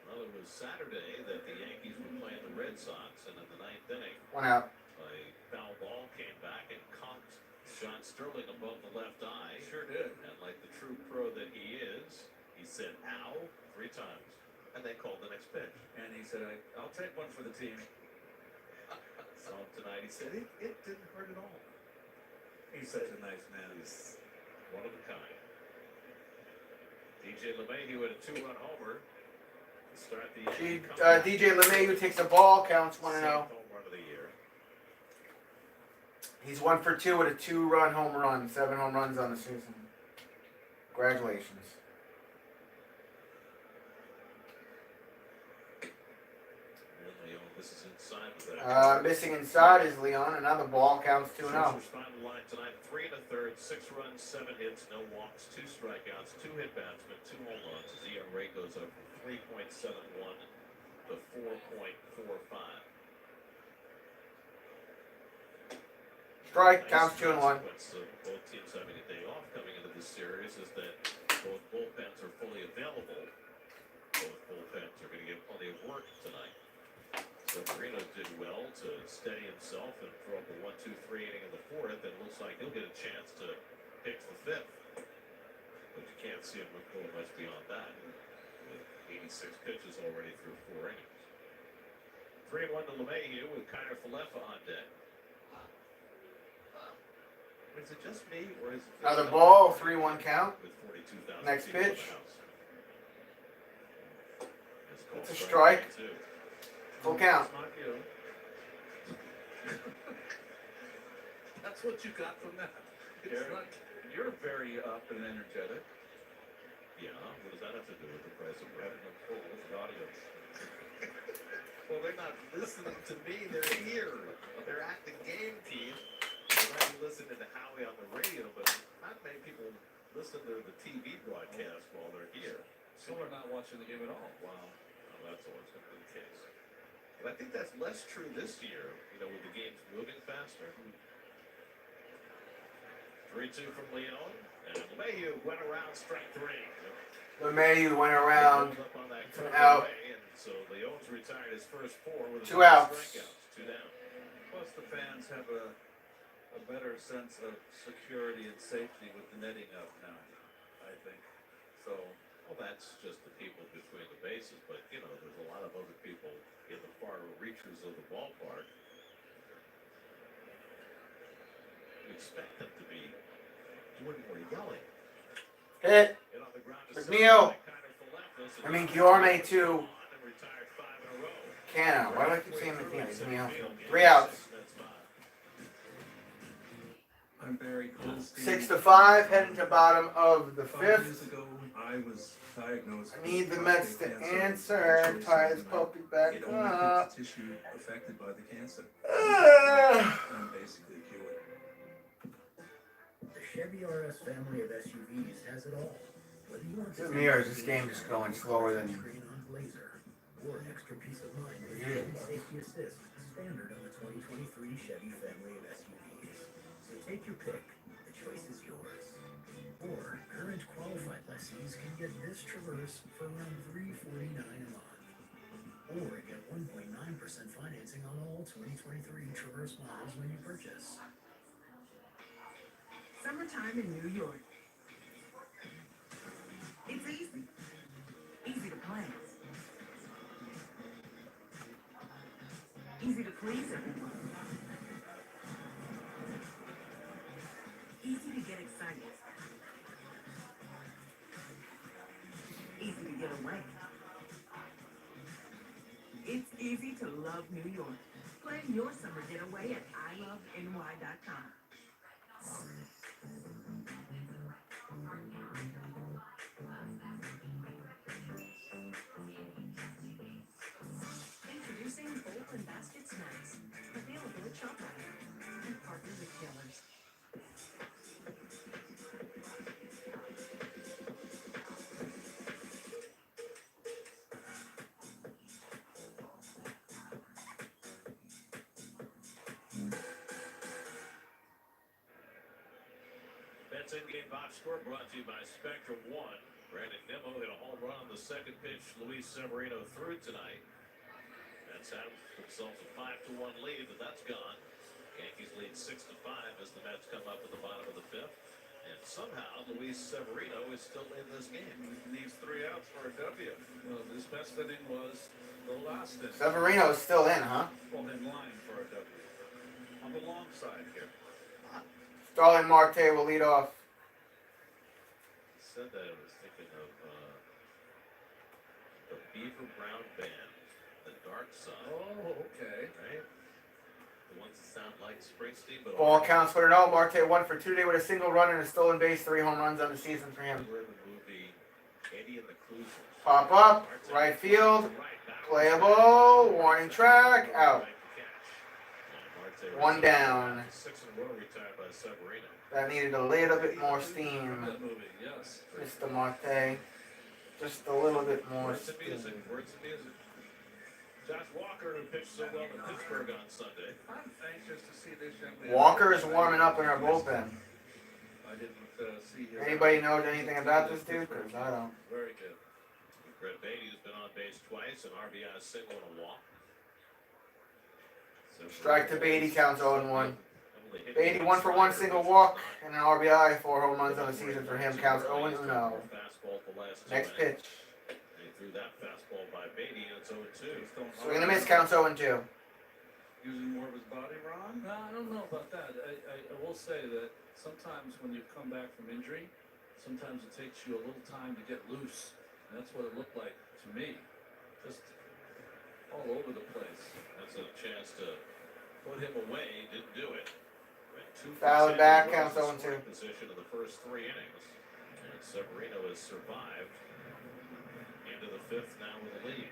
[SPEAKER 11] Well, it was Saturday that the Yankees were playing the Red Sox, and in the 9th inning,
[SPEAKER 1] 1 out.
[SPEAKER 11] a foul ball came back and conked John Sterling above the left eye.
[SPEAKER 12] Sure did.
[SPEAKER 11] And like the true pro that he is, he said, ow, 3 times. And then called the next pitch.
[SPEAKER 12] And he said, I'll take one for the team.
[SPEAKER 11] Saw him tonight. He said, it didn't hurt at all.
[SPEAKER 12] He's such a nice man.
[SPEAKER 11] He's one of a kind. DJ LeMahieu had a 2-run homer to start the Yankee comeback.
[SPEAKER 1] DJ LeMahieu takes a ball. Counts 1-0.
[SPEAKER 11] Home run of the year.
[SPEAKER 1] He's 1 for 2 with a 2-run home run. 7 home runs on the season. Congratulations.
[SPEAKER 11] And Leon, this is inside with that.
[SPEAKER 1] Missing inside is Leon. Another ball. Counts 2-0.
[SPEAKER 11] Scherzer's final line tonight, 3 1/3, 6 runs, 7 hits, no walks, 2 strikeouts, 2 hit batsmen, 2 home runs. His ERA goes up from 3.71 to 4.45.
[SPEAKER 1] Strike. Counts 2-1.
[SPEAKER 11] Both teams having a day off coming into this series is that both bullpens are fully available. Both bullpens are going to get plenty of work tonight. So Marino did well to steady himself and throw up a 1-2-3 inning in the 4th, and we'll looks like he'll get a chance to pitch the fifth. But you can't see him go much beyond that. With 86 pitches already through 4 innings. 3-1 to LeMahieu with Kiner Falefa on deck. Is it just me, or is it
[SPEAKER 1] Another ball, 3-1 count.
[SPEAKER 11] with 42,000
[SPEAKER 1] Next
[SPEAKER 11] people in the
[SPEAKER 1] pitch.
[SPEAKER 11] house?
[SPEAKER 1] It's a strike. Full count.
[SPEAKER 12] It's not you. That's what you got from that. It's not, you're very up and energetic.
[SPEAKER 11] Yeah, what does that have to do with the price of bread?
[SPEAKER 12] Having a full audience.
[SPEAKER 11] Well, they're not listening to me. They're here. They're at the game, team. They might be listening to Howie on the radio, but not many people listen to the TV broadcast while they're here.
[SPEAKER 12] Some are not watching the game at all.
[SPEAKER 11] Wow. Well, that's always going to be the case. But I think that's less true this year, with the games moving faster. 3-2 from Leon. And LeMahieu went around strike 3.
[SPEAKER 1] LeMahieu went around.
[SPEAKER 11] Up on that
[SPEAKER 1] It's an
[SPEAKER 11] curve
[SPEAKER 1] out.
[SPEAKER 11] away, and so Leon's retired his first 4 with
[SPEAKER 1] 2 outs.
[SPEAKER 11] strikeouts. 2 down.
[SPEAKER 12] Plus, the fans have a better sense of security and safety with the netting up now, I think. So,
[SPEAKER 11] Well, that's just the people between the bases, but there's a lot of other people in the far reaches of the ballpark. We expect them to be doing more yelling.
[SPEAKER 1] Hit.
[SPEAKER 11] And on the ground to
[SPEAKER 1] McNeil.
[SPEAKER 11] Kiner Falefa,
[SPEAKER 1] I mean, Guillorme to
[SPEAKER 11] and retired 5 in a row.
[SPEAKER 1] Canna. Why do I keep saying McNeil? It's McNeil. 3 outs.
[SPEAKER 2] I'm Barry Goldstein.
[SPEAKER 1] 6-5, heading to bottom of the
[SPEAKER 2] 5 years
[SPEAKER 1] 5th.
[SPEAKER 2] ago, I was diagnosed
[SPEAKER 1] I need the
[SPEAKER 2] with
[SPEAKER 1] Mets to
[SPEAKER 2] prostate cancer.
[SPEAKER 1] answer and tie this puppy back
[SPEAKER 2] It only
[SPEAKER 1] up.
[SPEAKER 2] hits the tissue affected by the cancer.
[SPEAKER 1] Ah.
[SPEAKER 2] I'm basically cured.
[SPEAKER 19] The Chevy RS family of SUVs has it all. Whether you want
[SPEAKER 1] To me, or is this game just going slower than
[SPEAKER 19] screen on Blazer or extra peace of mind with
[SPEAKER 1] Yeah.
[SPEAKER 19] Chevy Safety Assist, standard on the 2023 Chevy family of SUVs. So take your pick. The choice is yours. Or current qualified lessees can get this Traverse for around $349 a month. Or get 1.9% financing on all 2023 Traverse models when you purchase.
[SPEAKER 18] Summertime in New York. It's easy. Easy to plan. Easy to please everyone. Easy to get excited. Easy to get away. It's easy to love New York. Plan your summer getaway at iloveny.com. Introducing bowl and basket snacks. Available at ShopRite and partner retailers.
[SPEAKER 11] Mets in-game box score brought to you by Spectrum One. Brandon Nimmo hit a home run on the second pitch. Luis Severino threw tonight. Mets have themselves a 5-1 lead, but that's gone. Yankees lead 6-5 as the Mets come up at the bottom of the 5th. And somehow Luis Severino is still in this game.
[SPEAKER 12] needs 3 outs for a W. Well, his best inning was the last inning.
[SPEAKER 1] Severino's still in, huh?
[SPEAKER 12] Well, in line for a W. On the long side here.
[SPEAKER 1] Starling Marte will lead off.
[SPEAKER 11] Said that I was thinking of the Beaver Brown Band, the Dark Side.
[SPEAKER 12] Oh, okay.
[SPEAKER 11] Right? The ones that sound like Springsteen, but
[SPEAKER 1] Ball counts for 0. Marte 1 for 2 today with a single run and a stolen base. 3 home runs on the season for him.
[SPEAKER 11] We're in the movie Eddie and the Cruisers.
[SPEAKER 1] Pop up, right field, playable, warning track, out. 1 down.
[SPEAKER 11] 6 in a row retired by Severino.
[SPEAKER 1] That needed a little bit more steam,
[SPEAKER 12] That movie, yes.
[SPEAKER 1] Mr. Marte. Just a little bit more
[SPEAKER 11] Words and
[SPEAKER 1] steam.
[SPEAKER 11] music. Words and music. Josh Walker, who pitched so well in Pittsburgh on Sunday.
[SPEAKER 12] I'm anxious to see this young man.
[SPEAKER 1] Walker is warming up in our bullpen.
[SPEAKER 12] I didn't see him.
[SPEAKER 1] Anybody knows anything about this dude? Because I don't.
[SPEAKER 12] Very good.
[SPEAKER 11] Brett Beatty's been on base twice, an RBI single and a walk.
[SPEAKER 1] Strike to Beatty, counts 0-1.
[SPEAKER 11] And Well, they hit
[SPEAKER 1] Beatty
[SPEAKER 11] the
[SPEAKER 1] 1 for 1
[SPEAKER 11] outside,
[SPEAKER 1] single
[SPEAKER 11] which
[SPEAKER 1] walk
[SPEAKER 11] was
[SPEAKER 1] and an RBI, 4 home runs on the season for him. Counts 0-0.
[SPEAKER 11] Fastball the last two
[SPEAKER 1] Next
[SPEAKER 11] innings.
[SPEAKER 1] pitch.
[SPEAKER 11] They threw that fastball by Beatty, and it's 0-2.
[SPEAKER 1] Swing and a miss. Counts 0-2.
[SPEAKER 12] Using more of his body, Ron?
[SPEAKER 10] No, I don't know about that. I will say that sometimes when you come back from injury, sometimes it takes you a little time to get loose. And that's what it looked like to me. Just all over the place.
[SPEAKER 11] That's a chance to put him away. Didn't do it.
[SPEAKER 1] Foul back. Counts 0-2.
[SPEAKER 11] Position in the first 3 innings. And Severino has survived into the 5th now with a lead.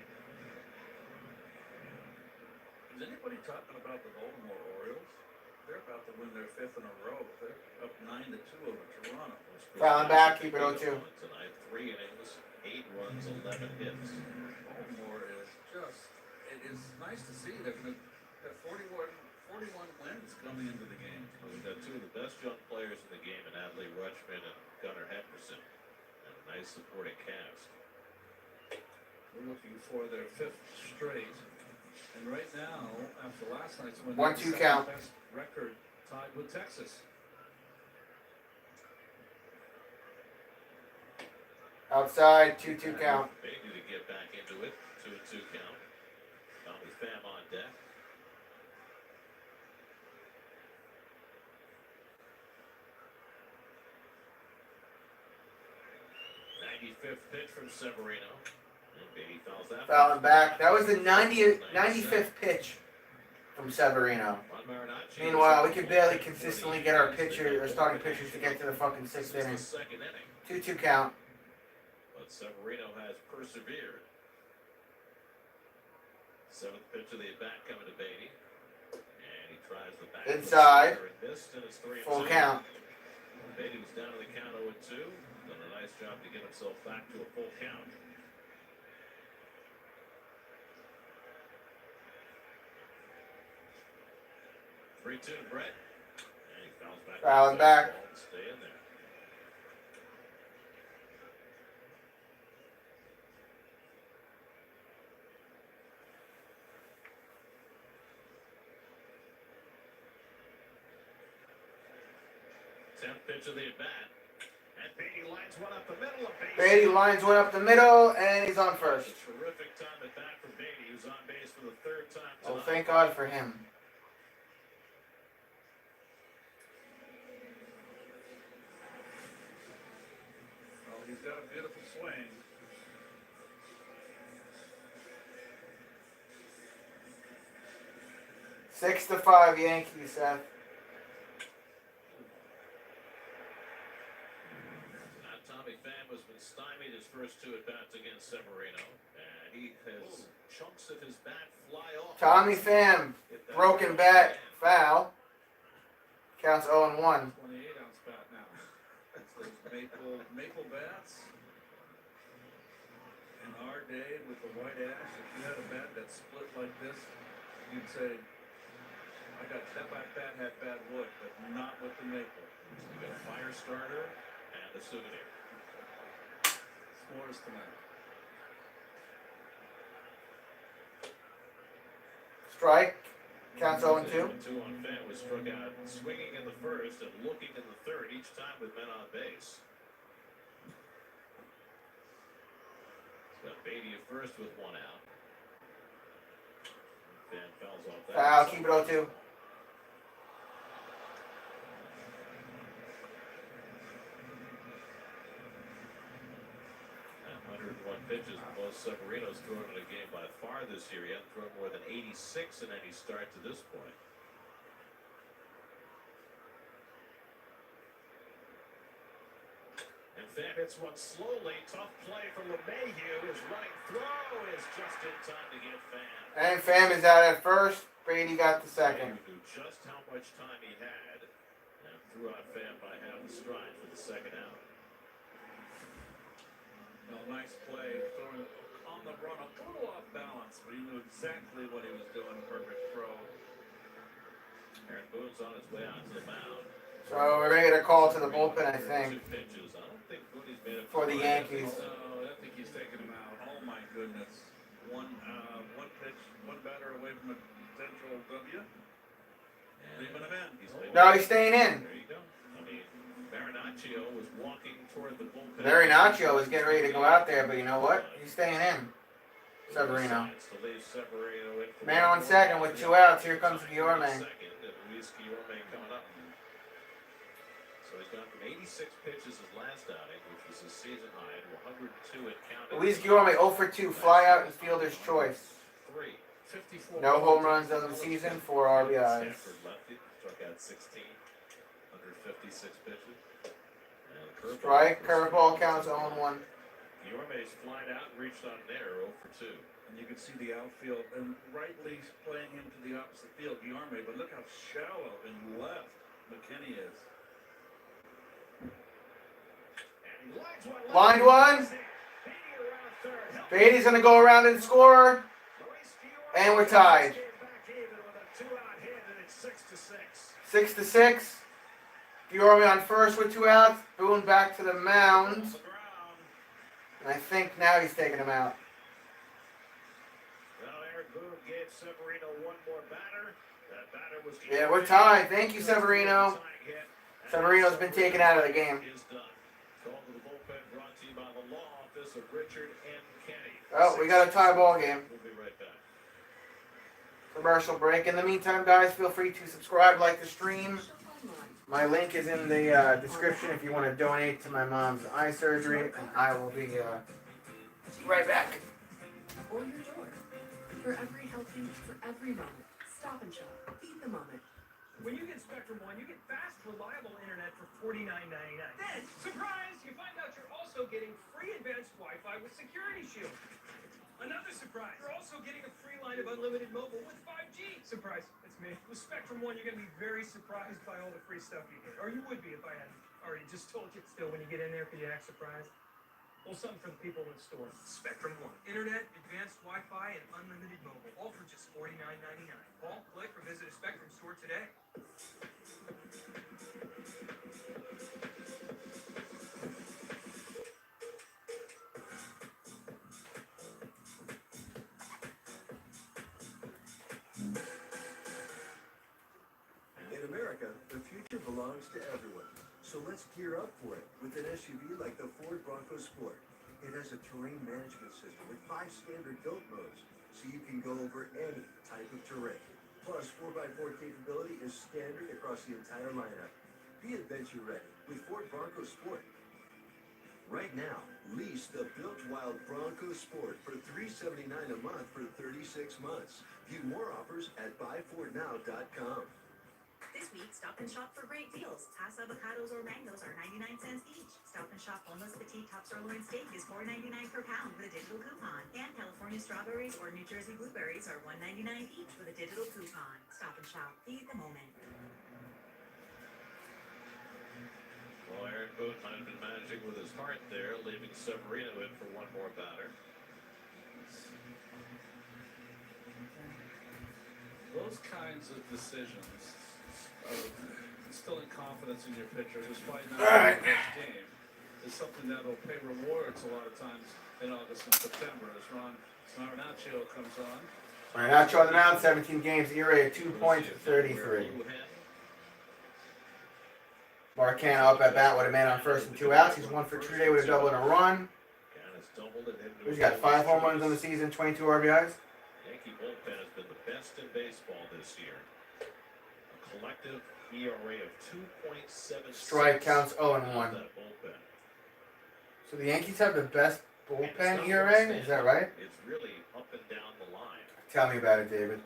[SPEAKER 12] Is anybody talking about the Baltimore Orioles? They're about to win their 5th in a row. They're up 9-2 over Toronto.
[SPEAKER 1] Foul back. Keep it 0-2.
[SPEAKER 11] Tonight, 3 innings, 8 runs, 11 hits.
[SPEAKER 12] Baltimore is just, it is nice to see they're going to have 41 wins coming into the game.
[SPEAKER 11] Well, we've got 2 of the best young players in the game in Adley Rutschman and Gunnar Henderson. And a nice supporting cast.
[SPEAKER 10] We're looking for their 5th straight. And right now, after last night's win,
[SPEAKER 1] 1-2 count.
[SPEAKER 10] best record tied with Texas.
[SPEAKER 1] Outside. 2-2 count.
[SPEAKER 11] Beatty to get back into it. 2-2 count. Tommy Pham on deck. Fifth pitch from Severino. And Beatty fouls that.
[SPEAKER 1] Fouling back. That was the 95th pitch from Severino. Meanwhile, we could barely consistently get our starting pitchers to get to the fucking 6th inning. 2-2 count.
[SPEAKER 11] But Severino has persevered. 7th pitch of the at-bat coming to Beatty. And he tries the back.
[SPEAKER 1] Inside.
[SPEAKER 11] And missed, and it's 3-2.
[SPEAKER 1] Full count.
[SPEAKER 11] Beatty was down to the count 0-2. Done a nice job to get himself back to a full count. Three-two to Brett. And he fouls back.
[SPEAKER 1] Fouling back.
[SPEAKER 11] Stay in there. Pitch of the at-bat. And Beatty lines one up the middle of base.
[SPEAKER 1] Beatty lines one up the middle, and he's on first.
[SPEAKER 11] A terrific time at bat for Beatty, who's on base for the 3rd time tonight.
[SPEAKER 1] Oh, thank God for him.
[SPEAKER 12] Well, he's got a beautiful swing.
[SPEAKER 1] Six to 5 Yankees, Seth.
[SPEAKER 11] Tommy Pham has been stymied his first 2 at-bats against Severino. And he has chunks of his bat fly off.
[SPEAKER 1] Tommy Pham, broken bat, foul. Counts 0-1.
[SPEAKER 12] 28-ounce bat now. That's those maple bats. In our day with the white ash, if you had a bat that split like this, you'd say, that bat had bad wood, but not with the maple.
[SPEAKER 11] You got a fire starter and a souvenir.
[SPEAKER 12] S'mores tonight.
[SPEAKER 1] Strike. Counts 0-2.
[SPEAKER 11] 2 on Pham was struck out swinging in the 1st and looking in the 3rd, each time with men on base. It's got Beatty at first with 1 out. Pham fouls off that.
[SPEAKER 1] Foul. Keep it 0-2.
[SPEAKER 11] 101 pitches, the most Severino's thrown in a game by far this year. He hasn't thrown more than 86 in any start to this point. And Pham hits one slowly. Tough play from LeMahieu. His running throw is just in time to get Pham.
[SPEAKER 1] And Pham is out at first. Brady got the second.
[SPEAKER 11] Knew just how much time he had and threw out Pham by half the stride for the 2nd out.
[SPEAKER 12] No, nice play, throwing on the run, a little off balance, but he knew exactly what he was doing. Perfect throw.
[SPEAKER 11] Aaron Boone's on his way out to the mound.
[SPEAKER 1] So we're going to get a call to the bullpen, I think,
[SPEAKER 11] 2 pitches. I don't think Boone's made it
[SPEAKER 1] for the Yankees.
[SPEAKER 12] I think he's taking him out. Oh my goodness. One pitch, one batter away from a potential W.
[SPEAKER 11] And Leave him in.
[SPEAKER 1] No, he's staying in.
[SPEAKER 11] There you go. I mean, Marinaccio was walking toward the bullpen.
[SPEAKER 1] Marinaccio was getting ready to go out there, but you know what? He's staying in. Severino. Man on second with 2 outs. Here comes Guillorme.
[SPEAKER 11] Luis Guillorme coming up. So he's gone from 86 pitches his last outing, which was his season high, to 102 and counting.
[SPEAKER 1] Luis Guillorme 0 for 2. Fly out and fielder's choice.
[SPEAKER 11] 54
[SPEAKER 1] No home runs on the season, 4 RBIs.
[SPEAKER 11] Stanford lefty, struck out 16, 156 pitches.
[SPEAKER 1] Strike, curveball counts 0-1.
[SPEAKER 11] Guillorme's flied out and reached on there, 0 for 2.
[SPEAKER 12] And you can see the outfield, and rightly playing him to the opposite field, Guillorme, but look how shallow and left McKinney is.
[SPEAKER 1] Line one. Beatty's going to go around and score. And we're tied. 6-6. Guillorme on first with 2 outs. Boone back to the mound. And I think now he's taking him out.
[SPEAKER 11] Well, Aaron Boone gave Severino one more batter. That batter was
[SPEAKER 1] Yeah, we're tied. Thank you, Severino. Severino's been taken out of the game.
[SPEAKER 11] Call to the bullpen brought to you by the law office of Richard M. Kenny.
[SPEAKER 1] Oh, we got a tie ball game.
[SPEAKER 11] We'll be right back.
[SPEAKER 1] Commercial break. In the meantime, guys, feel free to subscribe, like the stream. My link is in the description if you want to donate to my mom's eye surgery, and I will be right back.
[SPEAKER 15] Or your door. For every healthy, for every moment. Stop and Shop. Beat the moment.
[SPEAKER 4] When you get Spectrum One, you get fast, reliable internet for $49.99. Then, surprise, you find out you're also getting free advanced Wi-Fi with Security Shield. Another surprise, you're also getting a free line of unlimited mobile with 5G. Surprise, it's me. With Spectrum One, you're going to be very surprised by all the free stuff you get. Or you would be if I hadn't already just told you. Still, when you get in there, could you act surprised? Well, something for the people in store. Spectrum One. Internet, advanced Wi-Fi, and unlimited mobile. All for just $49.99. Call, click, or visit a Spectrum store today.
[SPEAKER 20] In America, the future belongs to everyone. So let's gear up for it with an SUV like the Ford Bronco Sport. It has a terrain management system with 5 standard build modes, so you can go over any type of terrain. Plus, 4x4 capability is standard across the entire lineup. Be adventure ready with Ford Bronco Sport. Right now, lease the Built Wild Bronco Sport for $379 a month for 36 months. View more offers at buyfordnow.com.
[SPEAKER 13] This week, Stop and Shop for great deals. Hass avocados or mangoes are 99 cents each. Stop and Shop boneless petite top sirloin steak is $4.99 per pound with a digital coupon. And California strawberries or New Jersey blueberries are $1.99 each with a digital coupon. Stop and Shop. Feed the moment.
[SPEAKER 11] Well, Aaron Boone might have been managing with his heart there, leaving Severino in for one more batter.
[SPEAKER 12] Those kinds of decisions of instilling confidence in your pitcher despite not having the best game is something that will pay rewards a lot of times in August and September as Marinaccio comes on.
[SPEAKER 1] Marinaccio on the mound, 17 games, ERA 2.33. Marcano up at bat with a man on first and 2 outs. He's 1 for 2 today with a double and a run. He's got 5 home runs on the season, 22 RBIs.
[SPEAKER 11] Yankee bullpen has been the best in baseball this year. A collective ERA of 2.7.
[SPEAKER 1] Strike counts 0-1. So the Yankees have the best bullpen ERA? Is that right?
[SPEAKER 11] It's really up and down the line.
[SPEAKER 1] Tell me about it, David.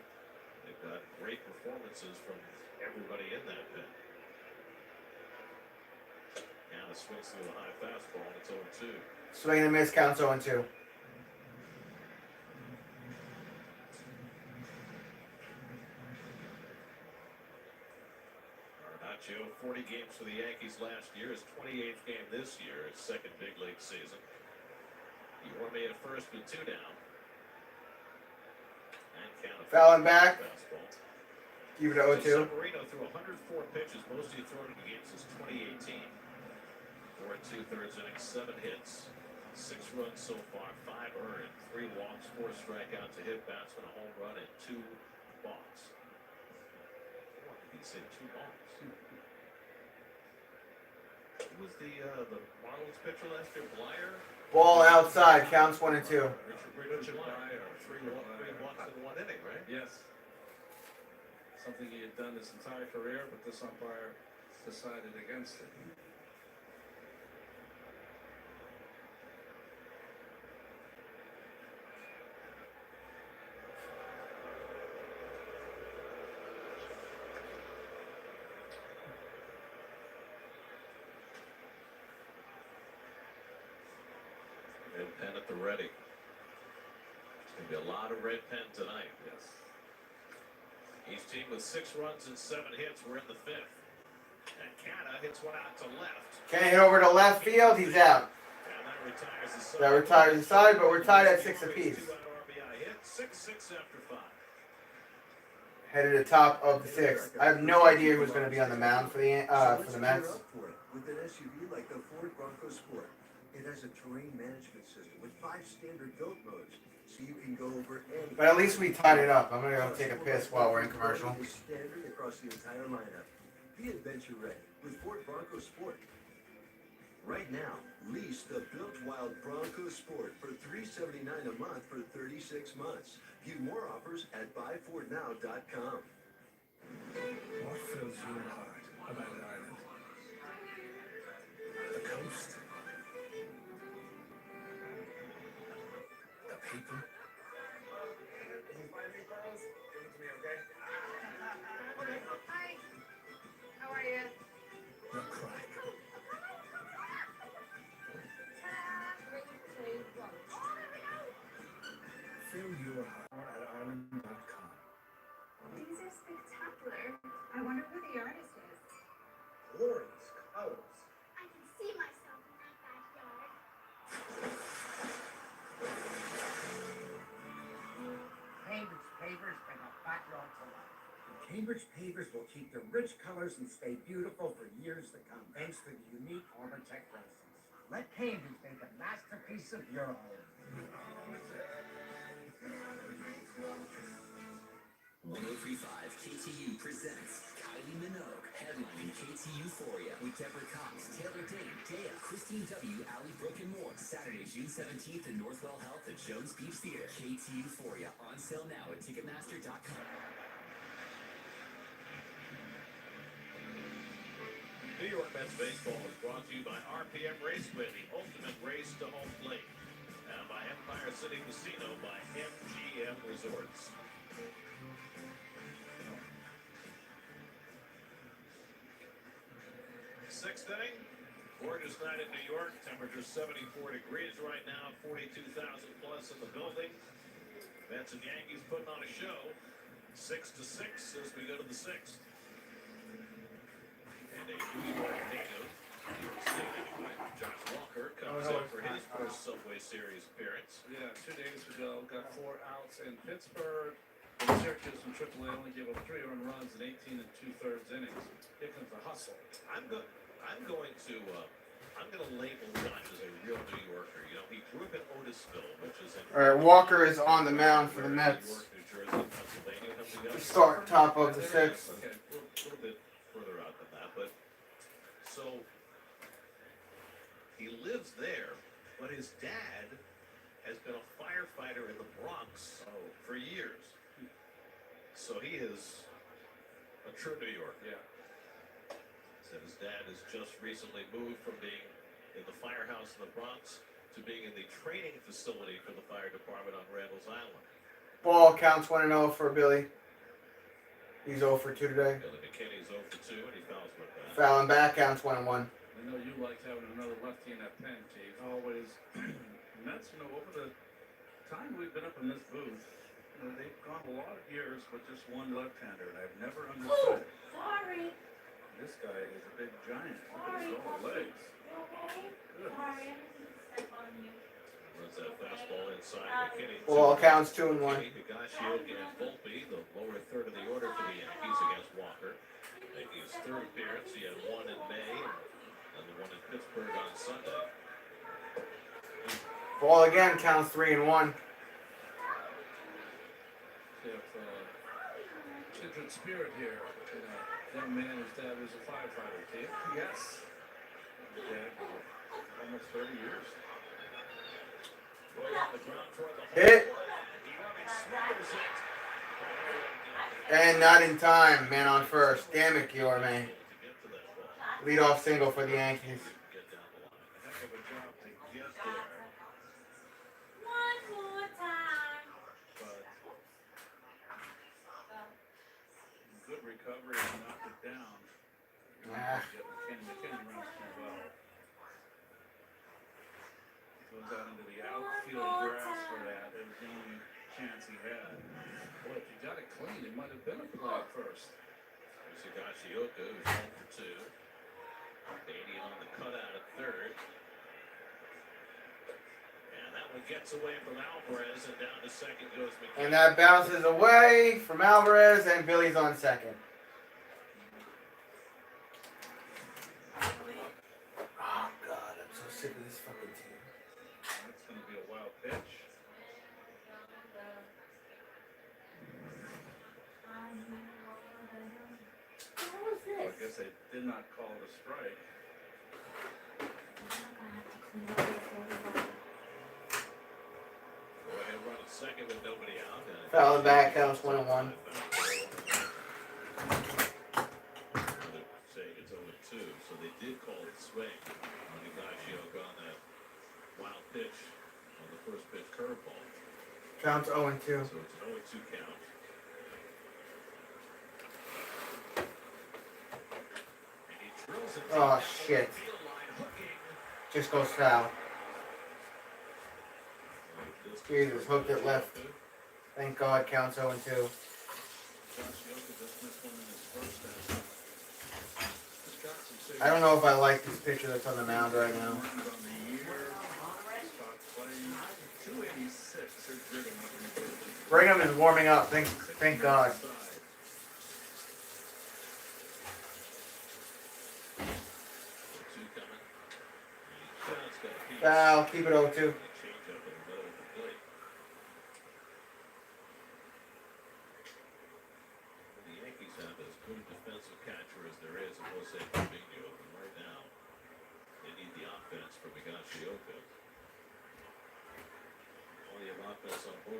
[SPEAKER 11] They've got great performances from everybody in that pen. Now swings through a high fastball and it's 0-2.
[SPEAKER 1] Swing and a miss counts 0-2.
[SPEAKER 11] Marinaccio, 40 games for the Yankees last year, his 28th game this year, his second big league season. Guillorme at first with 2 down. And count
[SPEAKER 1] Fouling back.
[SPEAKER 11] Fastball.
[SPEAKER 1] Keep it 0-2.
[SPEAKER 11] Severino threw 104 pitches, most he thrown in games since 2018. 4 2/3 innings, 7 hits, 6 runs so far, 5 earned, 3 walks, 4 strikeouts, a hit batsman, a home run, and 2 balks. Yankees in 2 balls. Who was the Marlins pitcher last year? Blyer?
[SPEAKER 1] Ball outside, counts 1 and 2.
[SPEAKER 11] Richard Blyer. 3 walks in 1 inning, right?
[SPEAKER 12] Yes. Something he had done his entire career, but this umpire decided against it.
[SPEAKER 11] Red pen at the ready. It's going to be a lot of red pen tonight.
[SPEAKER 12] Yes.
[SPEAKER 11] Each team with 6 runs and 7 hits. We're in the 5th. And Canna hits one out to left.
[SPEAKER 1] Can't hit over to left field, he's out.
[SPEAKER 11] And that retires the side.
[SPEAKER 1] That retires the side, but we're tied at 6 apiece.
[SPEAKER 11] 2 out RBI hit. 6-6 after 5.
[SPEAKER 1] Headed to the top of the 6th. I have no idea who's going to be on the mound for the Mets.
[SPEAKER 20] With an SUV like the Ford Bronco Sport, it has a terrain management system with 5 standard build modes, so you can go over any.
[SPEAKER 1] But at least we tied it up. I'm going to go take a piss while we're in commercial.
[SPEAKER 20] It's standard across the entire lineup. Be adventure ready with Ford Bronco Sport. Right now, lease the built wild Bronco Sport for $379 a month for 36 months. View more offers at buyfordnow.com.
[SPEAKER 19] What fills your heart about Ireland? The coast? The people?
[SPEAKER 3] Hi. How are you?
[SPEAKER 19] The crack? Fill your heart at Ireland.com.
[SPEAKER 3] These are spectacular. I wonder who the artist is.
[SPEAKER 17] Glorious colors.
[SPEAKER 7] I can see myself in that backyard.
[SPEAKER 14] Cambridge pavers bring a backyard to life.
[SPEAKER 21] Cambridge pavers will keep the rich colors and stay beautiful for years to come, thanks to the unique Arbortech process.
[SPEAKER 14] Let Cambridge make a masterpiece of your home.
[SPEAKER 16] 1035 KTU presents Kylie Minogue, headlining KTU Euphoria with Deborah Cox, Taylor Dane, Dea, Christine W., Allie Brooke, and more. Saturday, June 17th in Northwell Health at Jones Beach Theater. KTU Euphoria on sale now at Ticketmaster.com.
[SPEAKER 11] New York Mets baseball is brought to you by RPM Raceway, the ultimate race to home plate, and by Empire City Casino by MGM Resorts. Sixth inning, gorgeous night in New York. Temperature 74 degrees right now, 42,000 plus in the building. Mets and Yankees putting on a show. 6-6 as we go to the 6th. And a New York native, Josh Walker, comes in for his first Subway Series appearance.
[SPEAKER 12] Yeah, 2 days ago, got 4 outs in Pittsburgh. The Syracuse from AAA only gave up 3 earned runs in 18 2/3 innings. Here comes the hustle.
[SPEAKER 11] I'm going to label Josh as a real New Yorker. You know, he grew up in Otisville, which is in...
[SPEAKER 1] All right, Walker is on the mound for the Mets.
[SPEAKER 11] New York, New Jersey, Pennsylvania.
[SPEAKER 1] Start top of the 6th.
[SPEAKER 11] Okay, a little bit further out than that, but so he lives there, but his dad has been a firefighter in the Bronx for years. So he is a true New Yorker.
[SPEAKER 12] Yeah.
[SPEAKER 11] Said his dad has just recently moved from being in the firehouse in the Bronx to being in the training facility for the fire department on Randall's Island.
[SPEAKER 1] Ball counts 1-0 for Billy. He's 0 for 2 today.
[SPEAKER 11] Billy McKinney's 0 for 2, and he fouls with that.
[SPEAKER 1] Fouling back counts 1-1.
[SPEAKER 12] I know you liked having another lefty in that pen, Chief. Always. Mets, over the time we've been up in this booth, they've gone a lot of years with just one left-hander, and I've never understood it.
[SPEAKER 6] Sorry.
[SPEAKER 12] This guy is a big giant. Look at his long legs. Goodness.
[SPEAKER 11] Runs that fastball inside McKinney.
[SPEAKER 1] Ball counts 2-1.
[SPEAKER 11] Higashio against Volpe, the lower third of the order for the Yankees against Walker. Making his 3rd appearance. He had 1 in May and the 1 in Pittsburgh on Sunday.
[SPEAKER 1] Ball again counts 3-1.
[SPEAKER 12] They have kindred spirit here. young man whose dad was a firefighter, Keith.
[SPEAKER 4] Yes.
[SPEAKER 12] Dad, almost 30 years. Way on the ground toward the
[SPEAKER 1] Hit.
[SPEAKER 12] hole. He smothers it.
[SPEAKER 1] And not in time. Man on first. Damn it, Guillorme. Leadoff single for the Yankees.
[SPEAKER 12] Heck of a job to get there.
[SPEAKER 6] One more time.
[SPEAKER 12] But good recovery and knocked it down. McKinney runs too well. Goes out into the outfield grass for that. It was the only chance he had. Boy, if he got it clean, it might have been a play at first.
[SPEAKER 11] There's Higashioka, who's 1 for 2. 80 on the cutout at third. And that one gets away from Alvarez, and down to second goes McKinney.
[SPEAKER 1] And that bounces away from Alvarez, and Billy's on second. Oh, God, I'm so sick of this fucking team.
[SPEAKER 12] That's going to be a wild pitch. I guess they did not call it a strike.
[SPEAKER 11] Go ahead, run at second with nobody out.
[SPEAKER 1] Foul the back, counts 1-1.
[SPEAKER 11] Saying it's 0-2, so they did call it swing on Higashioka on that wild pitch on the first pitch curveball.
[SPEAKER 1] Counts 0-2.
[SPEAKER 11] So it's an 0-2 count.
[SPEAKER 1] Oh, shit. Just goes foul. Jesus, hooked it left. Thank God, counts 0-2. I don't know if I like this picture that's on the mound right now. Brigham is warming up. Thank God. Foul. Keep it 0-2.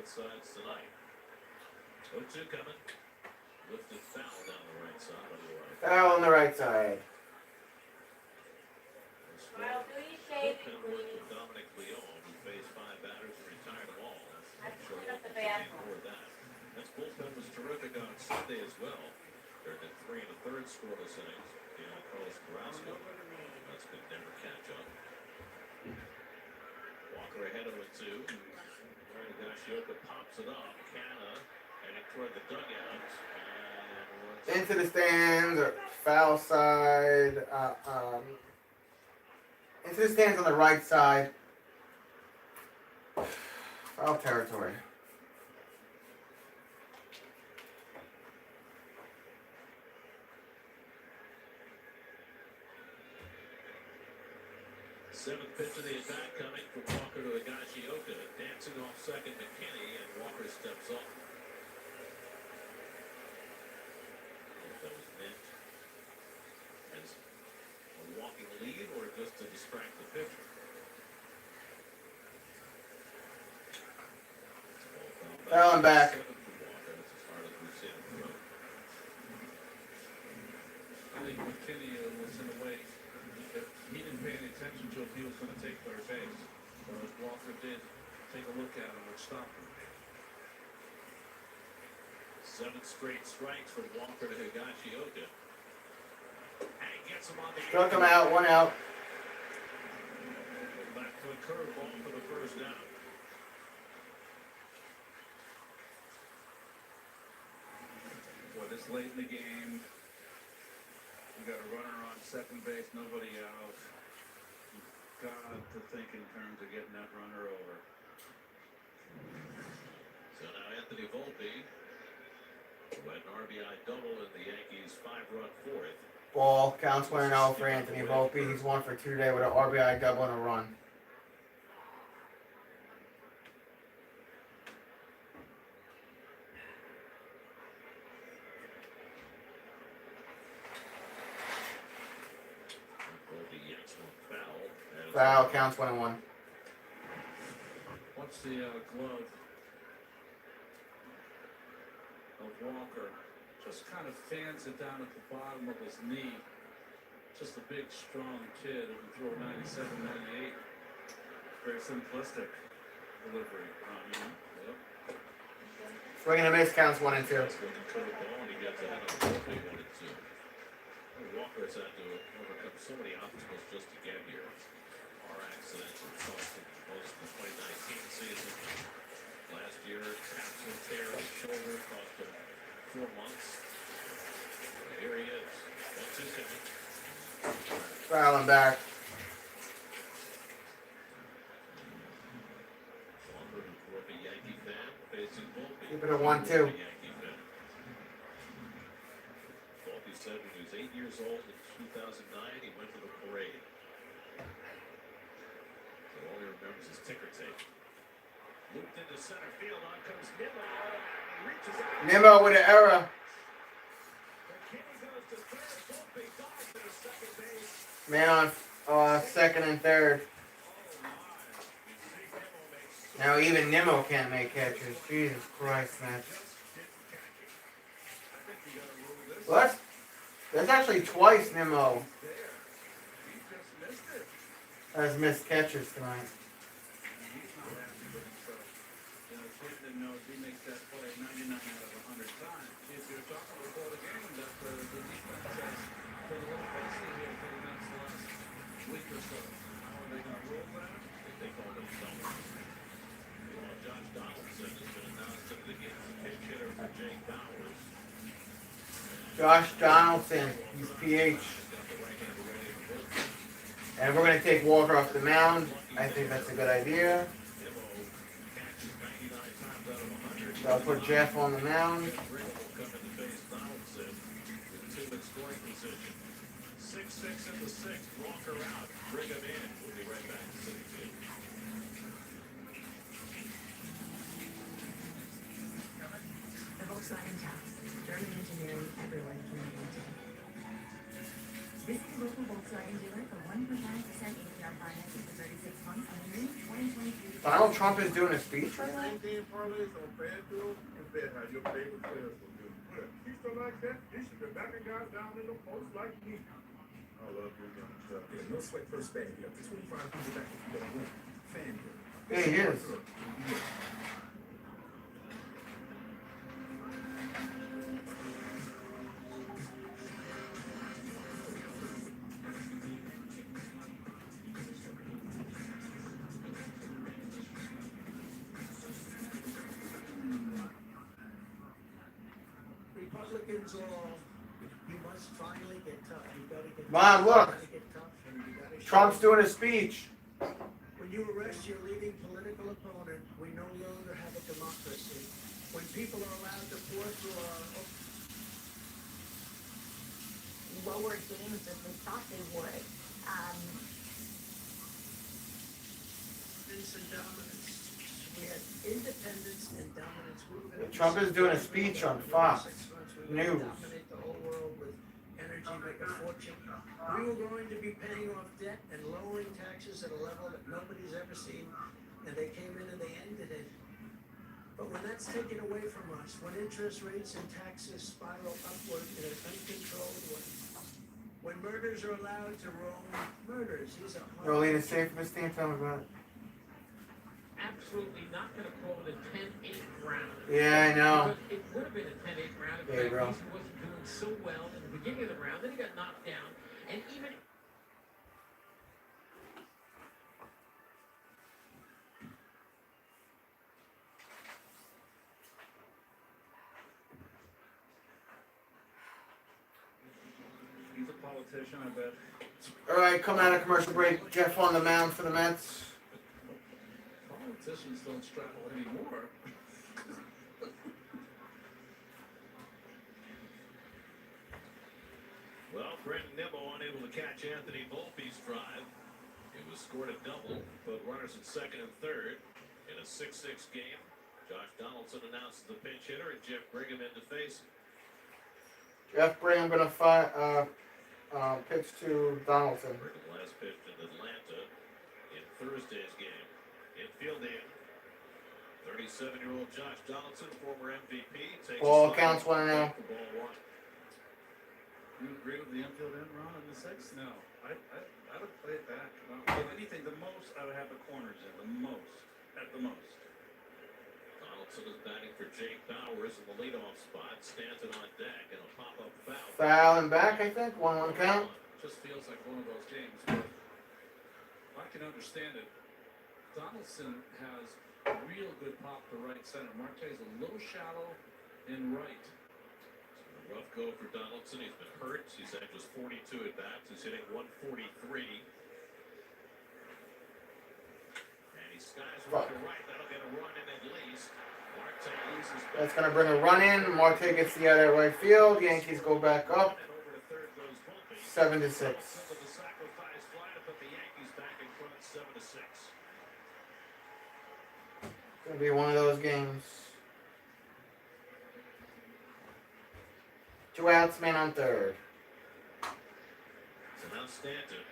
[SPEAKER 11] Sides tonight. 0-2 coming. Lifted foul down the right side.
[SPEAKER 1] Foul on the right side.
[SPEAKER 6] Well, do you shave it, please?
[SPEAKER 11] Dominic Leon, who faced 5 batters and retired them all.
[SPEAKER 6] I cleaned up the bathroom.
[SPEAKER 11] That's bullpen was terrific on Sunday as well. They're in 3 1/3 scoreless innings. Beyond Carlos Carrasco. That's good. Never catch up. Walker ahead of it 2. Higashioka pops it up. Canna heading toward the dugout.
[SPEAKER 1] Into the stands, or foul side. Into the stands on the right side. Foul territory.
[SPEAKER 11] Seventh pitch of the attack coming from Walker to Higashioka. Dancing off second McKinney, and Walker steps up. That was meant as a walking lead or just to distract the pitcher.
[SPEAKER 1] Foul and back.
[SPEAKER 11] That's as hard as we've seen him throw.
[SPEAKER 12] I think McKinney was in a way, if he didn't pay any attention to if he was going to take third base. Whereas Walker did take a look at him, which stopped him.
[SPEAKER 11] 7 straight strikes from Walker to Higashioka. And gets him on the
[SPEAKER 1] Struck him out, 1 out.
[SPEAKER 11] Back to a curveball for the first down.
[SPEAKER 12] Boy, this late in the game, we got a runner on second base, nobody out. You've got to think in terms of getting that runner over.
[SPEAKER 11] So now Anthony Volpe, who had an RBI double in the Yankees' 5-run fourth.
[SPEAKER 1] Ball. Counts 1-0 for Anthony Volpe. He's 1 for 2 today with an RBI double and a run. Foul, counts 1-1.
[SPEAKER 10] Watch the glove of Walker. Just kind of fans it down at the bottom of his knee. Just a big, strong kid who can throw 97, 98.
[SPEAKER 12] Very simplistic delivery.
[SPEAKER 10] Yep.
[SPEAKER 1] Swing and a miss, counts 1 and 2.
[SPEAKER 11] That's when he threw the ball and he gets ahead of the ball, he wanted to. Walker's had to overcome so many obstacles just to get here. Car accidents and cost him most of the 2019 season. Last year, capsule tear in his shoulder cost him 4 months. And here he is. 1-2 coming.
[SPEAKER 1] Foul and back.
[SPEAKER 11] Walker, who grew up a Yankee fan, facing Volpe.
[SPEAKER 1] Keep it at 1-2.
[SPEAKER 11] Yankee fan. Volpe said when he was 8 years old in 2009, he went to the parade. So all he remembers is ticker tape. Looped into center field, on comes Nimmo. Reaches out.
[SPEAKER 1] Nimmo with an error.
[SPEAKER 11] McKinney goes to third. Volpe dives to second base.
[SPEAKER 1] Man on second and third. Now even Nimmo can't make catches. Jesus Christ, man. What? That's actually twice Nimmo has missed catches tonight.
[SPEAKER 12] Didn't know if he makes that play 99 out of 100 times. If you're talking before the game that the defense has put a little fussy here for the next last week or so. How are they going to roll that?
[SPEAKER 11] They call him double. Well, Josh Donaldson has been announced into the game as a pinch hitter for Jake Bowers.
[SPEAKER 1] Josh Donaldson, he's PH. And we're going to take Walker off the mound. I think that's a good idea. So I'll put Jeff on the mound.
[SPEAKER 11] 6-6 in the sixth. Walker out. Bring him in. We'll be right back to City Field.
[SPEAKER 13] The Volkswagen Taos. German engineering everyone can relate to. Visit your local Volkswagen dealer for 1.9% APR financing for 36 months on the new 2023.
[SPEAKER 1] Donald Trump is doing a speech right now?
[SPEAKER 8] There's no sweat first bag. You have to 25 people back if you don't win. Fan here.
[SPEAKER 1] Yeah, he is.
[SPEAKER 21] Republicans all, you must finally get tough. You gotta get
[SPEAKER 1] Mom, look.
[SPEAKER 21] You gotta get tough and you gotta show
[SPEAKER 1] Trump's doing a speech.
[SPEAKER 21] When you arrest your leading political opponent, we no longer have a democracy. When people are allowed to pour through our
[SPEAKER 7] lower games than we thought they would.
[SPEAKER 21] independence and dominance. We had independence and dominance. We were gonna be
[SPEAKER 1] Trump is doing a speech on Fox News.
[SPEAKER 21] dominate the whole world with energy, make a fortune. We were going to be paying off debt and lowering taxes at a level that nobody's ever seen, and they came in and they ended it. But when that's taken away from us, when interest rates and taxes spiral upward in an uncontrolled way, when murders are allowed to roam, these are hard.
[SPEAKER 1] Rolling is safe for this team. Tell me about it.
[SPEAKER 9] Absolutely not going to call it a 10-8 round.
[SPEAKER 1] Yeah, I know.
[SPEAKER 9] Because it would have been a 10-8 round if
[SPEAKER 1] Yeah, bro.
[SPEAKER 9] Yankees wasn't doing so well in the beginning of the round. Then he got knocked down. And even
[SPEAKER 12] He's a politician, I bet.
[SPEAKER 1] All right, coming out of commercial break. Jeff on the mound for the Mets.
[SPEAKER 10] Politicians don't straddle anymore.
[SPEAKER 11] Well, Brenton Nimmo unable to catch Anthony Volpe's drive. It was scored a double, but runners at second and third in a 6-6 game. Josh Donaldson announces the pinch hitter and Jeff Brigham in to face him.
[SPEAKER 1] Jeff Brigham going to pitch to Donaldson.
[SPEAKER 11] Brigham last pitched in Atlanta Thursday's game. Infield in. 37-year-old Josh Donaldson, former MVP, takes
[SPEAKER 1] Ball
[SPEAKER 11] a
[SPEAKER 1] counts 1-0.
[SPEAKER 11] Ball one.
[SPEAKER 12] You agree with the infield in run in the sixth? No. I would play it back. If anything, the most I would have the corners in. The most. At the most.
[SPEAKER 11] Donaldson is batting for Jake Bowers in the leadoff spot. Stanton on deck and a pop-up foul.
[SPEAKER 1] Foul and back, I think. 1-1 count.
[SPEAKER 12] Just feels like one of those games. But I can understand it. Donaldson has a real good pop to right center. Marte's a little shallow in right.
[SPEAKER 11] Rough go for Donaldson. He's been hurt. He's had just 42 at bats. He's hitting 143. And he skies right to right. That'll get a run in at least. Marte loses.
[SPEAKER 1] That's going to bring a run in. Marte gets the out at right field. Yankees go back up. 7-6.
[SPEAKER 11] The sacrifice fly to put the Yankees back in front 7-6.
[SPEAKER 1] Going to be one of those games. 2 outs, man on third.
[SPEAKER 11] So now Stanton.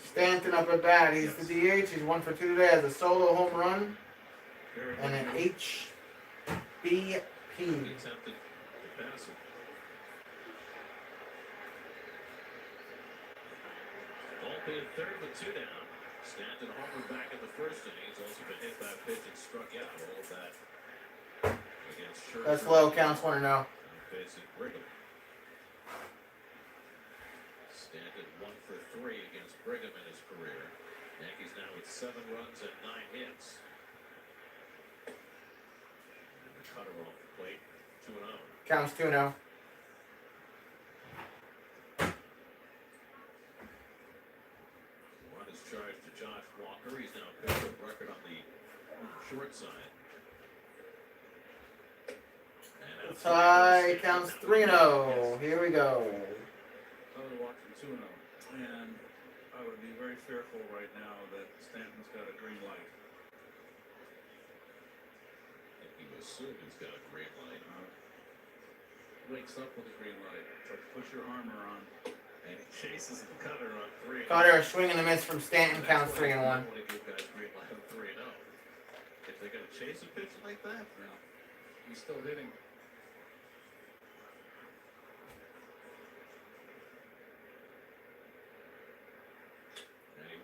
[SPEAKER 1] Stanton up at bat. He's the DH. He's 1 for 2 today. Has a solo home run and an HBP.
[SPEAKER 11] He attempted to pass it. Volpe in third with 2 down. Stanton homered back in the first inning. He's also been hit by a pitch and struck out. All of that against Scherzer.
[SPEAKER 1] That's low. Counts 1-0.
[SPEAKER 11] Facing Brigham. Stanton 1 for 3 against Brigham in his career. Yankees now with 7 runs and 9 hits. And the cutter off the plate, 2-0.
[SPEAKER 1] Counts 2-0.
[SPEAKER 11] One is charged to Josh Walker. He's now pitched a record on the short side.
[SPEAKER 1] Tie counts 3-0. Here we go.
[SPEAKER 12] I would watch him 2-0. And I would be very fearful right now that Stanton's got a green light.
[SPEAKER 11] I think you assume he's got a green light.
[SPEAKER 12] Wakes up with a green light. It's like push your armor on.
[SPEAKER 11] And he chases the cutter on 3.
[SPEAKER 1] Cutter, a swing and a miss from Stanton. Counts 3-1.
[SPEAKER 11] I want to give guys green light on 3-0. If they're going to chase a pitch like that,
[SPEAKER 12] Yeah. He's still hitting.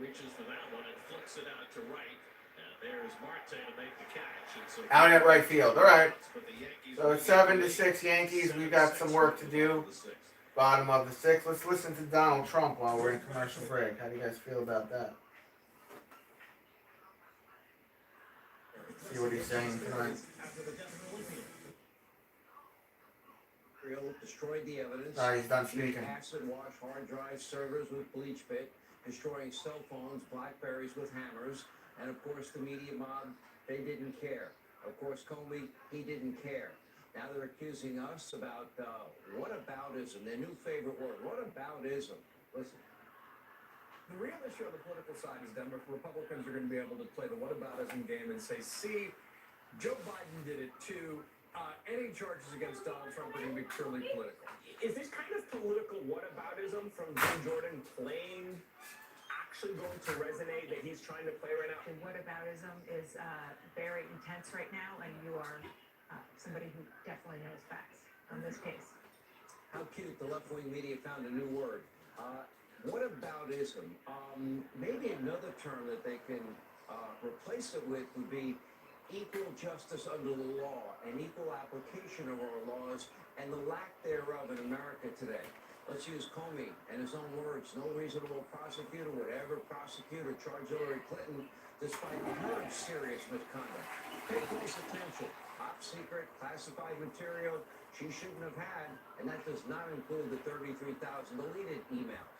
[SPEAKER 11] reaches for that one and flicks it out to right. And there's Marte to make the catch. And so
[SPEAKER 1] Out at right field. All right. So it's 7-6 Yankees. We've got some work to do. Bottom of the 6th. Let's listen to Donald Trump while we're in commercial break. How do you guys feel about that? See what he's saying tonight.
[SPEAKER 5] Destroyed the evidence.
[SPEAKER 1] He's done speaking.
[SPEAKER 5] Acid wash hard drive servers with bleach pit, destroying cell phones, Blackberries with hammers, and of course the media mob, they didn't care. Of course Comey, he didn't care. Now they're accusing us about whataboutism, their new favorite word, whataboutism. Listen.
[SPEAKER 4] The real issue on the political side is that Republicans are going to be able to play the whataboutism game and say, see, Joe Biden did it too. Any charges against Donald Trump are going to be purely political. Is this kind of political whataboutism from Jim Jordan playing actually going to resonate that he's trying to play right now?
[SPEAKER 3] The whataboutism is very intense right now, and you are somebody who definitely knows facts on this case.
[SPEAKER 5] How cute the left-wing media found a new word. Whataboutism. Maybe another term that they can replace it with would be equal justice under the law and equal application of our laws and the lack thereof in America today. Let's use Comey and his own words. No reasonable prosecutor would ever prosecute or charge Hillary Clinton despite her serious misconduct. Pay close attention. Top secret, classified material she shouldn't have had, and that does not include the 33,000 deleted emails.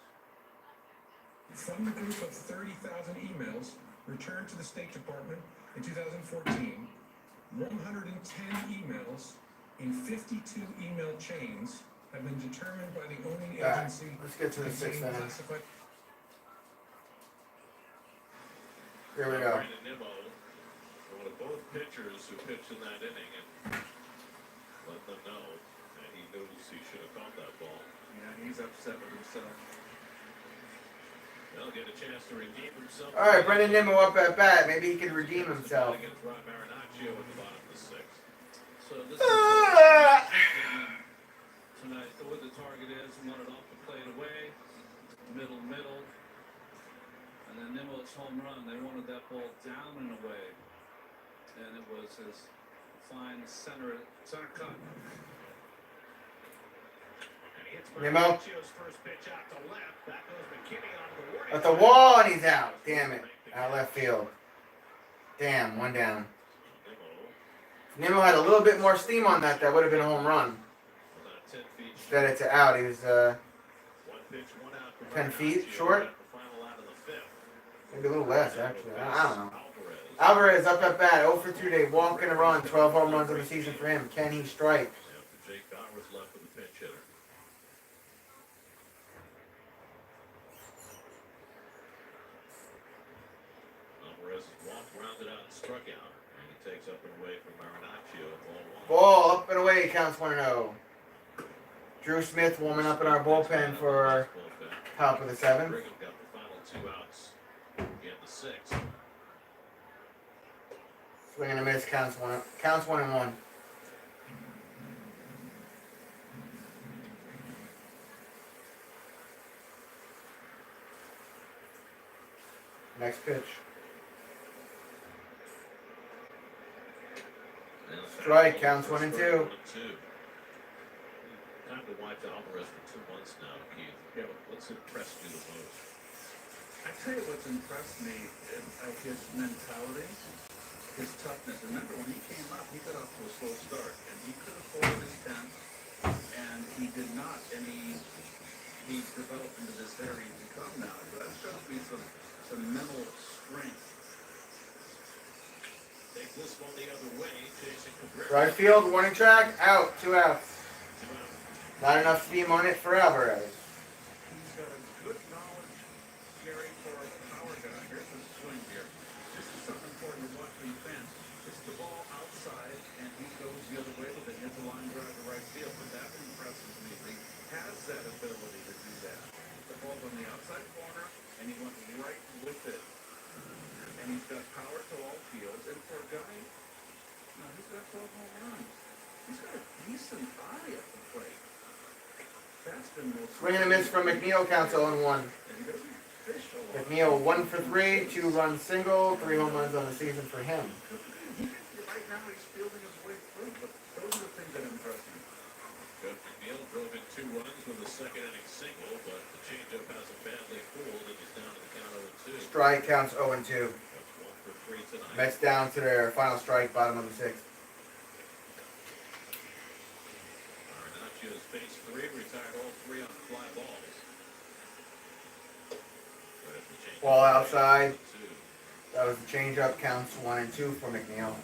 [SPEAKER 22] From the group of 30,000 emails returned to the State Department in 2014, 110 emails in 52 email chains have been determined by the owning agency.
[SPEAKER 1] Let's get to the 6th inning. Here we go.
[SPEAKER 11] Brandon Nimmo, one of both pitchers who pitched in that inning, and let them know that he knows he should have caught that ball.
[SPEAKER 12] Yeah, he's upset with himself.
[SPEAKER 11] Well, They'll get a chance to redeem himself.
[SPEAKER 1] All right, Brendan Nimmo up at bat. Maybe he can redeem himself.
[SPEAKER 11] Against Rob Marinaccio at the bottom of the sixth.
[SPEAKER 10] So this is tonight. What the target is, want it off the plate away, middle, and then Nimmo's home run. They wanted that ball down and away, and it was his fine center cut.
[SPEAKER 1] Nimmo
[SPEAKER 11] First pitch out to left. That goes McKinney onto the warning
[SPEAKER 1] at the wall, and he's out. Damn it. Out left field. Damn, one down. If Nimmo had a little bit more steam on that, that would have been a home run. Instead it's out. He was 10 feet short. Maybe a little less, actually. I don't know. Alvarez up at bat. 0 for 2 day. Walk and a run. 12 home runs of the season for him. Can he strike?
[SPEAKER 11] Jake Bauer's left with the pinch hitter. Alvarez has walked, rounded out, and struck out. And he takes up and away from Marinaccio.
[SPEAKER 1] Ball up and away. Counts 1-0. Drew Smith warming up in our bullpen for top of the seventh.
[SPEAKER 11] Brigham got the final 2 outs in the sixth.
[SPEAKER 1] Swing and a miss. Counts 1-1. Next pitch. Strike. Counts 1-2.
[SPEAKER 11] Time to watch Alvarez for 2 months now, Keith. Yeah, what's impressed you the most?
[SPEAKER 12] I tell you what's impressed me is his mentality, his toughness. Remember when he came up, he got off to a slow start, and he could have folded his tent, and he did not, and he developed into this area he's become now. So that shows me some mental strength.
[SPEAKER 11] Take this one the other way, chasing Cabrera.
[SPEAKER 1] Right field. Warning track. Out. 2 outs. Not enough steam on it for Alvarez.
[SPEAKER 12] He's got a good knowledge, Gary, for a power guy. Here's the swing here. This is something important to watch for the fans. It's the ball outside, and he goes the other way with it. Hits a line drive to right field. But that impresses me. He has that ability to do that. The ball's on the outside corner, and he went right with it. And he's got power to all fields. And for a guy, he's got 12 home runs. He's got a decent eye at the plate.
[SPEAKER 1] Swing and a miss from McNeil. Counts 0-1. McNeil 1 for 3. 2-run single. 3 home runs on the season for him.
[SPEAKER 12] Right now he's fielding his way through, but those are the things that impress me.
[SPEAKER 11] Jeff McNeil drove in 2 runs with a second inning single, but the changeup has him badly fooled, and he's down to the count of 2.
[SPEAKER 1] Strike. Counts 0-2.
[SPEAKER 11] That's 1 for 3 tonight.
[SPEAKER 1] Mets down to their final strike. Bottom of the 6th.
[SPEAKER 11] Marinaccio face 3, retired all 3 on fly balls.
[SPEAKER 1] Ball outside. That was the changeup. Counts 1 and 2 for McNeil.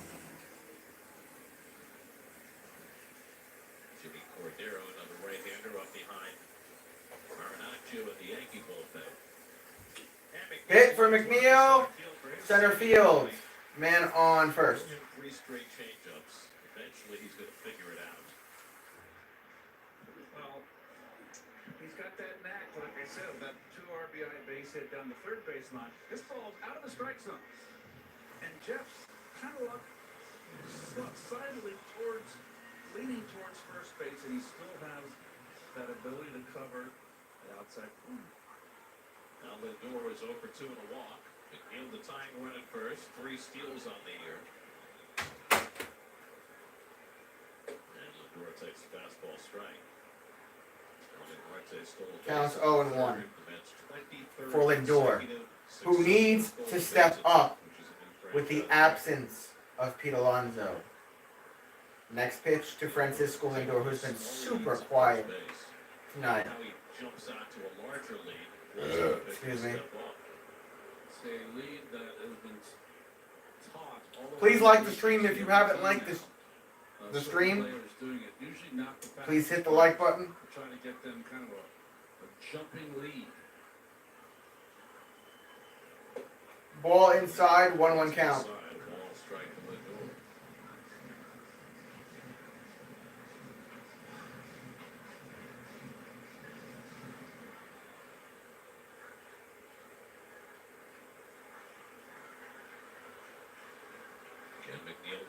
[SPEAKER 11] Jimmy Cordero, another right-hander up behind Marinaccio at the Yankee bullpen.
[SPEAKER 1] Hit for McNeil. Center field. Man on first.
[SPEAKER 11] 3 straight changeups. Eventually, he's going to figure it out.
[SPEAKER 12] Well, he's got that knack, like I said, that 2 RBI base hit down the third baseline. This ball's out of the strike zone. And Jeff's kind of leaning towards first base, and he still has that ability to cover the outside corner.
[SPEAKER 11] Now Lindor is 0 for 2 in a walk. McNeil the tying run at first. 3 steals on the year. And Lindor takes the fastball strike.
[SPEAKER 1] Counts 0-1 for Lindor, who needs to step up with the absence of Pete Alonso. Next pitch to Francisco Lindor, who's been super quiet tonight.
[SPEAKER 11] Now he jumps out to a larger lead.
[SPEAKER 1] Excuse me.
[SPEAKER 10] It's a lead that has been taught all the
[SPEAKER 1] Please
[SPEAKER 10] way
[SPEAKER 1] like the stream if you haven't liked the stream. Please hit the like button.
[SPEAKER 10] We're trying to get them kind of a jumping lead.
[SPEAKER 1] Ball inside, 1-1 count.
[SPEAKER 11] Ball strike to Lindor.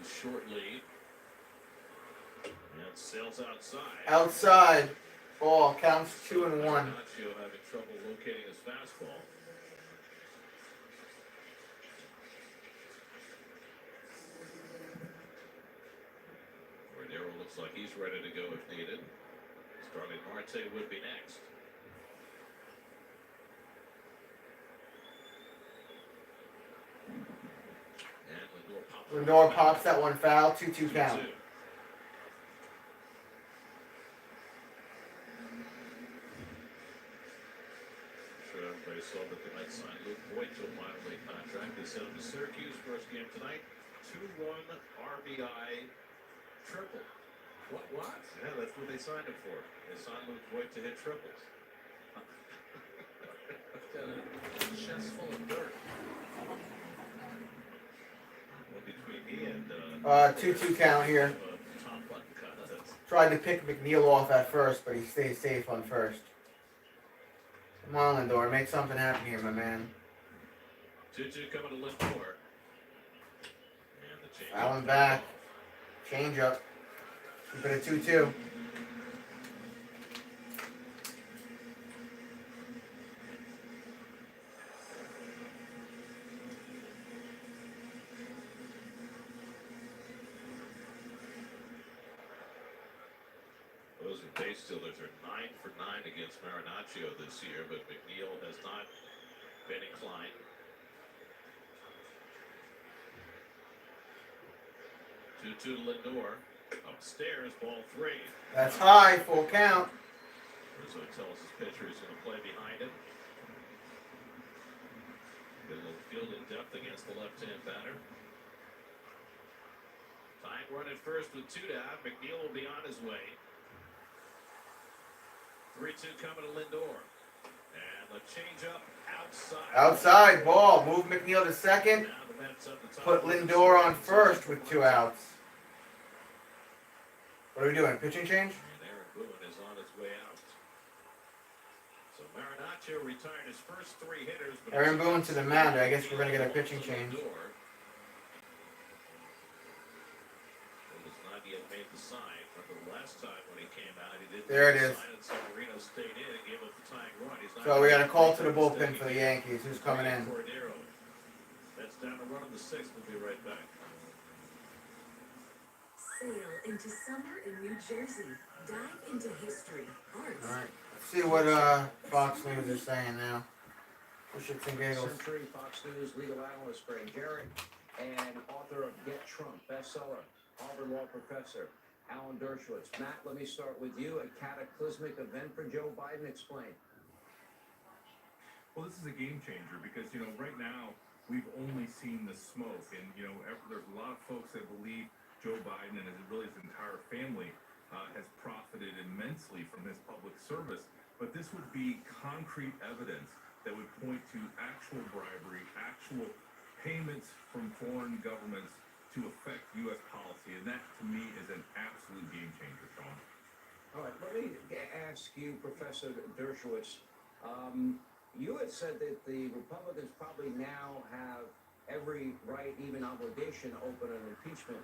[SPEAKER 11] short lead. And sails outside.
[SPEAKER 1] Outside. Ball counts 2-1.
[SPEAKER 11] Marinaccio having trouble locating his fastball. Cordero looks like he's ready to go if needed. Starling Marte would be next. And
[SPEAKER 1] Lindor pops that one foul. 2-2 count.
[SPEAKER 11] Sure, everybody saw that the Mets signed Luke Voigt to a minor league contract. They sent him to Syracuse first game tonight. 2-run RBI triple.
[SPEAKER 12] What?
[SPEAKER 11] Yeah, that's what they signed him for. They signed Luke Voigt to hit triples.
[SPEAKER 12] Chest full of dirt.
[SPEAKER 11] Well, between he and
[SPEAKER 1] 2-2 count here.
[SPEAKER 11] Tom Button contest.
[SPEAKER 1] Tried to pick McNeil off at first, but he stays safe on first. Come on, Lindor, make something happen here, my man.
[SPEAKER 11] 2-2 coming to Lindor. And the change.
[SPEAKER 1] Allen back. Change up. Keep it at 2-2.
[SPEAKER 11] Those base stealers are 9 for 9 against Marinaccio this year, but McNeil has not been inclined. 2-2 to Lindor. Upstairs, ball 3.
[SPEAKER 1] That's high, full count.
[SPEAKER 11] Rizzo tells his pitcher he's going to play behind him. Get a little fielding depth against the left-hand batter. Tying run at first with 2 down. McNeil will be on his way. 3-2 coming to Lindor. And the changeup outside.
[SPEAKER 1] Outside, ball. Move McNeil to second.
[SPEAKER 11] Now the Mets up the top.
[SPEAKER 1] Put Lindor on first with 2 outs. What are we doing? Pitching change?
[SPEAKER 11] And Aaron Boone is on his way out. So Marinaccio retired his first 3 hitters. But
[SPEAKER 1] Aaron Boone to the mound. I guess we're going to get a pitching change.
[SPEAKER 11] Lindor. He has not yet made the sign. Remember the last time when he came out, he didn't
[SPEAKER 1] There it
[SPEAKER 11] make the
[SPEAKER 1] is.
[SPEAKER 11] sign, and Severino stayed in and gave up the tying run. He's not
[SPEAKER 1] So we got a
[SPEAKER 11] gonna
[SPEAKER 1] call
[SPEAKER 11] make
[SPEAKER 1] to the
[SPEAKER 11] that
[SPEAKER 1] bullpen
[SPEAKER 11] mistake
[SPEAKER 1] for the
[SPEAKER 11] again.
[SPEAKER 1] Yankees. Who's coming in?
[SPEAKER 11] Cordero. That's down to run in the 6th. We'll be right back.
[SPEAKER 15] Sail into summer in New Jersey. Dive into history, arts.
[SPEAKER 1] All right. Let's see what Fox News is saying now. For shits and giggles.
[SPEAKER 5] Century Fox News legal analyst Greg Jarrett and author of Get Trump bestseller, Harvard Law professor Alan Dershowitz. Matt, let me start with you. A cataclysmic event for Joe Biden. Explain.
[SPEAKER 2] Well, this is a game changer because, right now we've only seen the smoke. And, there's a lot of folks that believe Joe Biden and his entire family has profited immensely from his public service. But this would be concrete evidence that would point to actual bribery, actual payments from foreign governments to affect U.S. policy. And that, to me, is an absolute game changer, Sean.
[SPEAKER 5] All right, let me ask you, Professor Dershowitz. You had said that the Republicans probably now have every right, even obligation, to open an impeachment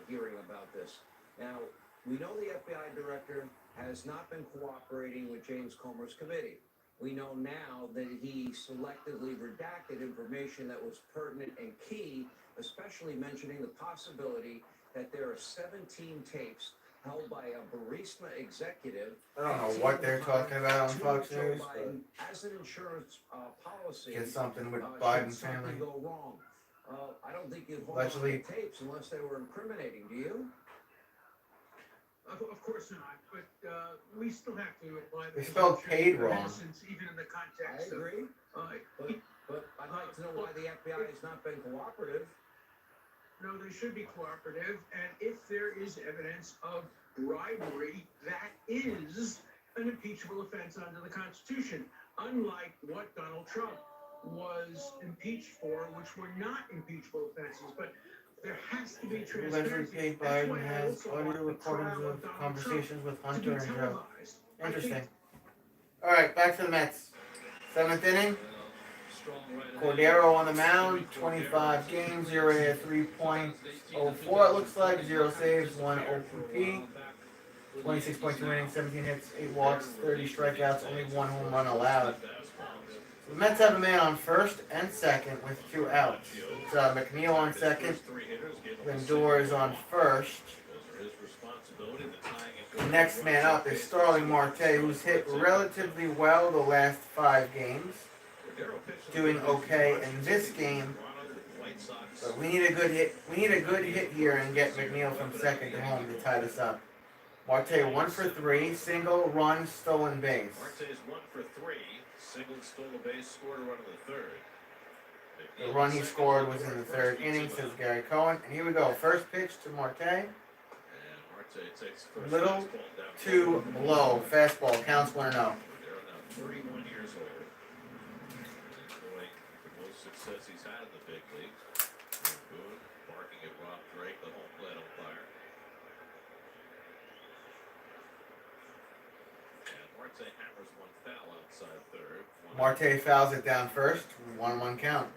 [SPEAKER 5] hearing about this. Now, we know the FBI director has not been cooperating with James Comer's committee. We know now that he selectively redacted information that was pertinent and key, especially mentioning the possibility that there are 17 tapes held by a Burisma executive.
[SPEAKER 1] I don't know what they're talking about on Fox News, but
[SPEAKER 5] As an insurance policy,
[SPEAKER 1] get something with
[SPEAKER 5] should
[SPEAKER 1] Biden's
[SPEAKER 5] something
[SPEAKER 1] family.
[SPEAKER 5] go wrong, I don't think you'd hold on to
[SPEAKER 1] Allegedly.
[SPEAKER 5] tapes unless they were incriminating. Do you?
[SPEAKER 9] Of course not, but we still have to apply the
[SPEAKER 1] They spelled
[SPEAKER 9] presumption
[SPEAKER 1] paid
[SPEAKER 9] of
[SPEAKER 1] wrong.
[SPEAKER 9] innocence, even in the
[SPEAKER 5] I
[SPEAKER 9] context of.
[SPEAKER 5] agree, but I'd like to know why the FBI has not been cooperative.
[SPEAKER 9] No, they should be cooperative, and if there is evidence of bribery, that is an impeachable offense under the Constitution, unlike what Donald Trump was impeached for, which were not impeachable offenses. But there has to be
[SPEAKER 1] Allegedly
[SPEAKER 9] transparency.
[SPEAKER 1] paid
[SPEAKER 9] That's
[SPEAKER 1] Biden
[SPEAKER 9] why I
[SPEAKER 1] has
[SPEAKER 9] also
[SPEAKER 1] audio
[SPEAKER 9] want the
[SPEAKER 1] recordings
[SPEAKER 9] trial
[SPEAKER 1] of
[SPEAKER 9] Donald
[SPEAKER 1] conversations with
[SPEAKER 9] Trump to be
[SPEAKER 1] Hunter and Joe.
[SPEAKER 9] televised. I think
[SPEAKER 1] Interesting. All right, back to the Mets. 7th inning. Cordero on the mound, 25 games, 0 hit, 3.04 it looks like, 0 saves, 1 OPP, 26.2 innings, 17 hits, 8 walks, 30 strikeouts, only 1 home run allowed. So the Mets have a man on first and second with 2 outs. It's McNeil on second, Lindor is on first. The next man up is Starling Marte, who's hit relatively well the last 5 games. Doing okay in this game, but we need a good hit. We need a good hit here and get McNeil from second to home to tie this up. Marte 1 for 3, single, run, stolen base.
[SPEAKER 11] Marte's 1 for 3, single, stole a base, scored a run in the third.
[SPEAKER 1] The run he scored was in the 3rd inning, says Gary Cohen. And here we go. First pitch to Marte.
[SPEAKER 11] And Marte takes first
[SPEAKER 1] Little
[SPEAKER 11] fastball down
[SPEAKER 1] too low. Fastball counts 1-0.
[SPEAKER 11] They're now 31 years old. Enjoying the most success he's had in the big leagues. Boone barking at Rob Drake, the home plate umpire. And Marte hammers one foul outside third.
[SPEAKER 1] Marte fouls it down first. 1-1 count.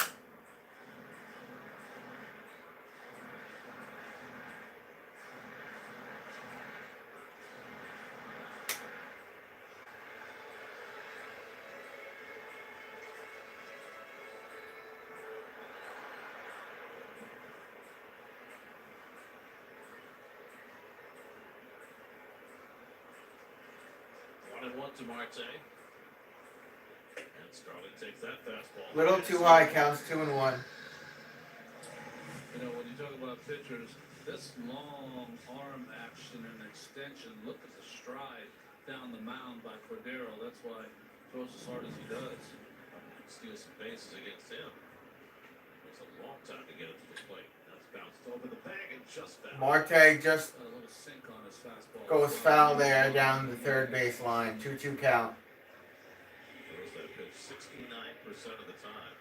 [SPEAKER 11] And 1 to Marte. And Starling takes that fastball.
[SPEAKER 1] Little too high, counts 2-1.
[SPEAKER 10] You know, when you talk about pitchers, this long arm action and extension, look at the stride down the mound by Cordero. That's why he throws as hard as he does.
[SPEAKER 11] Steal some bases against him. Takes a long time to get it to the plate. That's bounced over the bag and just foul.
[SPEAKER 1] Marte just
[SPEAKER 10] A little sink on his fastball.
[SPEAKER 1] goes foul there down the 3rd base line. 2-2 count.
[SPEAKER 11] Throws that pitch 69% of the time.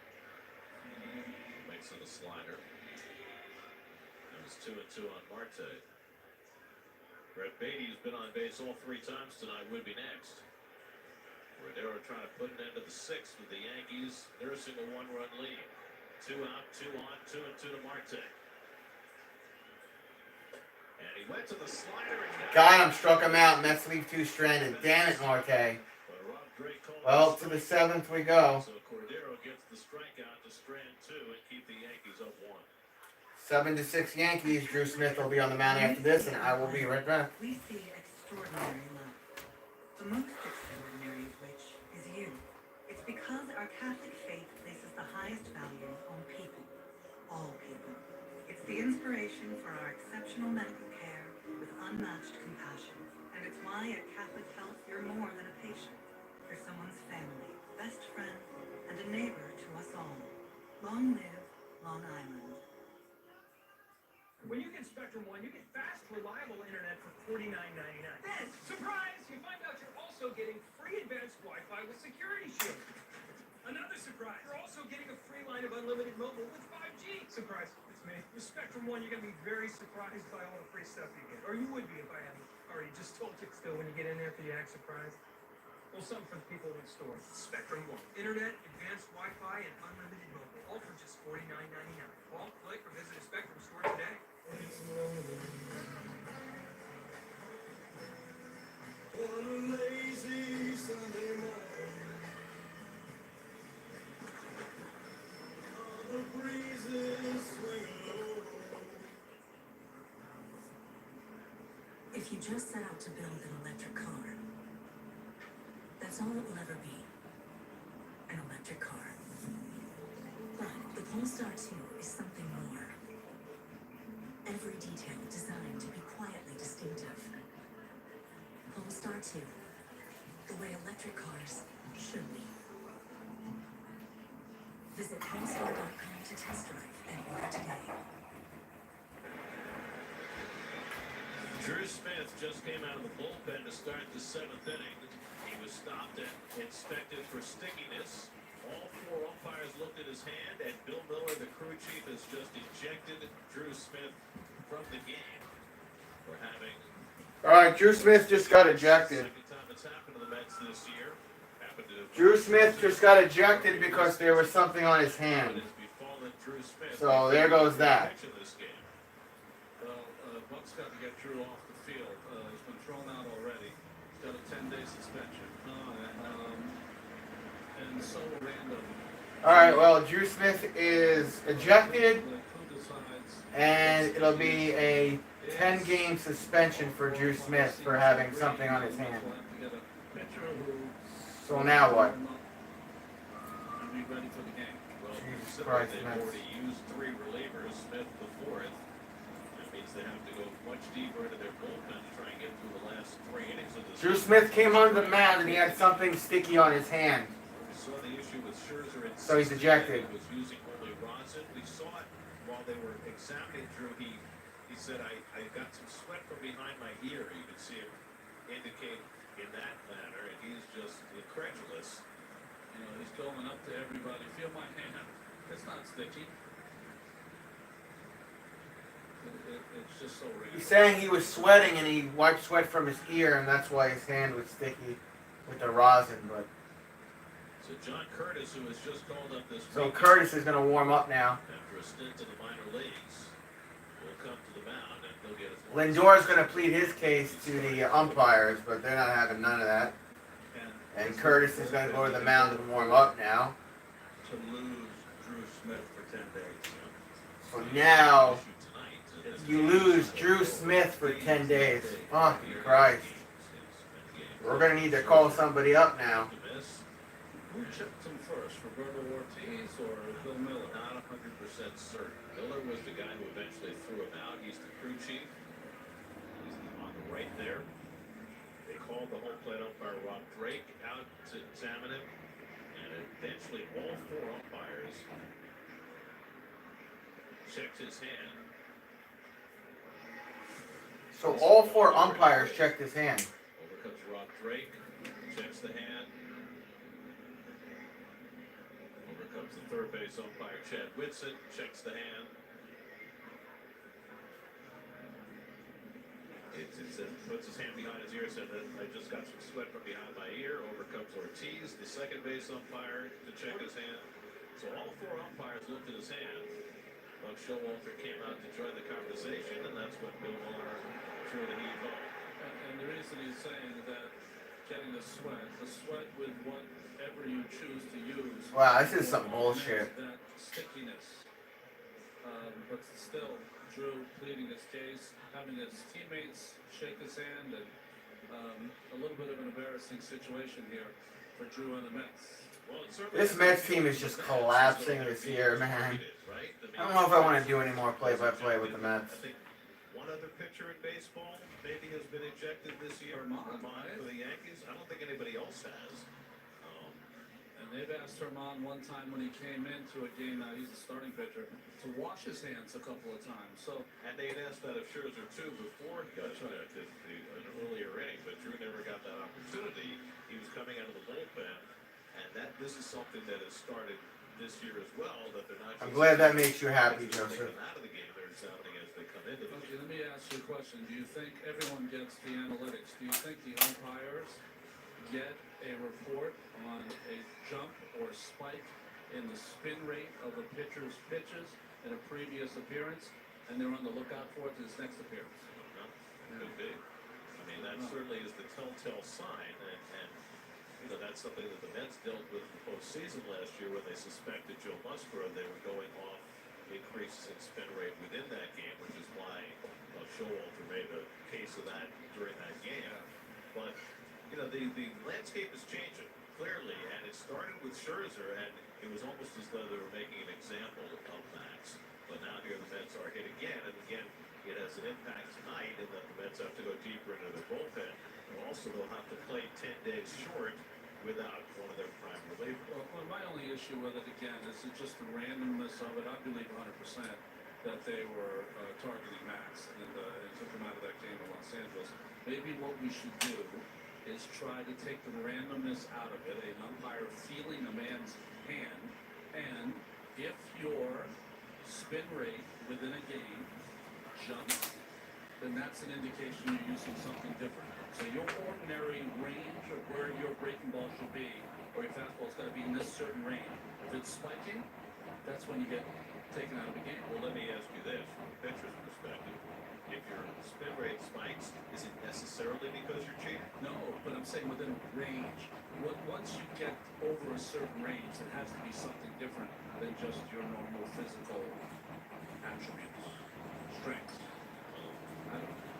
[SPEAKER 11] Makes it a slider. And it's 2-2 on Marte. Brett Beatty, who's been on base all 3 times tonight, would be next. Cordero trying to put an end to the 6th with the Yankees nursing a 1-run lead. 2 out, 2 on, 2-2 to Marte. And he went to the slider and
[SPEAKER 1] Got him, struck him out. Mets leave 2 stranded. Damn it, Marte. Well, to the 7th we go.
[SPEAKER 11] So Cordero gets the strikeout to strand 2 and keep the Yankees up 1.
[SPEAKER 1] 7-6 Yankees. Drew Smith will be on the mound after this, and I will be right back.
[SPEAKER 18] We see extraordinary love. The most extraordinary of which is you. It's because our Catholic faith places the highest value on people. All people. It's the inspiration for our exceptional medical care with unmatched compassion. And it's why at Catholic Health you're more than a patient. You're someone's family, best friend, and a neighbor to us all. Long live Long Island.
[SPEAKER 9] When you get Spectrum One, you get fast, reliable internet for $49.99. Then, surprise! You find out you're also getting free advanced Wi-Fi with Security Shield. Another surprise! You're also getting a free line of unlimited mobile with 5G. Surprise! It's me. With Spectrum One, you're gonna be very surprised by all the free stuff you get. Or you would be if I hadn't already just told you. Still, when you get in there, if you act surprised. Well, something for the people in store. Spectrum One. Internet, advanced Wi-Fi, and unlimited mobile. All for just $49.99. Call, click, or visit a Spectrum store today.
[SPEAKER 8] On a lazy Sunday morning, all the breezes swing low.
[SPEAKER 15] If you just set out to build an electric car, that's all it will ever be. An electric car. But the Polestar 2 is something more. Every detail designed to be quietly distinctive. Polestar 2. The way electric cars should be. Visit Polestar.com to test drive and order today.
[SPEAKER 11] Drew Smith just came out of the bullpen to start the 7th inning. He was stopped and inspected for stickiness. All 4 umpires looked at his hand, and Bill Miller, the crew chief, has just ejected Drew Smith from the game for having.
[SPEAKER 1] All right, Drew Smith just got ejected.
[SPEAKER 11] Second time it's happened to the Mets this year. Happened to
[SPEAKER 1] Drew Smith just got ejected because there was something on his hand. So there goes that.
[SPEAKER 12] Well, Buck's got to get Drew off the field. He's been thrown out already. He's got a 10-day suspension. And so random.
[SPEAKER 1] Alright, well, Drew Smith is ejected, and it'll be a 10-game suspension for Drew Smith for having something on his hand. So now what?
[SPEAKER 12] And be ready for the game.
[SPEAKER 11] Well,
[SPEAKER 1] Jesus
[SPEAKER 11] considering
[SPEAKER 1] Christ,
[SPEAKER 11] they've
[SPEAKER 1] Mets.
[SPEAKER 11] already used 3 relievers, Smith the 4th, that means they have to go much deeper into their bullpen to try and get through the last 3 innings of this.
[SPEAKER 1] Drew Smith came on the mound and he had something sticky on his hand.
[SPEAKER 11] We saw the issue with Scherzer and
[SPEAKER 1] So he's ejected.
[SPEAKER 11] He was using only rosin. We saw it while they were examining Drew. He said, I got some sweat from behind my ear. You can see him indicate in that manner, and he's just incredulous.
[SPEAKER 12] You know, he's going up to everybody. Feel my hand. It's not sticky. It's just so random.
[SPEAKER 1] He's saying he was sweating and he wiped sweat from his ear, and that's why his hand was sticky with the rosin. But
[SPEAKER 11] So John Curtis, who was just called up this
[SPEAKER 1] so
[SPEAKER 11] week
[SPEAKER 1] Curtis is going to warm up now.
[SPEAKER 11] after a stint in the minor leagues, will come to the mound and they'll get his
[SPEAKER 1] Lindor's going to plead his case to the umpires, but they're not having none of that. And Curtis is going to go to the mound and warm up now.
[SPEAKER 12] To lose Drew Smith for 10 days.
[SPEAKER 1] So now you lose Drew Smith for 10 days. Fucking Christ. We're going to need to call somebody up now.
[SPEAKER 12] Who chipped him first, Roberto Ortiz or Bill Miller?
[SPEAKER 11] Not 100% certain. Miller was the guy who eventually threw him out. He's the crew chief. He's on the right there. They called the home plate umpire Rob Drake out to examine him, and eventually all 4 umpires checked his hand.
[SPEAKER 1] So all 4 umpires checked his hand.
[SPEAKER 11] Over comes Rob Drake, checks the hand. Over comes the third base umpire Chad Whitson, checks the hand. It puts his hand behind his ear, said that I just got some sweat from behind my ear. Over comes Ortiz, the second base umpire, to check his hand. So all 4 umpires looked at his hand. Buck Showalter came out to join the conversation, and that's when Bill Miller threw the heat home.
[SPEAKER 12] And the reason he's saying that getting the sweat with whatever you choose to use.
[SPEAKER 1] Wow, this is some bullshit.
[SPEAKER 12] That stickiness. But still, Drew pleading his case, having his teammates shake his hand, and a little bit of an embarrassing situation here for Drew and the Mets.
[SPEAKER 1] This Mets team is just collapsing this year, man. I don't know if I want to do any more play-by-play with the Mets.
[SPEAKER 11] I think one other pitcher in baseball maybe has been ejected this year. Herman for the Yankees. I don't think anybody else has.
[SPEAKER 12] And they've asked Herman one time when he came into a game, now he's a starting pitcher, to wash his hands a couple of times. So,
[SPEAKER 11] and they had asked that of Scherzer too before he got ejected in an earlier inning, but Drew never got that opportunity. He was coming out of the bullpen, and this is something that has started this year as well. That they're not.
[SPEAKER 1] I'm glad that makes you happy,
[SPEAKER 11] Joseph.
[SPEAKER 1] Joseph.
[SPEAKER 11] Out of the game, they're examining as they come into the
[SPEAKER 12] okay, let me ask you a question. Do you think everyone gets the analytics? Do you think the umpires get a report on a jump or spike in the spin rate of a pitcher's pitches in a previous appearance, and they're on the lookout for it in his next appearance?
[SPEAKER 11] Could be. I mean, that certainly is the telltale sign, and you know that's something that the Mets dealt with in the postseason last year when they suspected Joe Musgrove. They were going off increases in spin rate within that game, which is why Showalter made a case of that during that game. But you know, the landscape is changing clearly, and it started with Scherzer, and it was almost as though they were making an example of Max. But now here the Mets are hit again, and again, it has an impact tonight in that the Mets have to go deeper into their bullpen. And also, they'll have to play 10 days short without one of their prime relievers.
[SPEAKER 12] Well, my only issue with it, again, is just the randomness of it. I believe 100% that they were targeting Max and took him out of that game in Los Angeles. Maybe what we should do is try to take the randomness out of it, an umpire feeling a man's hand, and if your spin rate within a game jumps, then that's an indication you're using something different. So your ordinary range of where your breaking ball should be
[SPEAKER 10] or your fastball's got to be in this certain range. If it's spiking, that's when you get taken out of the game.
[SPEAKER 11] Well, let me ask you this, from a pitcher's perspective. If your spin rate spikes, is it necessarily because you're cheating?
[SPEAKER 10] No, but I'm saying within range. Once you get over a certain range, it has to be something different than just your normal physical attributes, strengths.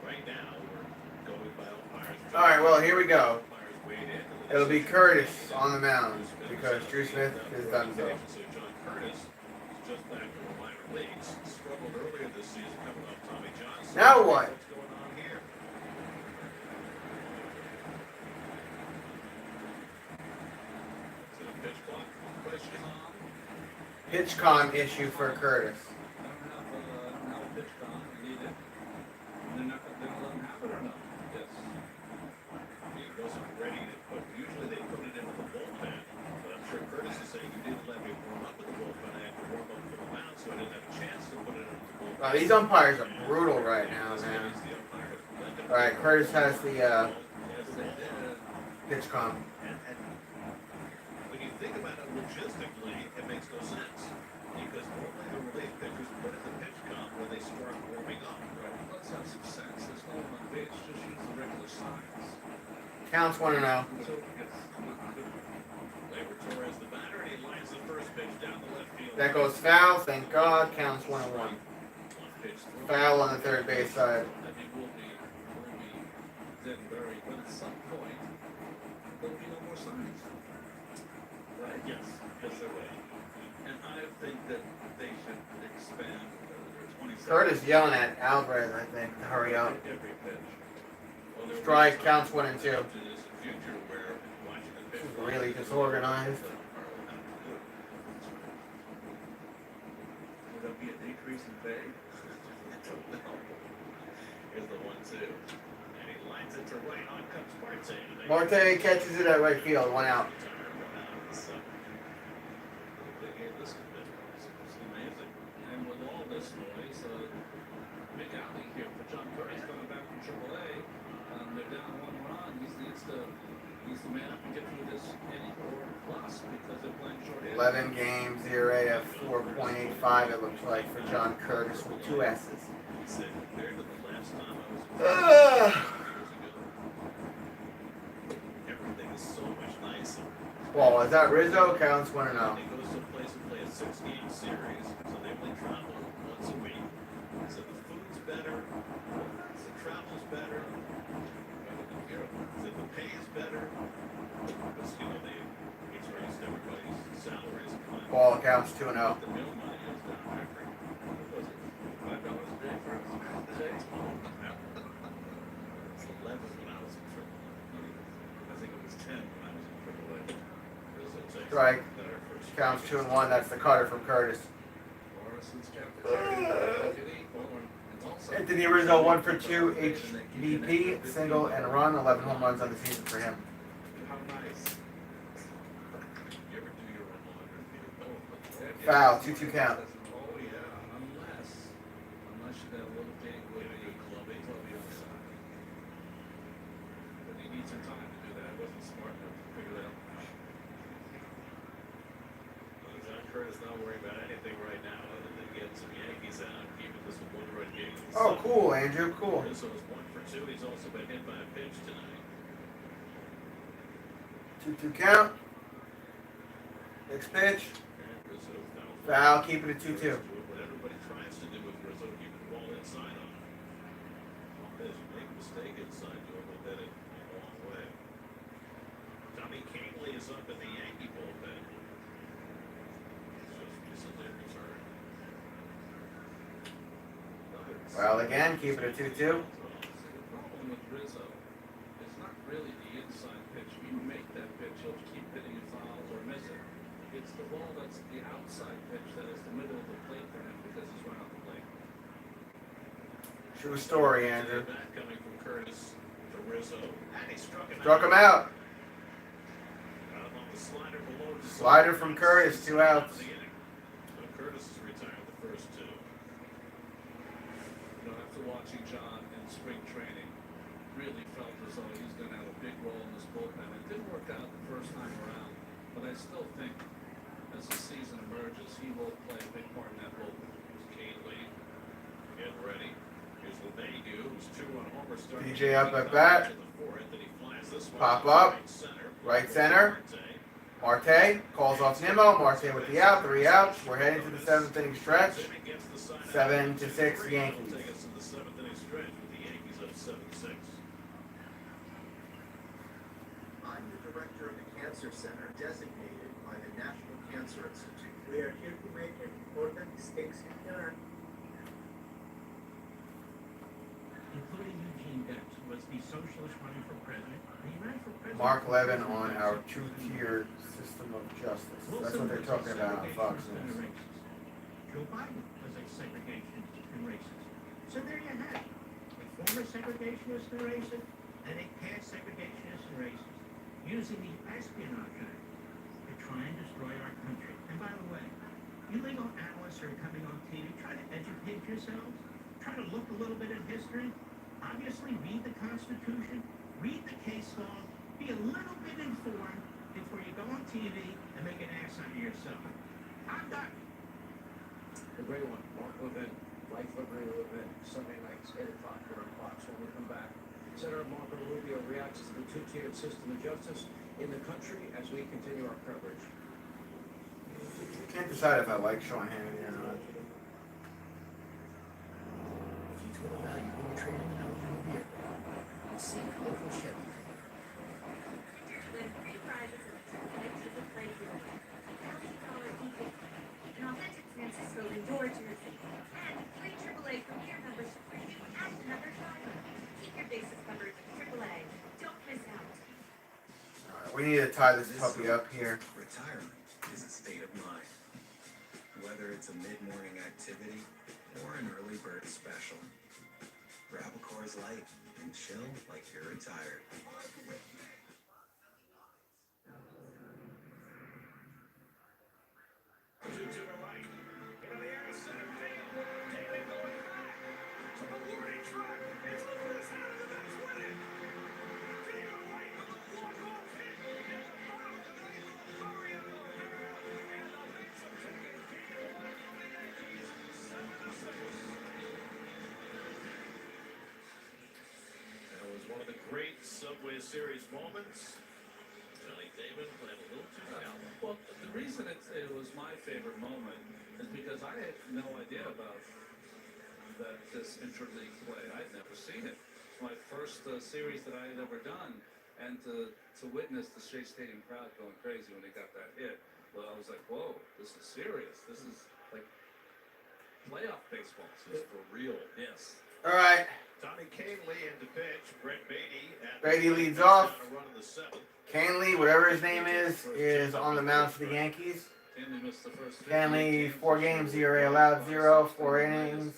[SPEAKER 11] Right now, we're going by umpires.
[SPEAKER 1] All right, well, here we go.
[SPEAKER 11] Umpires weighed in.
[SPEAKER 1] It'll be Curtis on the mound because Drew Smith is done so.
[SPEAKER 11] So John Curtis is just back to the minor leagues. Struggled earlier this season coming off Tommy Johnson.
[SPEAKER 1] Now what?
[SPEAKER 11] What's going on here? Is it a pitch clock question?
[SPEAKER 1] Pitch con issue for Curtis.
[SPEAKER 10] I don't have a pitch con. I need it. They're not going to let him have it or not? Yes.
[SPEAKER 11] He wasn't ready to put. Usually they put it into the bullpen, but I'm sure Curtis is saying you didn't let me warm up with the bullpen. I had to warm up for the mound, so I didn't have a chance to put it into the bullpen.
[SPEAKER 1] Wow, these umpires are brutal right now, man. All right, Curtis has the pitch con.
[SPEAKER 11] And when you think about it logistically, it makes no sense. Because normally the relief pitchers put in the pitch count when they start warming up.
[SPEAKER 10] Right. Let's have some sense. There's no one on base. Just use the regular signs.
[SPEAKER 1] Counts 1-0.
[SPEAKER 10] So, yes.
[SPEAKER 11] Labor Torres the batter, and he lines the first pitch down the left field.
[SPEAKER 1] That goes foul. Thank God. Counts 1-1.
[SPEAKER 11] One pitch through.
[SPEAKER 1] Foul on the third base side.
[SPEAKER 10] I think we'll be dead and buried, but at some point, there'll be no more signs. Right?
[SPEAKER 11] Yes, yes, there will.
[SPEAKER 10] And I think that they should expand their 27.
[SPEAKER 1] Curtis yelling at Alvarez, I think, to hurry up.
[SPEAKER 11] Every pitch. Well, there will
[SPEAKER 1] Strike
[SPEAKER 11] be
[SPEAKER 1] counts
[SPEAKER 11] some
[SPEAKER 1] 1 and 2.
[SPEAKER 11] to this future where watching the pitch clock
[SPEAKER 1] Really
[SPEAKER 11] is
[SPEAKER 1] disorganized.
[SPEAKER 10] Will there be a decrease in pay?
[SPEAKER 11] Here's the 1-2. And he lines it to right. On comes Marte.
[SPEAKER 1] Marte catches it at right field. 1 out.
[SPEAKER 11] So, they gave this a bit. It's amazing.
[SPEAKER 10] And with all this noise, big outing here for John Curtis coming back from AAA. They're down 1 run. He's the man up to get through this inning or plus because they're playing short-handed.
[SPEAKER 1] 11 games, ERA of 4.85, it looks like, for John Curtis with 2 S's.
[SPEAKER 11] He said compared to the last time I was everything is so much nicer.
[SPEAKER 1] Ball, is that Rizzo? Counts 1-0.
[SPEAKER 11] He goes to a place and play a 6-game series, so they only travel once a week. So the food's better, the travel's better, the pay is better, because, you know, he's raised everybody's salaries.
[SPEAKER 1] Ball counts 2-0.
[SPEAKER 11] The meal money is down every, what was it, $5 a day for us? It's 11 when I was in AAA. I think it was 10 when I was in AAA.
[SPEAKER 1] Strike. Counts 2-1. That's the cutter from Curtis. Anthony Rizzo 1 for 2 HBP, single and a run, 11 home runs on the season for him.
[SPEAKER 10] How nice.
[SPEAKER 11] You ever do your own laundry?
[SPEAKER 1] Foul, 2-2 count.
[SPEAKER 10] Oh, yeah, unless you got a little game with a clubby on the side. But he needs some time to do that. I wasn't smart enough to figure that out.
[SPEAKER 11] John Curtis not worrying about anything right now other than getting some Yankees out and keeping this a one-run game.
[SPEAKER 1] Oh, cool, Andrew, cool.
[SPEAKER 11] Rizzo is 1 for 2. He's also been hit by a pitch tonight.
[SPEAKER 1] 2-2 count. Next pitch.
[SPEAKER 11] And Rizzo
[SPEAKER 1] Foul, keep it at 2-2.
[SPEAKER 11] What everybody tries to do with Rizzo, keep the ball inside on him. As you make a mistake inside to him, but then it a long way. Tommy Kingley is up in the Yankee bullpen. Just recently returned.
[SPEAKER 1] Well, again, keep it at 2-2.
[SPEAKER 10] The problem with Rizzo is not really the inside pitch. If you make that pitch, he'll keep hitting it fouls or miss it. It's the ball that's the outside pitch that is the middle of the plate for him because he's run out the plate.
[SPEAKER 1] True story, Andrew.
[SPEAKER 11] Back coming from Curtis to Rizzo. And he struck
[SPEAKER 1] Struck him
[SPEAKER 11] him out.
[SPEAKER 1] out.
[SPEAKER 11] On the slider below.
[SPEAKER 1] Slider from Curtis, 2 outs.
[SPEAKER 11] So Curtis has retired the first 2.
[SPEAKER 10] You know, after watching John in spring training, really felt as though he's going to have a big role in this bullpen. It didn't work out the first time around, but I still think as the season emerges, he will play a big part in that bullpen.
[SPEAKER 11] Kane Lee getting ready. Here's LeMahieu, who's 2-run homer starting.
[SPEAKER 1] DJ up at bat. Pop up. Right center. Marte calls off Nimmo. Marte with the out. 3 outs. We're heading to the 7th inning stretch. 7-6 Yankees.
[SPEAKER 11] Take us to the 7th inning stretch with the Yankees up 7-6.
[SPEAKER 19] I'm the director of the Cancer Center designated by the National Cancer Institute. We are here to make an important distinction here.
[SPEAKER 20] Including Eugene Debs, who was the socialist running for president. He ran for president.
[SPEAKER 1] Mark Levin on our 2-tier system of justice. That's what they're talking about on Fox News.
[SPEAKER 20] Joe Biden was a segregationist and racist. So there you have it. A former segregationist and racist, and a past segregationist and racist, using the Espionage Act to try and destroy our country. And by the way, you legal analysts who are coming on TV, try to educate yourselves. Try to look a little bit at history. Obviously, read the Constitution, read the case law, be a little bit informed before you go on TV and make an ass out of yourself. I'm done.
[SPEAKER 5] A great one. Mark Levin, Life Liberty Levin, Sunday nights, 8 o'clock here on Fox. When we come back, Senator Marco Rubio reacts to the 2-tiered system of justice in the country as we continue our coverage.
[SPEAKER 1] Can't decide if I like Sean Hannity or not.
[SPEAKER 21] Value when you're trading an original vehicle. You see local Chevy.
[SPEAKER 7] Win 3 prizes and a triple play giveaway. $1,000 e-gift card, an authentic Francisco Lindor jersey, and a free AAA Premier membership for you and another driver. Keep your bases covered with AAA. Don't miss out.
[SPEAKER 1] Alright, we need to tie this puppy up here.
[SPEAKER 8] Retirement is a state of mind. Whether it's a mid-morning activity or an early bird special. Grab a Coors Light and chill like you're retired.
[SPEAKER 11] One of the great Subway Series moments. Johnny Damon playing a little too loud.
[SPEAKER 10] Well, the reason it was my favorite moment is because I had no idea about this interleague play. I'd never seen it. It's my first series that I had ever done, and to witness the Shea Stadium crowd going crazy when they got that hit, well, I was like, whoa, this is serious. This is like playoff baseball.
[SPEAKER 11] This is for real.
[SPEAKER 10] Yes.
[SPEAKER 1] All right.
[SPEAKER 11] Tommy Canely into pitch. Brett Beatty.
[SPEAKER 1] Beatty leads off. Canely, whatever his name is on the mound for the Yankees. Canely, 4 games, ERA allowed 0, 4 innings,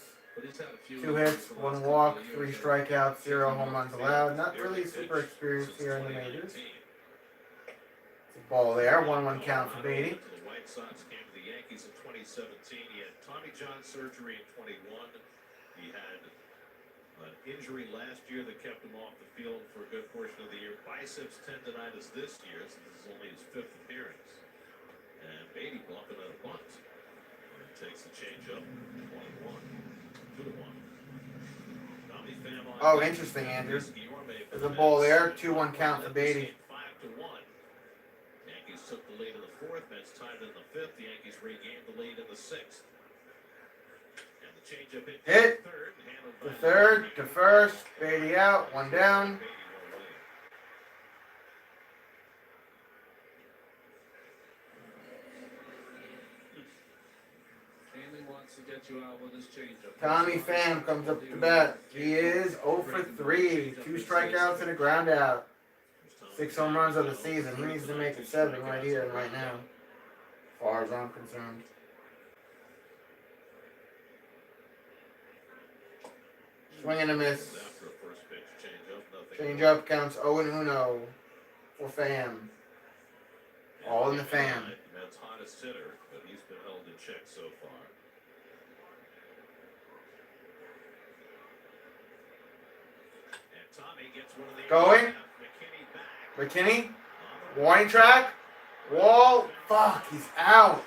[SPEAKER 1] 2 hits, 1 walk, 3 strikeouts, 0 home runs allowed. Not really super experienced here in the majors. It's a ball there. 1-1 count for Beatty.
[SPEAKER 11] The White Sox came to the Yankees in 2017. He had Tommy John surgery in 21. He had an injury last year that kept him off the field for a good portion of the year. Biceps tendonitis this year, so this is only his 5th appearance. And Beatty bumping at a bunt. And takes the changeup. 1-1. 2-1. Tommy Pham on.
[SPEAKER 1] Oh, interesting, Andrew. There's a ball there. 2-1 count for Beatty.
[SPEAKER 11] 5-1. Yankees took the lead in the 4th. Mets tied in the 5th. The Yankees regained the lead in the 6th. And the changeup
[SPEAKER 1] hit. The 3rd to 1st. Beatty out. 1 down.
[SPEAKER 10] Wants to get you out with his changeup.
[SPEAKER 1] Tommy Pham comes up to bat. He is 0 for 3. 2 strikeouts and a ground out. 6 home runs of the season. He needs to make it 7 right here and right now, as far as I'm concerned. Swing and a miss. Change up counts 0-1 for Pham. All in the Pham.
[SPEAKER 11] That's hottest hitter, but he's been held in check so far.
[SPEAKER 1] Going. McKinney. Warning track. Wall. Fuck, he's out.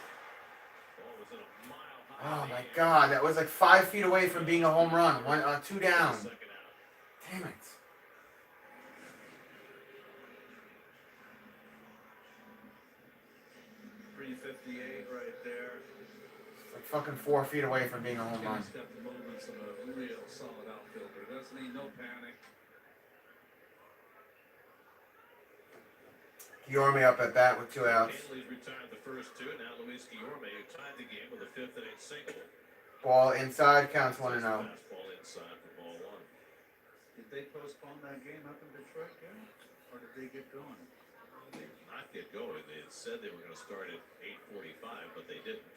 [SPEAKER 1] Oh my god, that was like 5 feet away from being a home run. 2 down. Damn it.
[SPEAKER 12] 358 right there.
[SPEAKER 1] It's like fucking 4 feet away from being a home run.
[SPEAKER 10] He's got the movements of a real solid outfielder, doesn't he? No panic.
[SPEAKER 1] Guillorme up at bat with 2 outs.
[SPEAKER 11] Hanley's retired the first 2. Now Luis Guillorme, who tied the game with a 5th inning single.
[SPEAKER 1] Ball inside, counts 1-0.
[SPEAKER 11] Fastball inside for ball 1.
[SPEAKER 12] Did they postpone that game up in Detroit, Gary? Or did they get going?
[SPEAKER 11] They did not get going. They had said they were going to start at 8:45, but they didn't.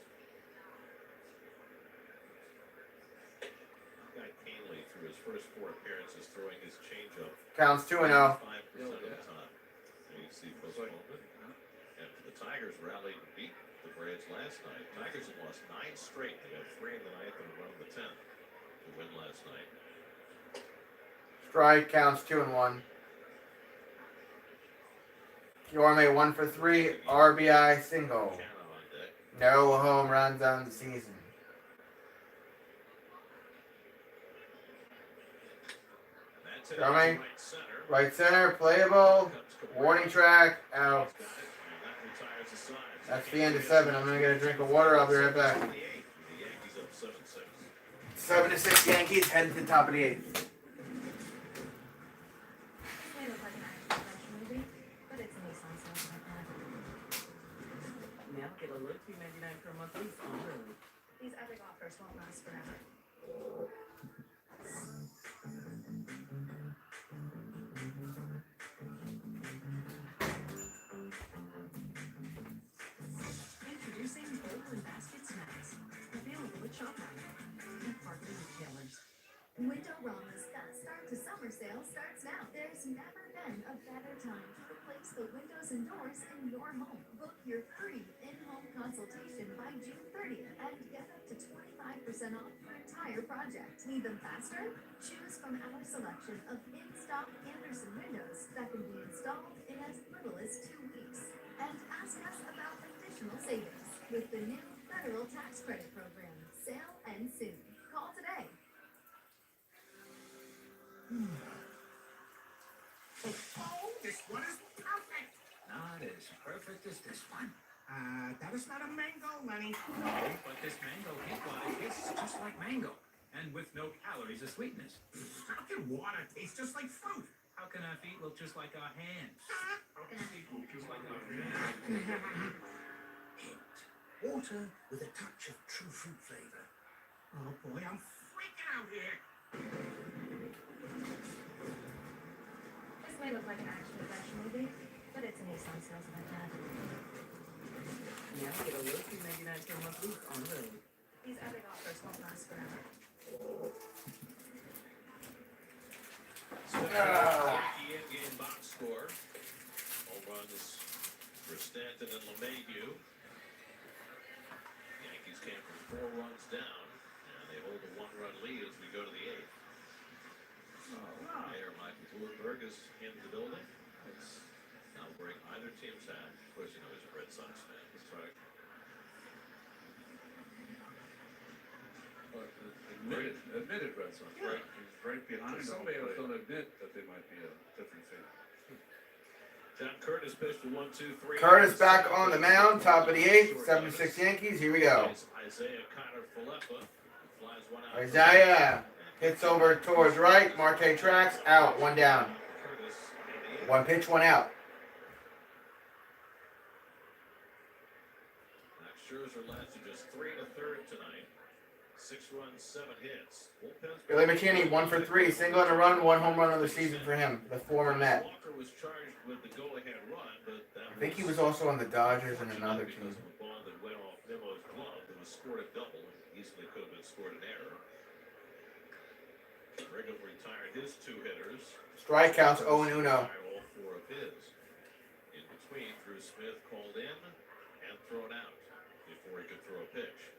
[SPEAKER 11] Guy Hanley, through his first 4 appearances, throwing his changeup.
[SPEAKER 1] Counts 2-0.
[SPEAKER 11] 5% of the time. You see postponement. And the Tigers rallied and beat the Braves last night. Tigers have lost 9 straight. They got 3 in the 9th and a run in the 10th to win last night.
[SPEAKER 1] Strike, counts 2-1. Guillorme 1 for 3, RBI single. No home runs on the season. Guillorme, right center, playable. Warning track, out. That's the end of 7. I'm gonna get a drink of water. I'll be right back. 7-6 Yankees heading to the top of the 8th.
[SPEAKER 13] Now get a look $2.99 per month lease on road.
[SPEAKER 7] These epic offers won't last forever.
[SPEAKER 13] Introducing Bowl and Basket Snacks. Available at ShopRite and partner retailers.
[SPEAKER 7] Windowrama's Fast Start to Summer sale starts now. There's never been a better time to replace the windows and doors in your home. Book your free in-home consultation by June 30th and get up to 25% off your entire project. Need them faster? Choose from our selection of in-stock Anderson windows that can be installed in as little as 2 weeks. And ask us about additional savings with the new federal tax credit program. Sale ends soon. Call today.
[SPEAKER 20] Oh, this one is perfect. Not as perfect as this one. That is not a mango, Lenny.
[SPEAKER 14] No, but this mango hit water tastes just like mango. And with no calories or sweetness.
[SPEAKER 20] How can water taste just like fruit?
[SPEAKER 14] How can our feet look just like our hands? How can our feet look just like our hands?
[SPEAKER 20] Water with a touch of true fruit flavor. Oh boy, I'm freaking out here.
[SPEAKER 7] This may look like an action-adventure movie, but it's a Nissan sales event ad.
[SPEAKER 13] Now get a low $2.99 per month lease on road.
[SPEAKER 7] These epic offers won't last forever.
[SPEAKER 11] Yankee in-game box score. Home runs for Stanton and LeMahieu. Yankees came from 4 runs down, and they hold a 1-run lead as we go to the 8th. Mayor Michael Bloomberg is in the building. It's not wearing either team's hat. Of course, you know he's a Red Sox fan. That's right.
[SPEAKER 12] Admitted Red Sox, right? He's right behind. Somebody else don't admit that they might be a different team.
[SPEAKER 11] John Curtis pitched a 1-2-3.
[SPEAKER 1] Curtis back on the mound, top of the 8th, 7-6 Yankees. Here we go.
[SPEAKER 11] Isaiah Connor-Falefa flies one out.
[SPEAKER 1] Isaiah hits over towards right. Marte tracks, out, 1 down. 1 pitch, 1 out.
[SPEAKER 11] Max Scherzer lasted just 3 1/3 tonight. 6 runs, 7 hits.
[SPEAKER 1] Billy McKinney, 1 for 3, single and a run, 1 home run of the season for him, the former Met.
[SPEAKER 11] Walker was charged with the go-ahead run, but that
[SPEAKER 1] I think he was also on the Dodgers and another team.
[SPEAKER 11] because of a ball that went off Nemo's glove that was scored a double. Easily could have been scored an error. Brigham retired his 2 hitters.
[SPEAKER 1] Strikeouts 0-1.
[SPEAKER 11] All 4 of his. In between, Drew Smith called in and thrown out before he could throw a pitch.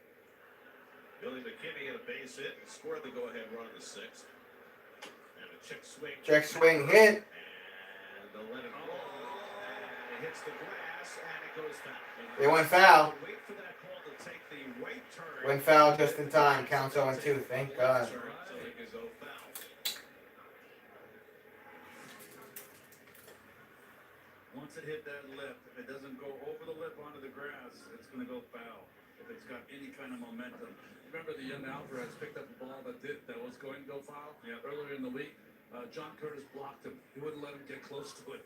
[SPEAKER 11] Billy McKinney had a base hit and scored the go-ahead run in the 6th. And a check swing.
[SPEAKER 1] Check swing hit.
[SPEAKER 11] And they'll let it go. hits the grass and it goes foul.
[SPEAKER 1] They went foul.
[SPEAKER 11] Wait for that ball to take the right turn.
[SPEAKER 1] Went foul just in time. Counts 0-2. Thank God.
[SPEAKER 11] So they can go foul.
[SPEAKER 12] Once it hit that lip, if it doesn't go over the lip onto the grass, it's going to go foul. If it's got any kind of momentum. Remember the young Alvarez picked up a ball that was going to go foul earlier in the week. John Curtis blocked him. He wouldn't let him get close to it.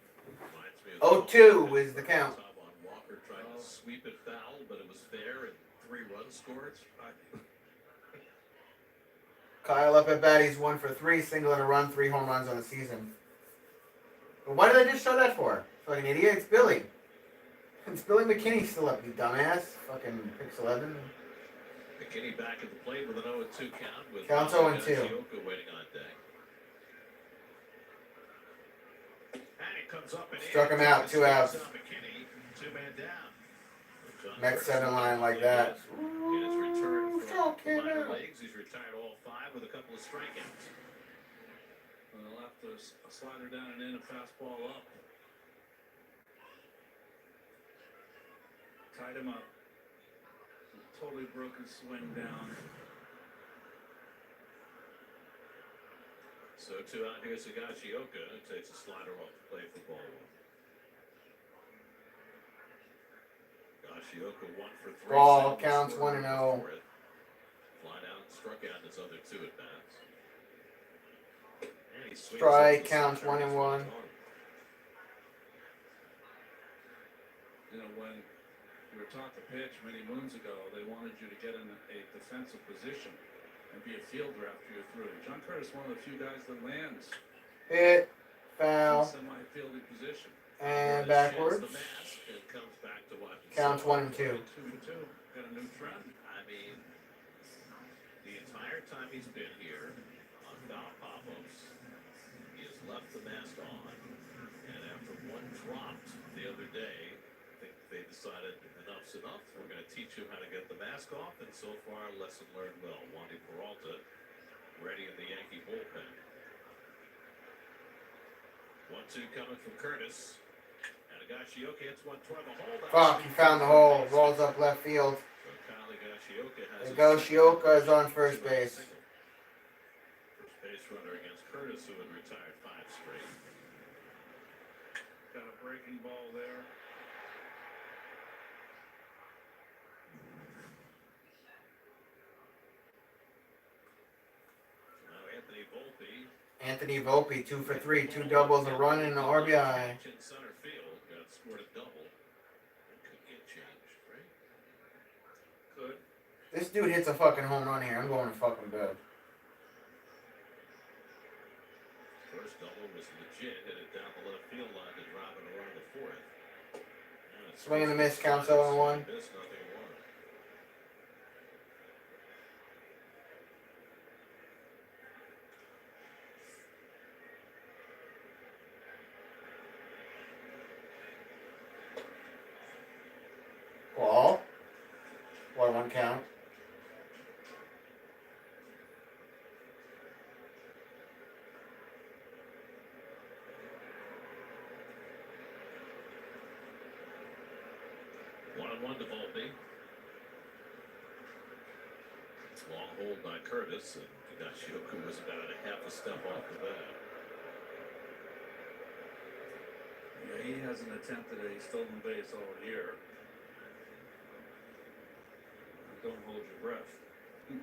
[SPEAKER 1] 0-2 is the count.
[SPEAKER 11] Walker tried to sweep it foul, but it was fair and 3 runs scored.
[SPEAKER 1] Kyle up at bat. He's 1 for 3. Single and a run. 3 home runs on the season. But why did I just show that for? Fucking idiot. It's Billy. It's Billy McKinney still up, you dumbass. Fucking picks 11.
[SPEAKER 11] McKinney back at the plate with an 0-2 count. With
[SPEAKER 1] Counts 0-2.
[SPEAKER 11] Waiting on deck. And it comes up and
[SPEAKER 1] Struck him out. 2 outs.
[SPEAKER 11] McKinney, 2-man down.
[SPEAKER 1] Met 7 line like that.
[SPEAKER 11] In his return from the minor leagues, he's retired all 5 with a couple of strikeouts.
[SPEAKER 12] Well, after a slider down and in, a fastball up. Tied him up. Totally broken swing down.
[SPEAKER 11] So 2 out here, Higashioka takes a slider off the plate for ball 1. Higashioka 1 for 3.
[SPEAKER 1] Ball counts 1-0.
[SPEAKER 11] Fly down, struck out his other 2 at bats.
[SPEAKER 1] Strike counts 1-1.
[SPEAKER 12] You know, when we were taught to pitch many moons ago, they wanted you to get in a defensive position and be a fielder after you're through. John Curtis, one of the few guys that lands
[SPEAKER 1] Hit. Foul.
[SPEAKER 12] Semi-fielding position.
[SPEAKER 1] And backwards.
[SPEAKER 11] It comes back to what?
[SPEAKER 1] Counts 1-2.
[SPEAKER 12] 2 for 2. Got a new trend.
[SPEAKER 11] I mean, the entire time he's been here on foul pop-ups, he has left the mask on. And after 1 dropped the other day, I think they decided enough's enough. We're going to teach him how to get the mask off. And so far, lesson learned well. Wandy Peralta ready in the Yankee bullpen. 1-2 coming from Curtis. And Higashioka hits one toward the hole.
[SPEAKER 1] Fuck, he found the hole. Rolls up left field.
[SPEAKER 11] So Kyle Higashioka has
[SPEAKER 1] Higashioka is on first base.
[SPEAKER 11] First base runner against Curtis, who had retired 5 straight.
[SPEAKER 12] Got a breaking ball there.
[SPEAKER 11] Anthony Volpe.
[SPEAKER 1] Anthony Volpe, 2 for 3. 2 doubles, a run, and an RBI.
[SPEAKER 11] In center field, got scored a double. Could get changed, right?
[SPEAKER 12] Could.
[SPEAKER 1] This dude hits a fucking home run here. I'm going to fucking bed.
[SPEAKER 11] First double was legit. Hit it down the left field line to drop it around the 4th.
[SPEAKER 1] Swing and a miss, counts 0-1.
[SPEAKER 11] Miss, nothing 1.
[SPEAKER 1] Ball. 1-1 count.
[SPEAKER 11] One to Volpe. Long hold by Curtis, and Higashioka was about a half a step off the bat.
[SPEAKER 12] Yeah, he hasn't attempted a stolen base all year. Don't hold your breath.
[SPEAKER 11] And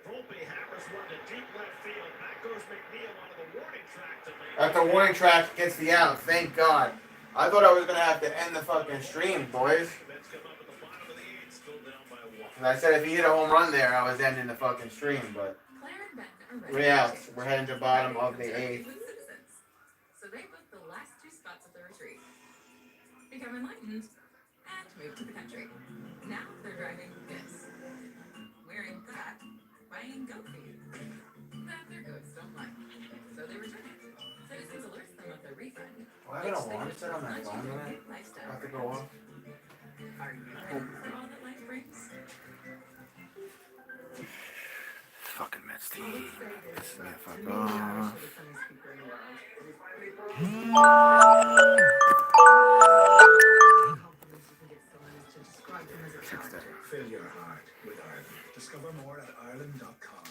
[SPEAKER 11] Volpe hammers one to deep left field. Back goes McNeil onto the warning track to make.
[SPEAKER 1] At the warning track gets the out. Thank God. I thought I was going to have to end the fucking stream, boys.
[SPEAKER 11] Mets come up at the bottom of the 8th, still down by 1.
[SPEAKER 1] And I said if he hit a home run there, I was ending the fucking stream, but...
[SPEAKER 3] Claire and Ben are ready.
[SPEAKER 1] 3 outs. We're heading to bottom of the 8th.
[SPEAKER 3] So they booked the last 2 spots at the retreat. Become enlightened and move to the country. Now they're driving this. Wearing that. Buying goat feed. That their goats don't like. So they return it. Citizens alerts them of their refund.
[SPEAKER 1] Well, I got an alarm set on my phone, man. I have to go off.
[SPEAKER 3] Are you ready for all that life brings?
[SPEAKER 1] fucking Mets team.
[SPEAKER 13] Let's say this,
[SPEAKER 1] Piss me the fuck
[SPEAKER 13] maybe Irish
[SPEAKER 1] off.
[SPEAKER 13] are the funniest people in the world. Compliments you can get someone is to describe them as a character.
[SPEAKER 8] Fill your heart with Ireland. Discover more at Ireland.com.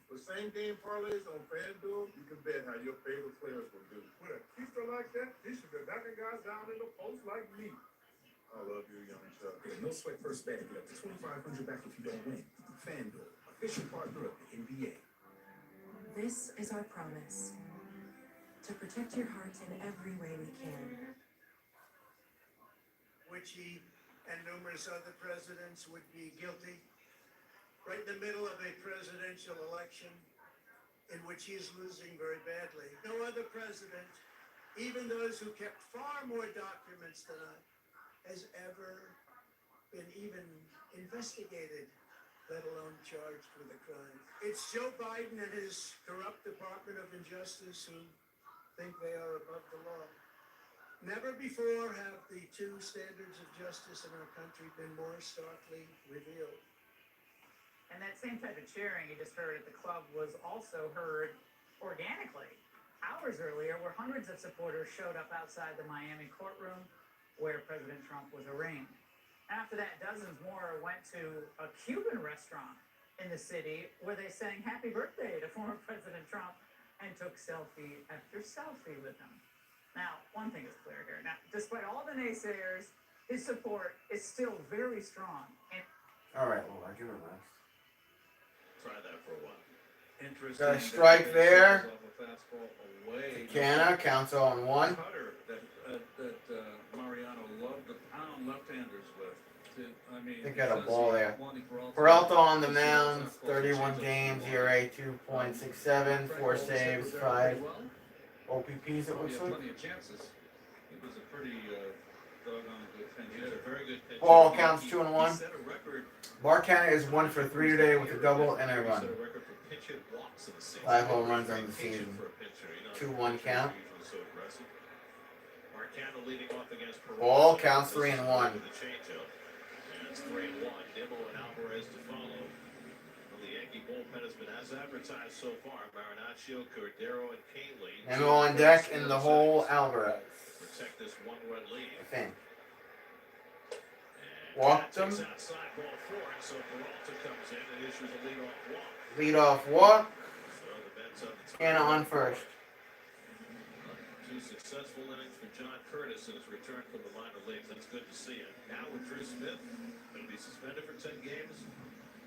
[SPEAKER 16] With same game parlays on FanDuel, you can bet how your favorite players will do.
[SPEAKER 9] With a keeper like that, he should be knocking guys down in the post like me.
[SPEAKER 16] I love you, young Chuck.
[SPEAKER 8] Get a no sweat first bet and get up to $2,500 back if you don't win. FanDuel, official partner of the NBA.
[SPEAKER 13] This is our promise. To protect your heart in every way we can.
[SPEAKER 9] Which he and numerous other presidents would be guilty. Right in the middle of a presidential election in which he is losing very badly. No other president, even those who kept far more documents than I, has ever been even investigated, let alone charged with a crime. It's Joe Biden and his corrupt Department of Injustice who think they are above the law. Never before have the two standards of justice in our country been more starkly revealed.
[SPEAKER 17] And that same type of cheering you just heard at the club was also heard organically hours earlier, where hundreds of supporters showed up outside the Miami courtroom where President Trump was arraigned. After that, dozens more went to a Cuban restaurant in the city where they sang happy birthday to former President Trump and took selfie after selfie with him. Now, one thing is clear here. Now, despite all the naysayers, his support is still very strong. And
[SPEAKER 1] All right, well, I give it a rest.
[SPEAKER 11] Try that for a while.
[SPEAKER 12] Interesting.
[SPEAKER 1] Got a strike there.
[SPEAKER 12] Away.
[SPEAKER 1] Canna counts on one.
[SPEAKER 12] Cutter that Mariano loved to pound left-handers with. I mean,
[SPEAKER 1] They got a
[SPEAKER 12] says
[SPEAKER 1] ball
[SPEAKER 12] he
[SPEAKER 1] there.
[SPEAKER 12] wanted
[SPEAKER 1] Peralta on the mound, 31 games, ERA 2.67, 4 saves, 5 OPPs, it looks like.
[SPEAKER 12] Plenty of chances. It was a pretty doggone good pinch.
[SPEAKER 11] He had a very good pitch.
[SPEAKER 1] Ball counts 2-1.
[SPEAKER 11] He set a record.
[SPEAKER 1] Mark Canna is 1 for 3 today with a double and a run.
[SPEAKER 11] He set a record for pitch hit walks in the season.
[SPEAKER 1] 5 home runs on the season.
[SPEAKER 11] For a pitcher, you know,
[SPEAKER 1] 2-1 count.
[SPEAKER 11] usually so aggressive. Marcano leading off against Peralta.
[SPEAKER 1] Ball counts 3-1.
[SPEAKER 11] With the changeup. And it's 3-1. Nimmo and Alvarez to follow. Well, the Yankee bullpen has been as advertised so far. Marinaccio, Cordero, and Canely.
[SPEAKER 1] Nimmo on deck in the hole, Alvarez.
[SPEAKER 11] Protect this one-run lead.
[SPEAKER 1] I think. Walked him.
[SPEAKER 11] Outside ball 4, and so Peralta comes in and issues a leadoff walk.
[SPEAKER 1] Leadoff walk.
[SPEAKER 11] So the Mets up to
[SPEAKER 1] Canna on first.
[SPEAKER 11] 2 successful innings for John Curtis in his return from the minor leagues. That's good to see it. Now with Drew Smith going to be suspended for 10 games,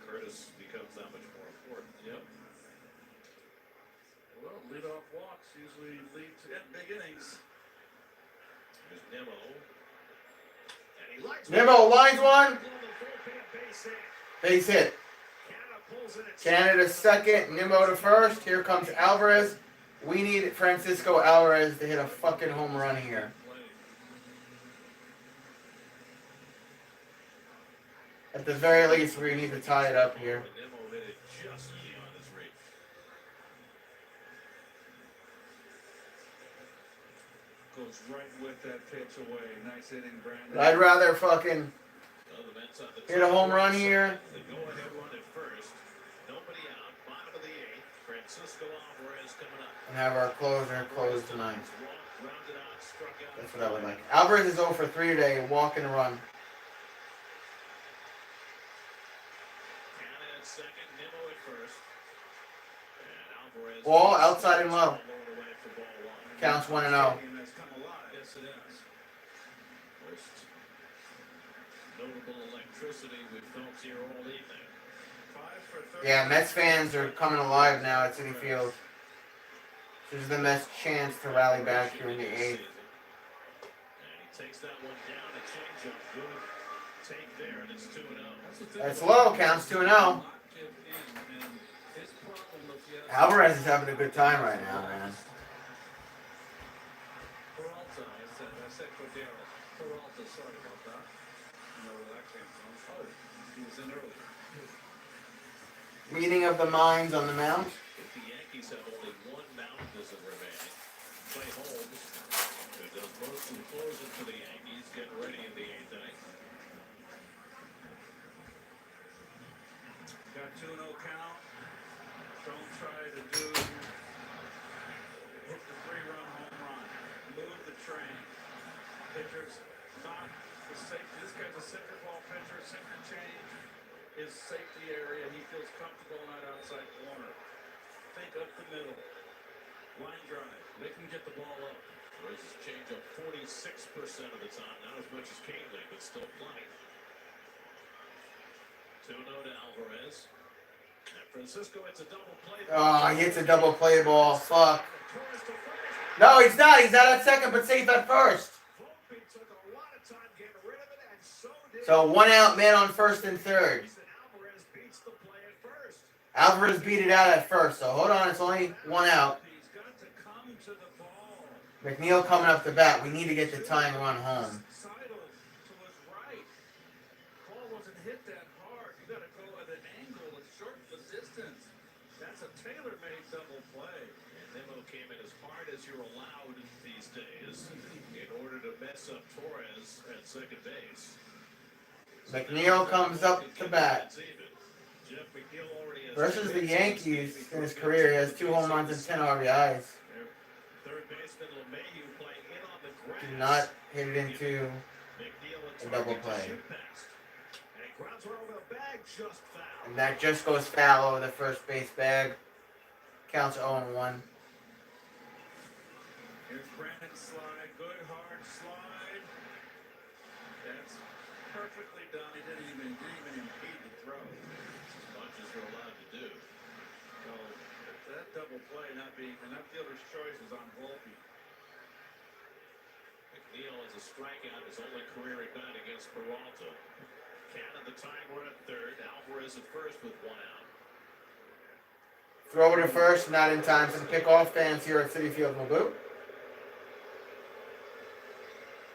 [SPEAKER 11] Curtis becomes that much more important.
[SPEAKER 12] Yep. Well, leadoff walks usually lead to big innings.
[SPEAKER 11] There's Nimmo. And he likes
[SPEAKER 1] Nimmo lines one. Base hit. Canada to second, Nimmo to first. Here comes Alvarez. We need Francisco Alvarez to hit a fucking home run here. At the very least, we need to tie it up here.
[SPEAKER 11] Nimmo hit it just beyond his reach.
[SPEAKER 12] Goes right with that pitch away. Nice hitting, Brandon.
[SPEAKER 1] I'd rather fucking hit a home run here.
[SPEAKER 11] The go-ahead run at first. Nobody out. Bottom of the 8th. Francisco Alvarez coming up.
[SPEAKER 1] And have our closer close tonight.
[SPEAKER 11] Rounded out, struck out.
[SPEAKER 1] That's what I would like. Alvarez is 0 for 3 today. Walk and run.
[SPEAKER 11] Canna at second. Nimmo at first. And Alvarez.
[SPEAKER 1] Ball outside and low.
[SPEAKER 11] Going away for ball 1.
[SPEAKER 1] Counts 1-0.
[SPEAKER 11] That's come alive. Yes, it has. Most notable electricity we've felt here all evening.
[SPEAKER 12] 5 for 30.
[SPEAKER 1] Yeah, Mets fans are coming alive now at Citi Field. This is the Mets' chance to rally back here in the 8th.
[SPEAKER 11] And he takes that one down. A changeup. Good take there, and it's 2-0.
[SPEAKER 1] That's low. Counts 2-0. Alvarez is having a good time right now, man.
[SPEAKER 12] Peralta, I said Cordero. Peralta, sorry about that. I know where that came from. Oh, he was in earlier.
[SPEAKER 1] Meeting of the minds on the mound.
[SPEAKER 11] If the Yankees have only one mound visit remaining, Clay Holmes, who does most of the closing for the Yankees, getting ready in the 8th inning.
[SPEAKER 12] Got 2-0 count. Don't try to hit the 3-run home run. Move the train. Pitcher's not the safety. This guy's a center ball pitcher. Center change is safety area. He feels comfortable in that outside corner. Think up the middle. Line drive. They can get the ball up.
[SPEAKER 11] Throws his changeup 46% of the time. Not as much as Canely, but still plenty. 2-0 to Alvarez. And Francisco hits a double play.
[SPEAKER 1] Oh, he hits a double play ball. Fuck. No, he's not. He's out at second, but safe at first. So 1 out, man on first and third. Alvarez beat it out at first, so hold on, it's only 1 out. McNeil coming up the bat. We need to get the tying run home.
[SPEAKER 12] Ball wasn't hit that hard. You got to go at an angle and shorten the distance. That's a tailor-made double play.
[SPEAKER 11] And Nemo came in as hard as you're allowed these days in order to mess up Torres at second base.
[SPEAKER 1] McNeil comes up to bat. Versus the Yankees in his career, he has 2 home runs and 10 RBIs.
[SPEAKER 11] Third baseman LeMahieu playing in on the grass.
[SPEAKER 1] Do not hit it into a double play. And that just goes foul over the first base bag. Counts 0-1.
[SPEAKER 12] Here's Brandon slide. Good hard slide. That's perfectly done. He didn't even impede the throw.
[SPEAKER 11] As much as you're allowed to do.
[SPEAKER 12] So that double play not being enough fielder's choice is on Volpe.
[SPEAKER 11] McNeil has a strikeout, his only career at bat against Peralta. Cannon the tying run at third. Alvarez at first with 1 out.
[SPEAKER 1] Throw to first, not in time for the pickoff. Fans here at Citi Field will boo.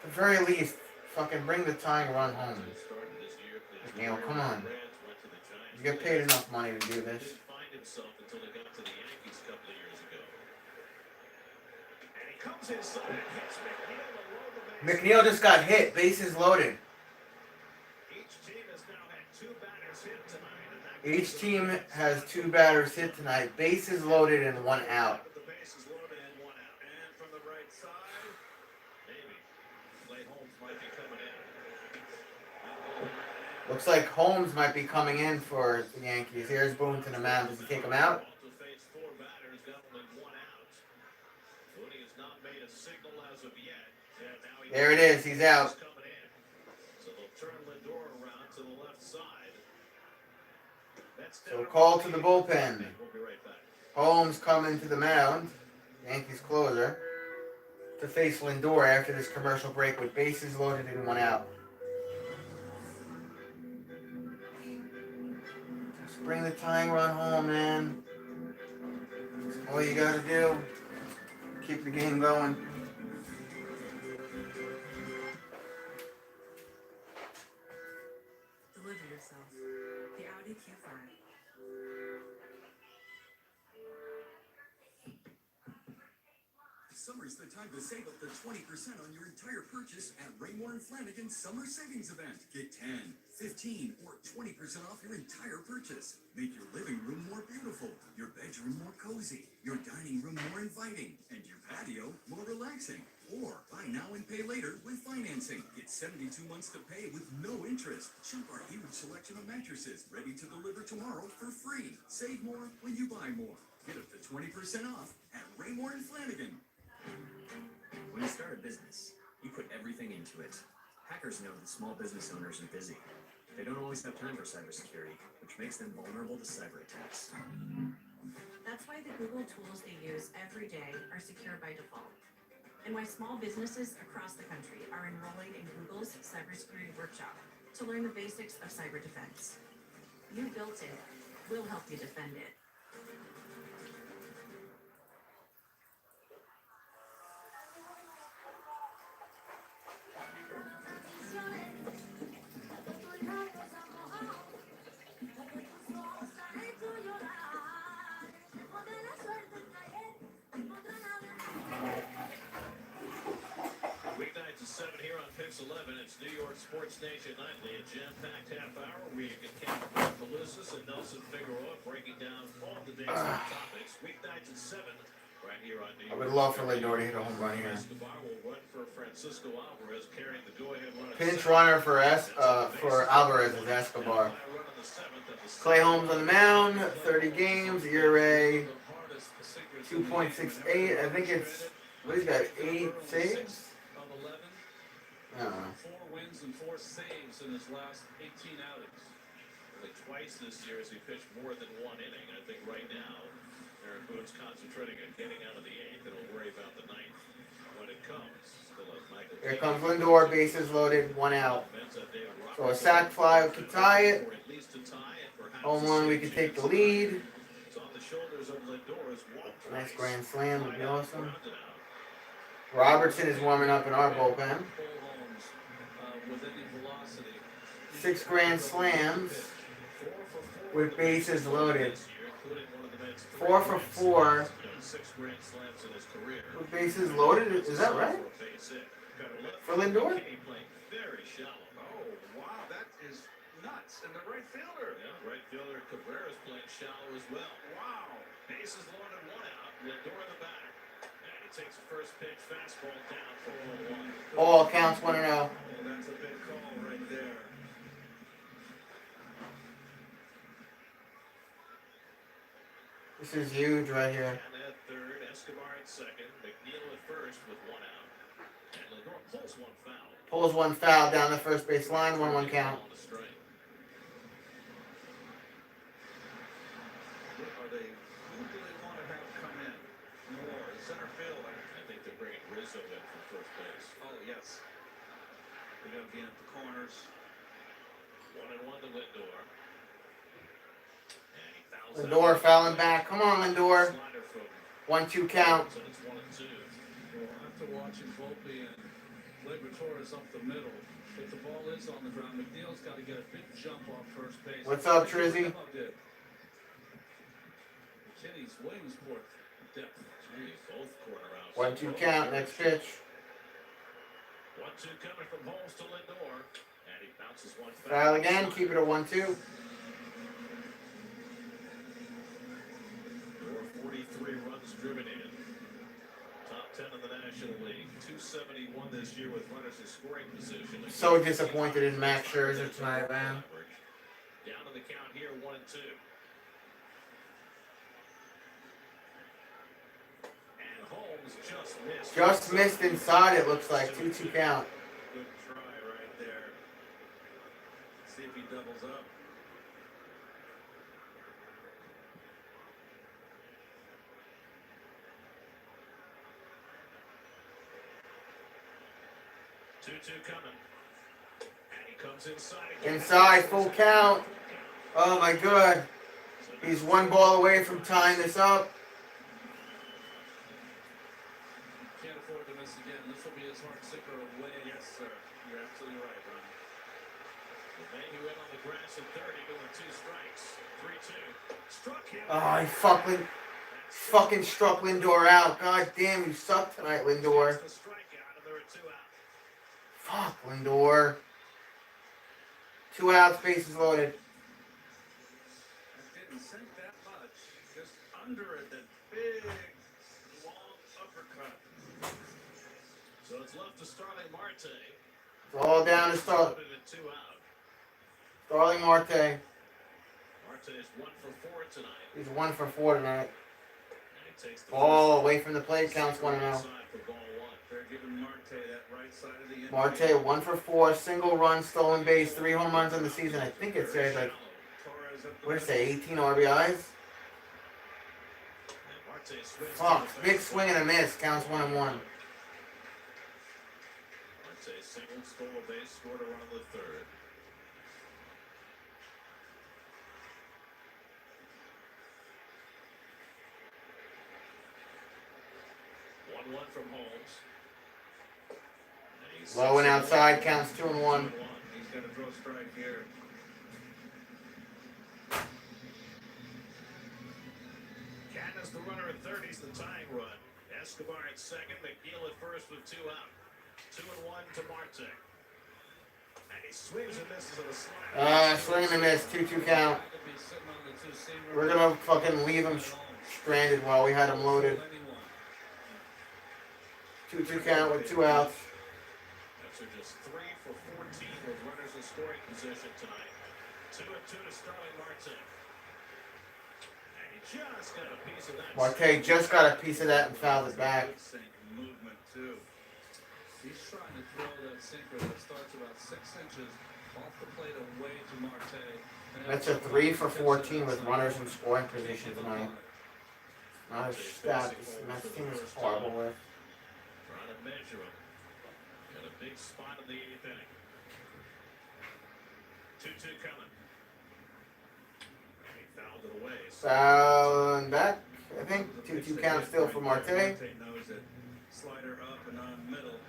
[SPEAKER 1] At the very least, fucking bring the tying run home. McNeil, come on. You get paid enough money to do this.
[SPEAKER 11] Didn't find himself until he got to the Yankees a couple of years ago. And he comes inside and hits McNeil below the base.
[SPEAKER 1] McNeil just got hit. Bases loaded.
[SPEAKER 11] Each team has now had 2 batters hit tonight.
[SPEAKER 1] Each team has 2 batters hit tonight. Bases loaded and 1 out.
[SPEAKER 11] The base is loaded and 1 out.
[SPEAKER 12] And from the right side,
[SPEAKER 11] maybe Clay Holmes might be coming in.
[SPEAKER 1] Looks like Holmes might be coming in for the Yankees. Here's Boone to the mound. Does he take him out?
[SPEAKER 11] To face 4 batters, got only 1 out. Mooney has not made a signal as of yet. Yeah, now
[SPEAKER 1] There it is. He's out.
[SPEAKER 11] coming in. So they'll turn Lindor around to the left side.
[SPEAKER 1] So call to the bullpen.
[SPEAKER 11] We'll be right back.
[SPEAKER 1] Holmes coming to the mound. Yankees closer. To face Lindor after this commercial break with bases loaded and 1 out. Just bring the tying run home, man. That's all you gotta do. Keep the game going.
[SPEAKER 13] Deliver yourself. The Audi Q5.
[SPEAKER 8] Summer's the time to save up to 20% on your entire purchase at Raymore & Flanagan's Summer Savings Event. Get 10, 15, or 20% off your entire purchase. Make your living room more beautiful, your bedroom more cozy, your dining room more inviting, and your patio more relaxing. Or buy now and pay later with financing. Get 72 months to pay with no interest. Shop our huge selection of mattresses ready to deliver tomorrow for free. Save more when you buy more. Get up to 20% off at Raymore & Flanagan.
[SPEAKER 4] When you start a business, you put everything into it. Hackers know that small business owners are busy. They don't always have time for cybersecurity, which makes them vulnerable to cyber attacks.
[SPEAKER 13] That's why the Google tools they use every day are secure by default. And why small businesses across the country are enrolling in Google's cybersecurity workshop to learn the basics of cyber defense. You built it. We'll help you defend it.
[SPEAKER 11] Pix 11, it's New York Sports Nation Nightly, a jam-packed half hour where you can catch Pelusis and Nelson Figueroa breaking down all the day's hot topics. Weeknights at 7, right here on New York.
[SPEAKER 1] I would love for Lindor to hit a home run here.
[SPEAKER 11] Escobar will run for Francisco Alvarez, carrying the go-ahead run.
[SPEAKER 1] Pinch runner for Alvarez is Escobar. Clay Holmes on the mound, 30 games, ERA 2.68. I think it's, what he's got, 8 saves? I don't know.
[SPEAKER 10] 4 wins and 4 saves in his last 18 outings.
[SPEAKER 11] Only twice this year has he pitched more than 1 inning. I think right now, Aaron Boone's concentrating on getting out of the 8th, and he'll worry about the 9th when it comes. Still has Michael.
[SPEAKER 1] Here comes Lindor, bases loaded, 1 out. So a sac fly could tie it. Home run, we could take the lead. Nice grand slam would be awesome. Robertson is warming up in our bullpen. 6 grand slams with bases loaded. 4 for 4 with bases loaded. Is that right? For Lindor?
[SPEAKER 12] Oh, wow, that is nuts. And the right fielder.
[SPEAKER 11] Yeah, right fielder Cabrera's playing shallow as well.
[SPEAKER 12] Wow.
[SPEAKER 11] Bases loaded, 1 out. Lindor in the back. And he takes the first pitch, fastball down, 4-1.
[SPEAKER 1] Ball counts 1-0.
[SPEAKER 12] Oh, that's a big call right there.
[SPEAKER 1] This is huge right here.
[SPEAKER 11] And at third, Escobar at second, McNeil at first with 1 out. And Lindor pulls 1 foul.
[SPEAKER 1] Pulls 1 foul down the first base line, 1-1 count.
[SPEAKER 12] Who do they want to have come in? More center field.
[SPEAKER 11] I think they're bringing Rizzo in from first base.
[SPEAKER 12] Oh, yes. They got to be at the corners.
[SPEAKER 11] 1-1 to Lindor.
[SPEAKER 1] Lindor fouling back. Come on, Lindor. 1-2 count.
[SPEAKER 11] So it's 1-2.
[SPEAKER 10] Well, after watching Volpe and Liberatore up the middle, if the ball is on the ground, McNeil's got to get a big jump off first base.
[SPEAKER 1] What's up, Trizzy?
[SPEAKER 10] McKinney's Williamsport depth.
[SPEAKER 11] Gee, both corner outs.
[SPEAKER 1] 1-2 count. Next pitch.
[SPEAKER 11] 1-2 coming from Holmes to Lindor. And he bounces 1 foul.
[SPEAKER 1] Foul again. Keep it at 1-2.
[SPEAKER 11] 43 runs driven in. Top 10 in the National League. 271 this year with runners in scoring position.
[SPEAKER 1] So disappointed in Max Scherzer tonight, man.
[SPEAKER 11] Down to the count here, 1-2. And Holmes just missed.
[SPEAKER 1] Just missed inside, it looks like. 2-2 count.
[SPEAKER 12] Good try right there. See if he doubles up.
[SPEAKER 11] Coming. And he comes inside again.
[SPEAKER 1] Inside, full count. Oh my god. He's 1 ball away from tying this up.
[SPEAKER 10] Can't afford to miss again. This will be his heart sicker away.
[SPEAKER 12] Yes, sir. You're absolutely right, Ron.
[SPEAKER 11] Mayhew in on the grass at 30, doing 2 strikes. 3-2. Struck him.
[SPEAKER 1] Oh, he fucking struck Lindor out. God damn, you suck tonight, Lindor. Fuck, Lindor. 2 outs, bases loaded.
[SPEAKER 12] That didn't sink that much. Just under it, that big, long uppercut.
[SPEAKER 11] So it's left to Starling Marte.
[SPEAKER 1] It's all down to Starling.
[SPEAKER 11] 2 out.
[SPEAKER 1] Starling Marte.
[SPEAKER 11] Marte is 1 for 4 tonight.
[SPEAKER 1] He's 1 for 4 tonight.
[SPEAKER 11] And he takes the
[SPEAKER 1] Ball away from the plate, counts 1-0.
[SPEAKER 12] They're giving Marte that right side of the infield.
[SPEAKER 1] Marte 1 for 4, single run, stolen base, 3 home runs on the season. I think it says like, what did it say, 18 RBIs? Fuck, big swing and a miss, counts 1-1.
[SPEAKER 11] Marte single, stole a base, scored a run on the 3rd. One from Holmes.
[SPEAKER 1] Low and outside, counts 2-1.
[SPEAKER 12] He's got to throw a strike here.
[SPEAKER 11] Candace, the runner at 30, is the tying run. Escobar at second, McNeil at first with 2 out. 2-1 to Marte. Swings and misses on a slider.
[SPEAKER 1] Swing and a miss, 2-2 count. We're gonna fucking leave him stranded while we had him loaded. 2-2 count with 2 outs.
[SPEAKER 11] Mets are just 3 for 14 with runners in scoring position tonight. 2-2 to Starling Marte. And he just got a piece of that.
[SPEAKER 1] Marte just got a piece of that and fouled it back.
[SPEAKER 10] Movement too. He's trying to throw that sinker that starts about 6 inches off the plate away to Marte.
[SPEAKER 1] That's a 3 for 14 with runners in scoring position tonight. Not a stat this Mets team is horrible with.
[SPEAKER 11] Trying to measure him. Got a big spot in the 8th inning. 2-2 coming. He fouled it away.
[SPEAKER 1] Fouling back. I think 2-2 count still for Marte.
[SPEAKER 10] Knows it. Slider up and on middle.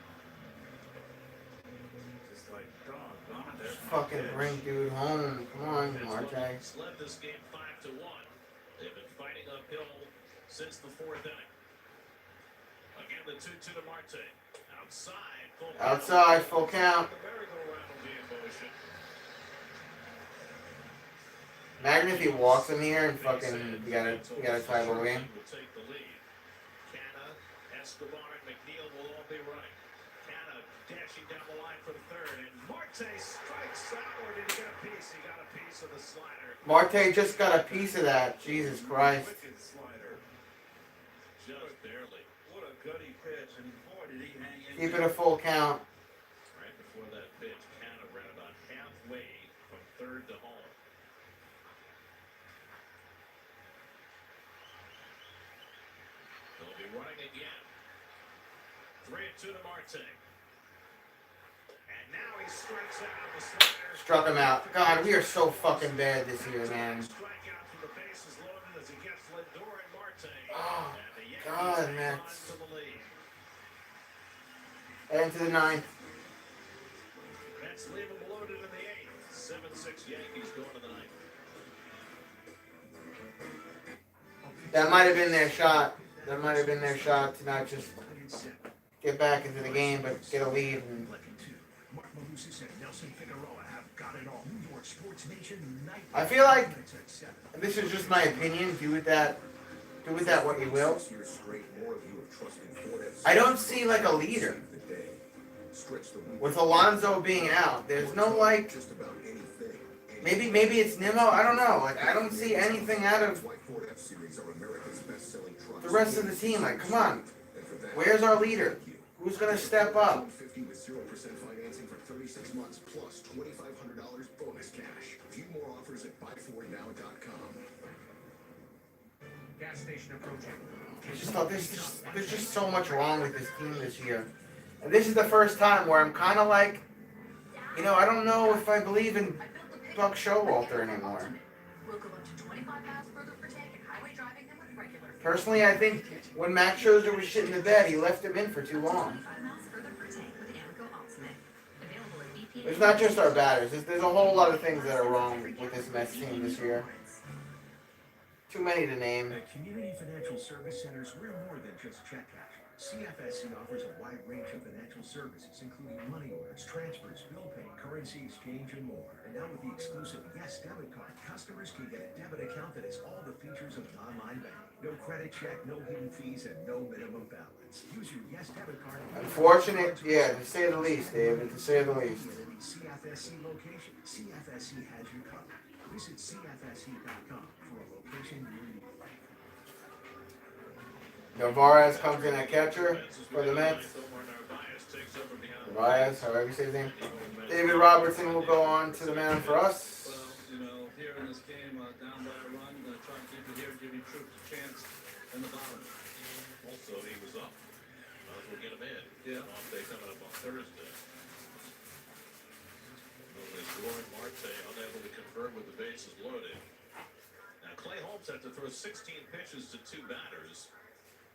[SPEAKER 10] Just like doggone it.
[SPEAKER 1] Fucking bring dude home. Come on, Marte.
[SPEAKER 11] Led this game 5-1. They've been fighting uphill since the 4th inning. Again, the 2-2 to Marte.
[SPEAKER 1] Outside, full count. Imagine if he walks in here and fucking we got a tie ball game.
[SPEAKER 11] Escobar and McNeil will all be running. Canna dashing down the line for the third, and Marte strikes out. Or did he get a piece? He got a piece of the slider.
[SPEAKER 1] Marte just got a piece of that. Jesus Christ.
[SPEAKER 11] Wicked slider. Just barely. What a gutty pitch, and boy did he hang in.
[SPEAKER 1] Keep it a full count.
[SPEAKER 11] Right before that pitch, Canna ran about halfway from third to home. They'll be running again. 3-2 to Marte. And now he strikes out the slider.
[SPEAKER 1] Struck him out. God, we are so fucking bad this year, man.
[SPEAKER 11] Strikeout from the bases loaded as he gets Lindor and Marte.
[SPEAKER 1] Oh,
[SPEAKER 11] And the Yankees
[SPEAKER 1] God,
[SPEAKER 11] hang
[SPEAKER 1] man.
[SPEAKER 11] on to the lead.
[SPEAKER 1] And to the 9th.
[SPEAKER 11] Mets leave him loaded in the 8th. 7-6 Yankees going to the 9th.
[SPEAKER 1] That might have been their shot. That might have been their shot to not just get back into the game, but get a lead. And I feel like, and this is just my opinion, do with that what you will. I don't see like a leader. With Alonso being out, there's no like, maybe it's Nimmo, I don't know. Like I don't see anything out of the rest of the team. Like, come on, where's our leader? Who's gonna step up?
[SPEAKER 8] 50 with 0% financing for 36 months plus $2,500 bonus cash. View more offers at buyfornow.com.
[SPEAKER 20] Gas station approaching.
[SPEAKER 1] I just thought there's just so much wrong with this team this year. And this is the first time where I'm kind of like, you know, I don't know if I believe in Buck Showalter anymore. Personally, I think when Max Scherzer was shitting the bed, he left him in for too long. It's not just our batters. There's a whole lot of things that are wrong with this Mets team this year. Too many to name.
[SPEAKER 6] At Community Financial Service Centers, we're more than just check cash. CFSC offers a wide range of financial services, including money orders, transfers, bill pay, currency exchange, and more. And now with the exclusive Yes debit card, customers can get a debit account that has all the features of an online bank. No credit check, no hidden fees, and no minimum balance. Use your Yes debit card.
[SPEAKER 1] Unfortunate, yeah, to say the least, David, to say the least.
[SPEAKER 6] CFSC location. CFSC has you covered. Visit CFSC.com for a location near you.
[SPEAKER 1] Narvaez comes in at catcher for the Mets. Narvaez, however you say his name. David Robertson will go on to the mound for us.
[SPEAKER 10] Well, you know, here in this game, down by a run, try to keep it here, give you troops a chance in the bottom.
[SPEAKER 11] Also, he was up. Might as well get him in.
[SPEAKER 10] Yeah.
[SPEAKER 11] Off day coming up on Thursday. Lindor and Marte unable to convert with the bases loaded. Now, Clay Holmes had to throw 16 pitches to 2 batters.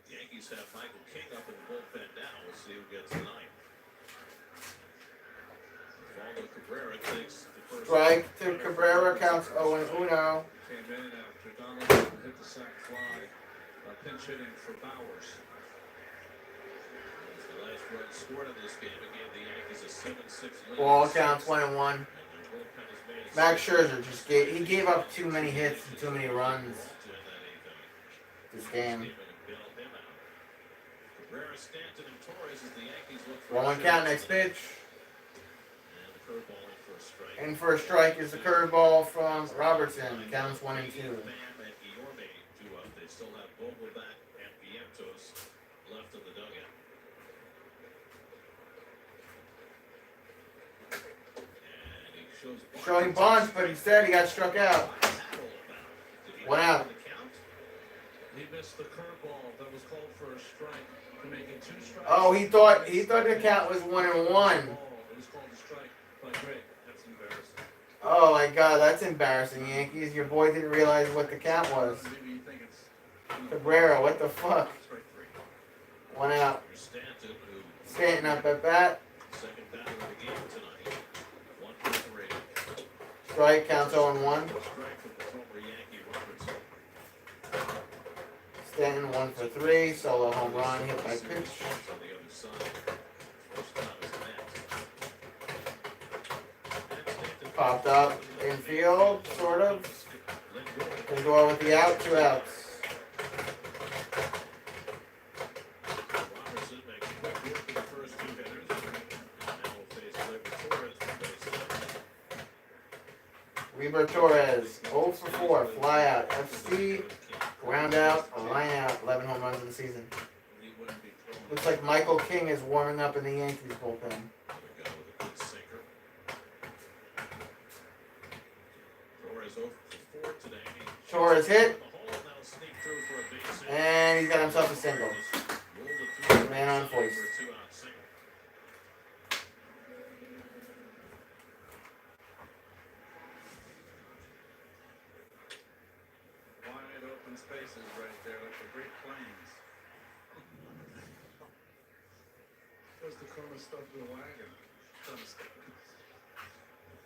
[SPEAKER 11] The Yankees have Michael King up in the bullpen now. We'll see who gets the 9th. Osvaldo Cabrera takes the first.
[SPEAKER 1] Strike to Cabrera, counts 0-1.
[SPEAKER 10] Came in after Donaldson hit the sac fly. Pinch hitting for Bowers.
[SPEAKER 11] That's the last runs scored in this game. It gave the Yankees a 7-6 lead.
[SPEAKER 1] Ball counts 1-1.
[SPEAKER 11] And their bullpen has made it
[SPEAKER 1] Max
[SPEAKER 11] so
[SPEAKER 1] Scherzer just gave up too many hits and too many runs this game.
[SPEAKER 11] Cabrera, Stanton, and Torres as the Yankees look for
[SPEAKER 1] 1-1 count, next pitch.
[SPEAKER 11] And the curveball in for a strike.
[SPEAKER 1] In for a strike is the curveball from Robertson. Counts 1-2.
[SPEAKER 11] Bam and Guillorme due up. They still have Vogelbach and Vientos left in the dugout. And he shows
[SPEAKER 1] Showing bunch, but instead he got struck out. 1 out.
[SPEAKER 10] He missed the curveball that was called for a strike to make it 2 strikes.
[SPEAKER 1] Oh, he thought the count was 1-1.
[SPEAKER 10] It was called a strike by Greg. That's embarrassing.
[SPEAKER 1] Oh my God, that's embarrassing, Yankees. Your boy didn't realize what the count was.
[SPEAKER 10] Maybe you think it's
[SPEAKER 1] Cabrera, what the fuck? 1 out.
[SPEAKER 11] Stanton, who
[SPEAKER 1] Stanton up at bat.
[SPEAKER 11] second batter of the game tonight. 1 for 3.
[SPEAKER 1] Strike counts 0-1.
[SPEAKER 11] Strike from the former Yankee Robertson.
[SPEAKER 1] Stanton 1 for 3. Solo home run hit by pitch.
[SPEAKER 11] On the other side. First time is net.
[SPEAKER 1] Popped up infield, sort of. Lindor with the out, 2 outs.
[SPEAKER 11] Robertson makes quick work of the first 2 hitters. And now will face Torres from baseline.
[SPEAKER 1] Weber Torres, 0 for 4, fly out. FC, ground out, a line out, 11 home runs in the season. Looks like Michael King is warming up in the Yankees bullpen.
[SPEAKER 11] Another guy with a good sinker. Torres 0 for 4 today.
[SPEAKER 1] Torres hit,
[SPEAKER 11] The hole now sneak through for a base hit.
[SPEAKER 1] and he's got himself a single.
[SPEAKER 11] Rolled it through.
[SPEAKER 1] Man on voice.
[SPEAKER 11] For a 2-out single.
[SPEAKER 12] Wide open spaces right there, like the Great Plains. What's the corner stuff in the wagon?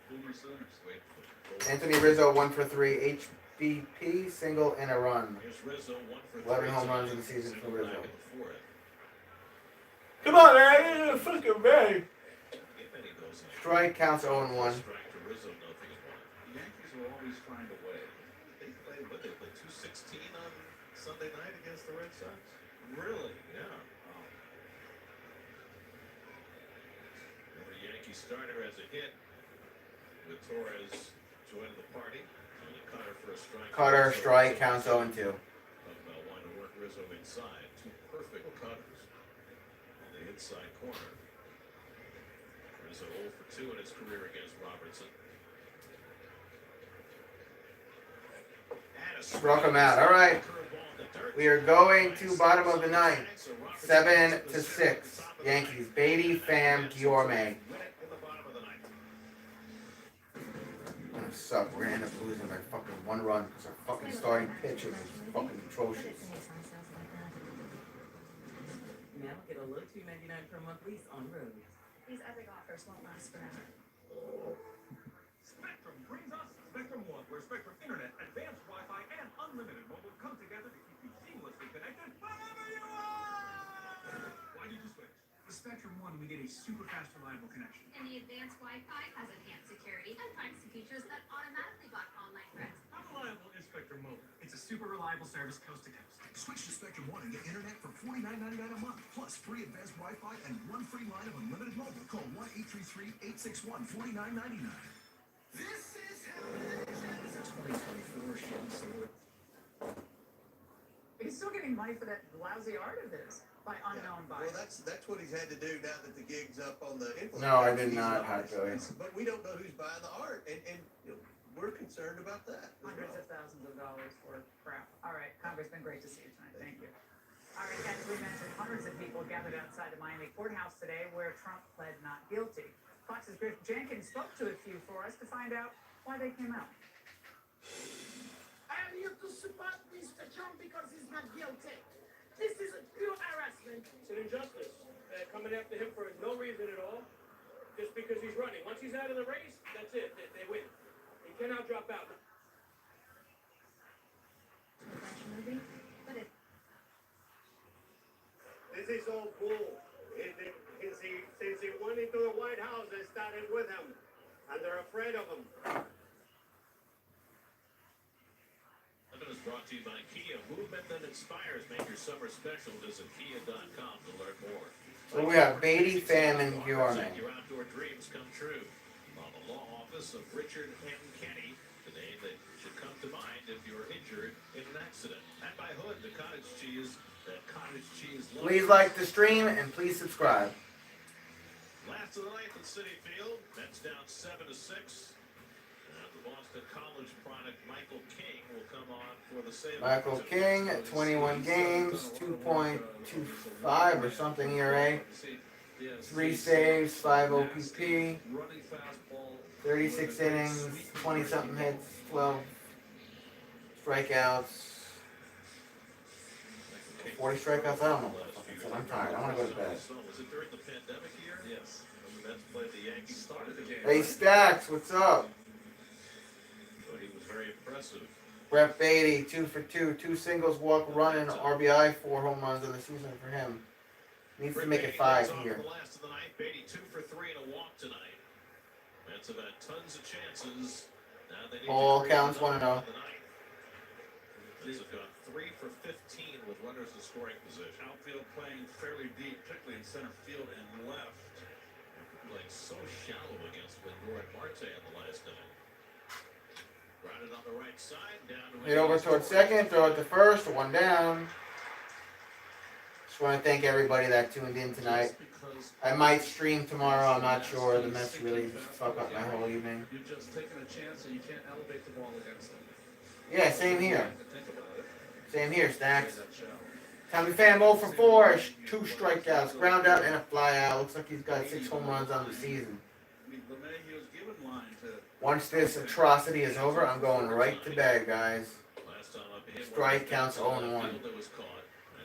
[SPEAKER 12] Boomer Sooners.
[SPEAKER 11] Wait for
[SPEAKER 1] Anthony Rizzo, 1 for 3, HBP, single, and a run.
[SPEAKER 11] Here's Rizzo, 1 for 3.
[SPEAKER 1] 11 home runs in the season for
[SPEAKER 11] Single
[SPEAKER 1] Rizzo.
[SPEAKER 11] back in the 4th.
[SPEAKER 1] Come on, man, you're fucking bad.
[SPEAKER 11] If any goes in.
[SPEAKER 1] Strike counts 0-1.
[SPEAKER 11] Strike to Rizzo, nothing is 1.
[SPEAKER 12] The Yankees will always find a way.
[SPEAKER 11] They played 216 on Sunday night against the Red Sox? Really? Yeah. Oh. Another Yankee starter has a hit with Torres joining the party. And a cutter for a strike.
[SPEAKER 1] Cutter, strike, counts 0-2.
[SPEAKER 11] Talking about wanting to work Rizzo inside. 2 perfect cutters on the inside corner. Rizzo 0 for 2 in his career against Robertson.
[SPEAKER 1] Struck him out. All right. We are going to bottom of the 9th. 7-6. Yankees. Beatty, Pham, Guillorme. Gonna suck. We're gonna end up losing by fucking 1 run because our fucking starting pitching is fucking atrocious.
[SPEAKER 2] Now get a low $2.99 per month lease on roads.
[SPEAKER 15] These other offers won't last forever.
[SPEAKER 8] Spectrum brings us Spectrum One, where Spectrum Internet, advanced Wi-Fi, and unlimited mobile come together to keep you seamlessly connected wherever you are! Why did you switch?
[SPEAKER 6] With Spectrum One, we get a super fast, reliable connection.
[SPEAKER 7] And the advanced Wi-Fi has enhanced security and privacy features that automatically block online threats.
[SPEAKER 8] How reliable is Spectrum Mobile?
[SPEAKER 6] It's a super reliable service coast to coast. Switch to Spectrum One and get internet for $49.99 a month, plus free advanced Wi-Fi and 1 free line of unlimited mobile. Call 1-833-861-4999. This is how it is. 2024 shit, so
[SPEAKER 17] He's still getting money for that lousy art of his by unknown buyers.
[SPEAKER 22] Well, that's what he's had to do now that the gig's up on the influence.
[SPEAKER 1] No, I did not, Hot Joey.
[SPEAKER 22] But we don't know who's buying the art, and you know, we're concerned about that.
[SPEAKER 17] Hundreds of thousands of dollars for crap. All right, Congress, been great to see you tonight. Thank you. All right, as we mentioned, hundreds of people gathered outside the Miami courthouse today where Trump pled not guilty. Fox's Griff Jenkins spoke to a few for us to find out why they came out.
[SPEAKER 23] I am here to support Mr. Trump because he's not guilty. This is a pure harassment.
[SPEAKER 24] It's an injustice. Coming after him for no reason at all, just because he's running. Once he's out of the race, that's it. They win. He cannot drop out.
[SPEAKER 23] But it
[SPEAKER 22] This is all bull. His
[SPEAKER 5] into the White House, they started with him. And they're afraid of him.
[SPEAKER 11] Is brought to you by Kia. Movement that inspires. Make your summer special. Visit Kia.com to learn more.
[SPEAKER 1] So we have Beatty, Pham, and Guillorme.
[SPEAKER 11] Your outdoor dreams come true. From the law office of Richard M. Kenny, the name that should come to mind if you're injured in an accident. And by Hood, the cottage cheese that cottage cheese loves.
[SPEAKER 1] Please like the stream and please subscribe.
[SPEAKER 11] Last of the ninth at Citi Field. Mets down 7-6. The Boston College product Michael King will come on for the save.
[SPEAKER 1] Michael King, 21 games, 2.25 or something ERA, 3 saves, 5 OPP, 36 innings, 20-something hits, 12 strikeouts, 40 strikeouts. I don't know what the fuck I said. I'm tired. I want to go to bed.
[SPEAKER 11] Was it during the pandemic year? Yes. When the Mets played the Yankees, started the game.
[SPEAKER 1] Hey Stacks, what's up?
[SPEAKER 11] But he was very impressive.
[SPEAKER 1] Brett Beatty, 2 for 2, 2 singles, walk, run, and RBI, 4 home runs in the season for him. Needs to make it 5 here.
[SPEAKER 11] The last of the night, Beatty 2 for 3 and a walk tonight. Mets have had tons of chances. Now they need
[SPEAKER 1] All
[SPEAKER 11] to
[SPEAKER 1] counts 1-0.
[SPEAKER 11] Mets have gone 3 for 15 with runners in scoring position.
[SPEAKER 12] Outfield playing fairly deep, particularly in center field and left.
[SPEAKER 11] Playing so shallow against Lindor and Marte in the last inning. Grounded on the right side, down to
[SPEAKER 1] Hit over towards second, throw it to first, 1 down. Just want to thank everybody that tuned in tonight. I might stream tomorrow, I'm not sure. The Mets really fuck up my whole evening.
[SPEAKER 12] You're just taking a chance and you can't elevate the ball against them.
[SPEAKER 1] Yeah, same here. Same here, Stacks. Tommy Pham 0 for 4, 2 strikeouts, ground out and a fly out. Looks like he's got 6 home runs on the season. Once this atrocity is over, I'm going right to bed, guys. Strike counts 0-1.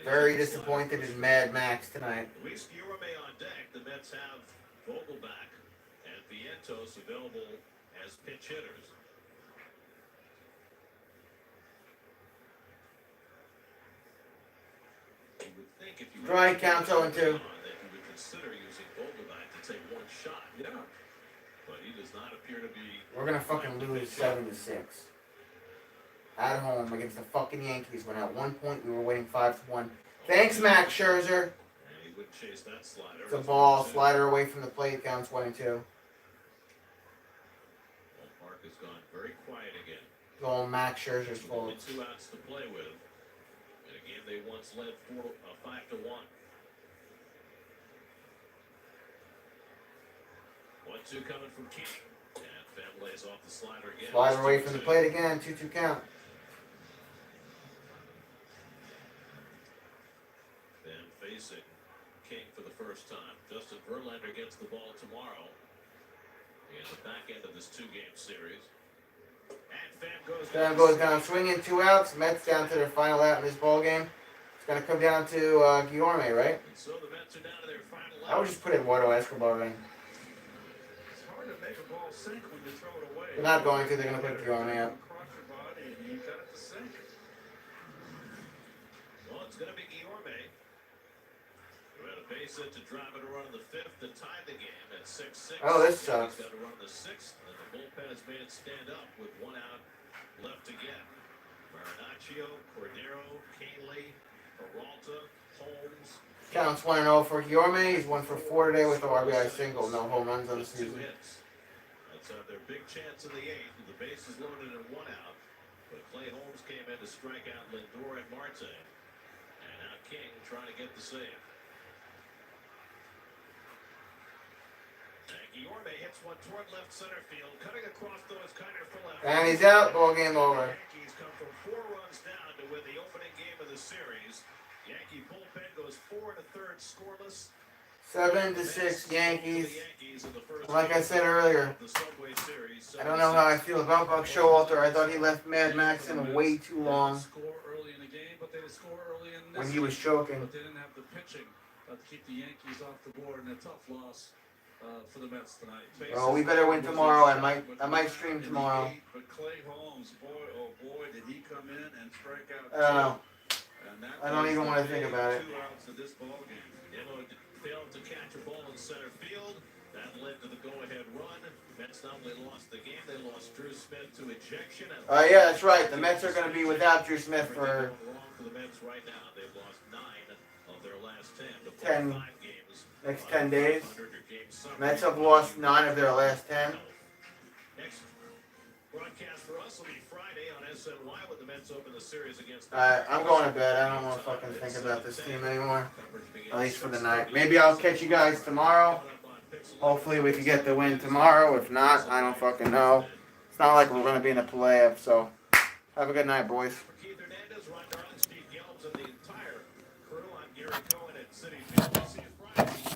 [SPEAKER 1] Very disappointed in Mad Max tonight.
[SPEAKER 11] Luis Guillorme on deck. The Mets have Vogelback and Vientos available as pinch hitters. You would think if you
[SPEAKER 1] Strike counts 0-2.
[SPEAKER 11] that you would consider using Vogelback to take 1 shot. Yeah. But he does not appear to be.
[SPEAKER 1] We're gonna fucking lose 7-6. At home against the fucking Yankees when at one point we were winning 5-1. Thanks, Max Scherzer.
[SPEAKER 11] And he would chase that slider.
[SPEAKER 1] It's a ball, slider away from the plate, counts 1-2.
[SPEAKER 11] Park has gone very quiet again.
[SPEAKER 1] It's all Max Scherzer's fault.
[SPEAKER 11] Only 2 outs to play with. And again, they once led 5-1. 1-2 coming from King. And Pham lays off the slider again.
[SPEAKER 1] Slider away from the plate again, 2-2 count.
[SPEAKER 11] Pham facing King for the first time. Justin Verlander gets the ball tomorrow in the back end of this 2-game series. And Pham
[SPEAKER 1] goes down swinging, 2 outs. Mets down to their final out in this ball game. It's gonna come down to Guillorme, right?
[SPEAKER 11] And so the Mets are down to their final
[SPEAKER 1] I would just put Eduardo Escobar in.
[SPEAKER 12] It's hard to make a ball sink when you throw it away.
[SPEAKER 1] They're not going to. They're gonna put Guillorme up.
[SPEAKER 12] Across your body and you got it to sink.
[SPEAKER 11] Well, it's going to be Guillorme. Who had a base hit to drive it around in the 5th to tie the game at 6-6.
[SPEAKER 1] Oh, this sucks.
[SPEAKER 11] He's got to run the 6th, and the bullpen has made it stand up with 1 out left to get. Marinaccio, Cordero, Canely, Peralta, Holmes.
[SPEAKER 1] Counts 1-0 for Guillorme. He's 1 for 4 today with the RBI single. No home runs on the
[SPEAKER 11] Just 2
[SPEAKER 1] season.
[SPEAKER 11] hits. That's their big chance in the 8th. The base is loaded and 1 out. But Clay Holmes came in to strike out Lindor and Marte. And now King trying to get the save. And Guillorme hits one toward left center field. Cutting across though is Kiner for left.
[SPEAKER 1] And he's out. Ball game over.
[SPEAKER 11] Yankees come from 4 runs down to win the opening game of the series. Yankee bullpen goes 4 1/3 scoreless.
[SPEAKER 1] 7-6 Yankees. Like I said earlier, I don't know how I feel about Buck Showalter. I thought he left Mad Max in way too long when he was choking.
[SPEAKER 12] But they didn't have the pitching to keep the Yankees off the board in a tough loss for the Mets tonight.
[SPEAKER 1] Oh, we better win tomorrow. I might stream tomorrow.
[SPEAKER 12] But Clay Holmes, boy, oh boy, did he come in and strike out.
[SPEAKER 1] I don't know. I don't even want to think about it.
[SPEAKER 11] 2 outs of this ball game. Yellow failed to catch a ball in center field. That led to the go-ahead run. Mets not only lost the game, they lost Drew Smith to ejection.
[SPEAKER 1] Yeah, that's right. The Mets are going to be without Drew Smith for
[SPEAKER 11] Wrong for the Mets right now. They've lost 9 of their last 10. To play
[SPEAKER 1] 10
[SPEAKER 11] 5 games.
[SPEAKER 1] next 10 days.
[SPEAKER 11] 100-game summer.
[SPEAKER 1] Mets have lost 9 of their last 10.
[SPEAKER 11] Next broadcast for us will be Friday on SNY with the Mets open the series against the
[SPEAKER 1] I'm going to bed. I don't want to fucking think about this team anymore. At least for the night. Maybe I'll catch you guys tomorrow. Hopefully we can get the win tomorrow. If not, I don't fucking know. It's not like we're going to be in the playoffs, so have a good night, boys.
[SPEAKER 11] Keith Hernandez, Ron Darling, Steve Gelbs, and the entire crew. I'm Gary Cohen at City Field. We'll see you Friday.